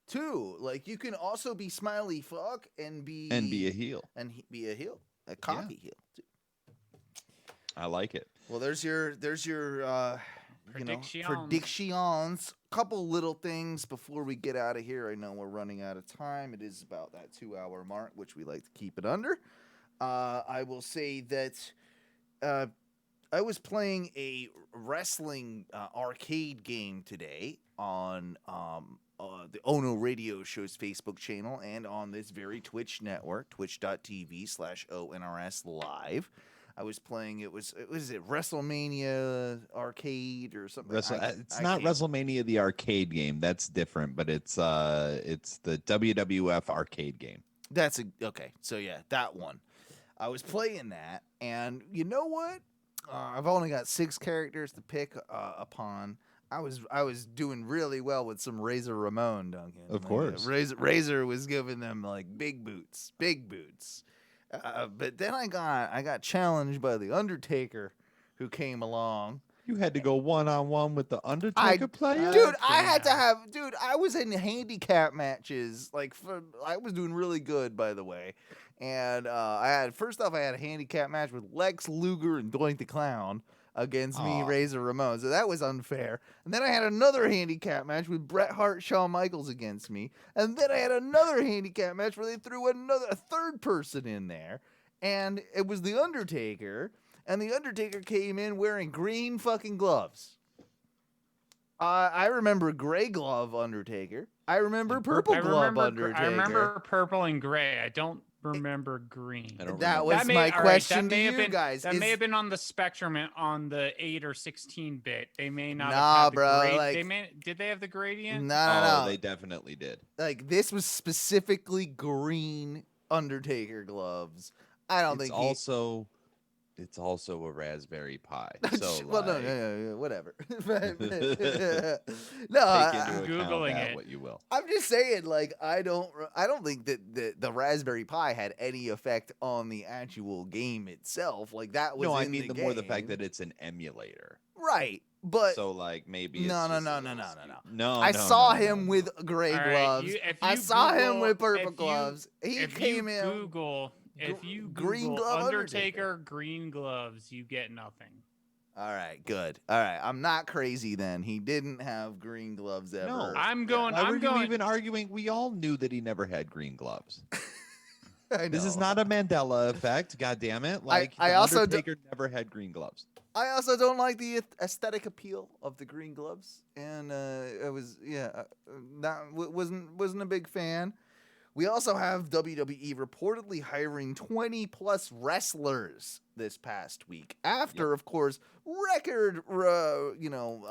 S2: too. Like you can also be smiley fuck and be
S5: a heel
S2: a cocky heel too.
S5: I like it.
S2: Well, there's your predictions. Couple little things before we get out of here. I know we're running out of time. It is about that 2-hour mark, which we like to keep it under. I will say that I was playing a wrestling arcade game today on the Ono Radio Show's Facebook channel and on this very Twitch network, twitch.tv/ONRS Live. I was playing. It was WrestleMania arcade or something.
S5: It's not WrestleMania the arcade game. That's different, but it's the WWF arcade game.
S2: Okay. So yeah, that one. I was playing that, and you know what? I've only got 6 characters to pick upon. I was doing really well with some Razor Ramon, Duncan.
S5: Of course,
S2: Razor was giving them like big boots. But then I got challenged by the Undertaker, who came along.
S5: You had to go one-on-one with the Undertaker player?
S2: Dude, I was in handicap matches. I was doing really good, by the way. And I had a handicap match with Lex Luger and Doink the Clown against me, Razor Ramon. So that was unfair. And then I had another handicap match with Bret Hart, Shawn Michaels against me. And then I had another handicap match where they threw a third person in there. And it was the Undertaker. And the Undertaker came in wearing green fucking gloves. I remember gray glove Undertaker. I remember purple glove Undertaker.
S4: I remember purple and gray. I don't remember green.
S2: That was my question to you guys.
S4: That may have been on the spectrum on the 8 or 16-bit. They may not
S2: have
S4: have
S2: bro.
S4: Did they have the gradient?
S2: No.
S5: They definitely did.
S2: Like, this was specifically green Undertaker gloves. I don't think
S5: It's also a Raspberry Pi. So
S2: well, no, whatever.
S5: Take into
S4: Googling
S5: account
S4: it.
S5: What you will.
S2: I'm just saying, like, I don't think that the Raspberry Pi had any effect on the actual game itself. Like, that was
S5: No, I
S2: in
S5: mean
S2: the
S5: more the
S2: game.
S5: fact that it's an emulator.
S2: Right. But
S5: So like maybe
S2: no.
S5: No,
S2: I saw him
S5: no.
S2: with gray
S4: All right,
S2: gloves.
S4: if
S2: I
S4: you
S2: saw him
S4: Google-
S2: with purple
S4: if you-
S2: gloves. He
S4: if
S2: came
S4: you
S2: in.
S4: Google, if you
S2: green
S4: Google
S2: glove
S4: Undertaker green gloves, you get nothing.
S2: All right, good. All right, I'm not crazy then. He didn't have green gloves ever.
S5: No.
S4: I'm going.
S5: Why were
S4: I'm going.
S5: you even arguing? We all knew that he never had green gloves.
S2: I
S5: This is
S2: know.
S5: not a Mandela effect. God damn it! Like
S2: I
S5: the
S2: also
S5: Undertaker never had green gloves.
S2: I also don't like the aesthetic appeal of the green gloves, and it was wasn't a big fan. We also have WWE reportedly hiring 20 plus wrestlers this past week, after, of course, record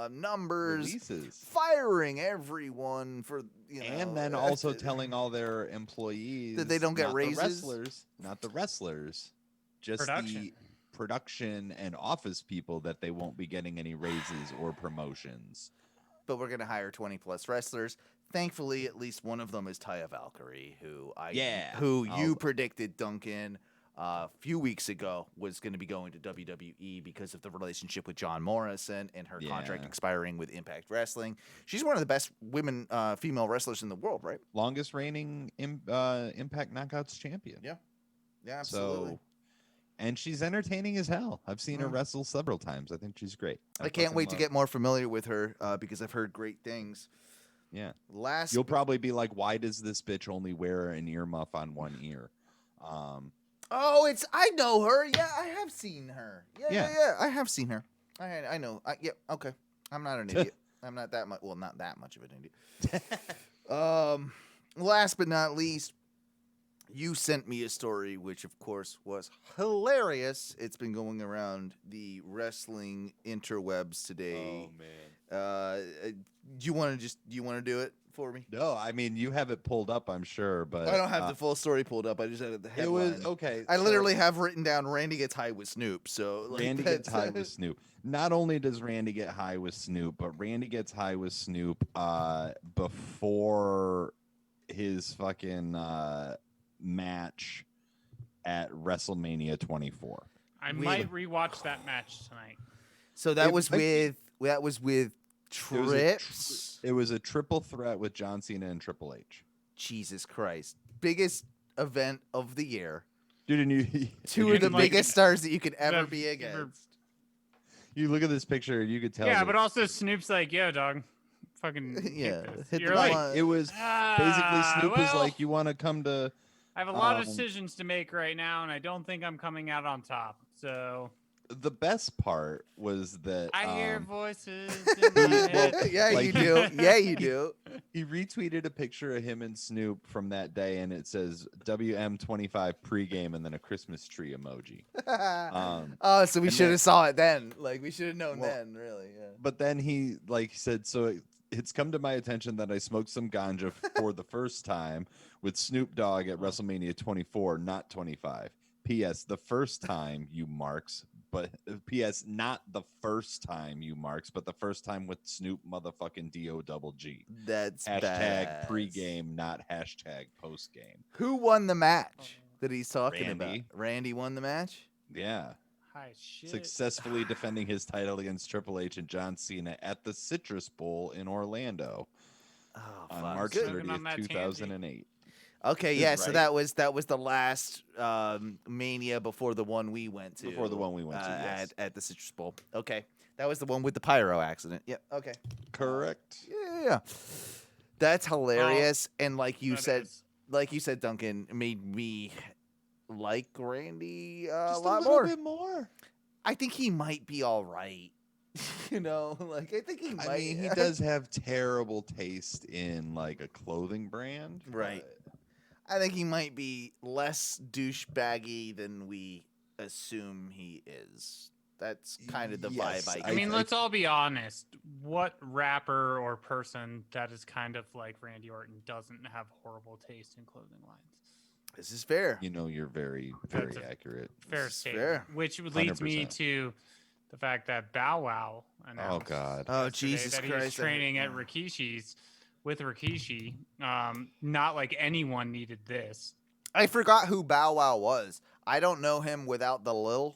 S2: numbers,
S5: Releases.
S2: firing everyone for
S5: And then also telling all their employees
S2: that they don't get
S5: not
S2: raises?
S5: not the wrestlers, just
S4: Production.
S5: the production and office people that they won't be getting any raises or promotions.
S2: But we're gonna hire 20 plus wrestlers. Thankfully, at least one of them is Taya Valkyrie, who you predicted, Duncan, a few weeks ago was going to be going to WWE because of the relationship with John Morrison and her contract expiring with Impact Wrestling. She's one of the best female wrestlers in the world, right?
S5: Longest reigning Impact Knockouts champion.
S2: Yeah, absolutely.
S5: So, and she's entertaining as hell. I've seen her wrestle several times. I think she's great.
S2: I can't wait to get more familiar with her because I've heard great things.
S5: Yeah. You'll probably be like, why does this bitch only wear an earmuff on one ear?
S2: I know her. Yeah, I have seen her. Yeah. I have seen her. I know. Okay. I'm not an idiot. I'm not that much. Well, not that much of an idiot. Last but not least, you sent me a story, which of course was hilarious. It's been going around the wrestling interwebs today.
S5: Oh man.
S2: Do you want to do it for me?
S5: No, I mean you have it pulled up, I'm sure, but
S2: I don't have the full story pulled up. I just had the headline.
S5: It was okay.
S2: I literally have written down Randy gets high with Snoop. So like,
S5: Randy gets high with Snoop. Not only does Randy get high with Snoop, but Randy gets high with Snoop before his fucking match at WrestleMania 24.
S4: I might rewatch that match tonight.
S2: So that was with Trips.
S5: It was a triple threat with John Cena and Triple H.
S2: Jesus Christ. Biggest event of the year.
S5: Dude, and
S2: two of the biggest stars that you could ever be against.
S5: You look at this picture, you could tell.
S4: Yeah, but also Snoop's like, yo, dog. Fucking
S2: You're
S5: right. It was basically Snoop is like, you want to come to...
S4: I have a lot of decisions to make right now, and I don't think I'm coming out on top. So...
S5: The best part was that
S4: I hear voices in my head.
S2: You do. Yeah, you do.
S5: He retweeted a picture of him and Snoop from that day, and it says WM25 pregame and then a Christmas tree emoji.
S2: So we should have saw it then. Like we should have known then, really. Yeah.
S5: But then he said, so it's come to my attention that I smoked some ganja for the first time with Snoop Dogg at WrestleMania 24, not 25. P.S. The first time, you marks. But P.S. not the first time, you marks, but the first time with Snoop motherfucking D-O-double-G.
S2: That's
S5: hashtag pregame, not hashtag postgame.
S2: Who won the match that he's talking
S5: Randy.
S2: about? Randy won the match?
S5: Yeah.
S4: Hi, shit.
S5: Successfully defending his title against Triple H and John Cena at the Citrus Bowl in Orlando on March 30th, 2008.
S2: Okay, yeah, so that was the last Mania before the one we went to.
S5: Yes.
S2: At the Citrus Bowl. Okay, that was the one with the pyro accident. Yep. Okay.
S5: Correct.
S2: Yeah, that's hilarious. And like you said, Duncan, made me like Randy a lot
S5: little bit more.
S2: I think he might be all right. I think he might.
S5: I mean, he does have terrible taste in like a clothing brand,
S2: right? I think he might be less douchebaggy than we assume he is. That's kind of the vibe I get.
S4: I mean, let's all be honest. What rapper or person that is kind of like Randy Orton doesn't have horrible taste in clothing lines?
S2: This is fair.
S5: You're very, very accurate.
S4: Fair statement. Which leads 100%. Me to the fact that Bow Wow announced
S2: Jesus
S4: that
S2: Christ,
S4: he's training at Rikishi's. With Rikishi, not like anyone needed this.
S2: I forgot who Bow Wow was. I don't know him without the Lil.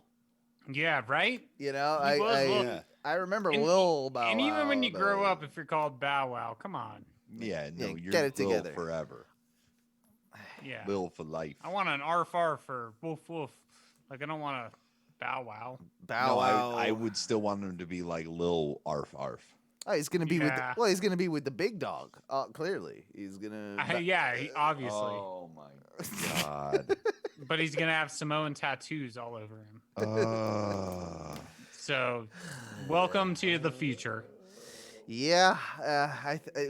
S4: Yeah, right?
S2: You know,
S4: He was Lil-
S2: I remember
S4: And-
S2: Lil Bow Wow.
S4: And even when you
S2: but-
S4: grow up, if you're called Bow Wow, come on.
S5: Yeah, no,
S2: Yeah,
S5: you're
S2: get it
S5: Lil
S2: together.
S5: forever.
S4: Yeah.
S5: Lil for life.
S4: I want an arf arf or woof woof. Like, I don't want a Bow Wow.
S2: Bow
S5: No,
S2: Wow.
S5: I would still want him to be like Lil Arf Arf.
S2: Oh, he's gonna be
S4: Yeah.
S2: he's gonna be with the big dog. Clearly, he's gonna.
S4: Yeah, obviously.
S5: Oh my god.
S4: But he's going to have Samoan tattoos all over him. So, welcome to the future.
S2: Yeah,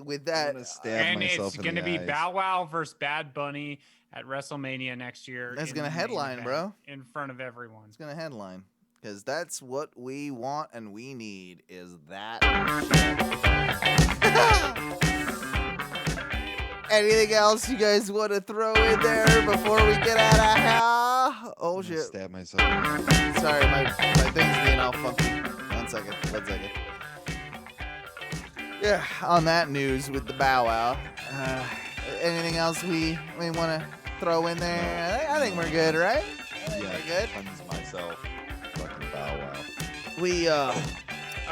S2: with that,
S5: I'm gonna stab
S4: And
S5: myself
S4: it's
S5: in
S4: going to
S5: the
S4: be
S5: eyes.
S4: Bow Wow versus Bad Bunny at WrestleMania next year.
S2: That's
S4: in
S2: gonna
S4: the main
S2: headline,
S4: event
S2: bro.
S4: In front of everyone.
S2: it's gonna headline because that's what we want and we need is that. Anything else you guys want to throw in there before we get out of here? Oh
S5: I'm gonna
S2: shit!
S5: Stab myself.
S2: Sorry, my thing's being all funky. One second. Yeah, on that news with the Bow Wow, anything else we want to throw in there? I think we're good, right? I think we're good.
S5: Cleanse myself. Fucking Bow Wow.
S2: We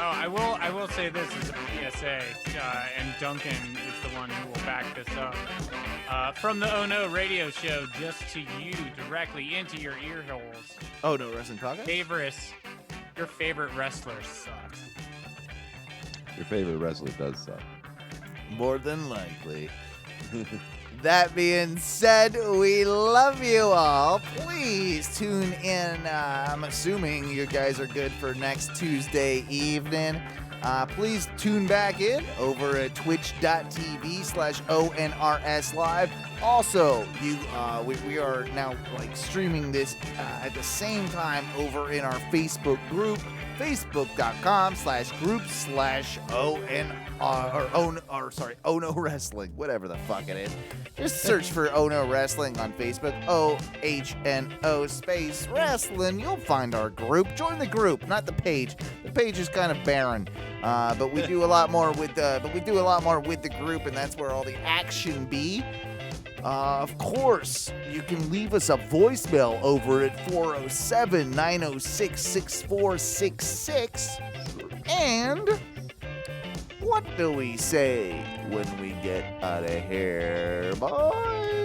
S4: Oh, I will say this as a PSA, and Duncan is the one who will back this up. From the Oh No radio show, just to you, directly into your ear holes.
S2: Oh No Wrestling Podcast.
S4: Your favorite wrestler sucks.
S5: Your favorite wrestler does suck.
S2: More than likely. That being said, we love you all. Please tune in. I'm assuming you guys are good for next Tuesday evening. Please tune back in over at twitch.tv/ONRS Live. Also, we are now streaming this at the same time over in our Facebook group, facebook.com/group/Oh No Wrestling, whatever the fuck it is. Just search for Oh No Wrestling on Facebook, OHNO space wrestling. You'll find our group. Join the group, not the page. The page is kind of barren, but we do a lot more with the group, and that's where all the action be. Of course, you can leave us a voicemail over at 407-906-6466. And what do we say when we get out of here, boys?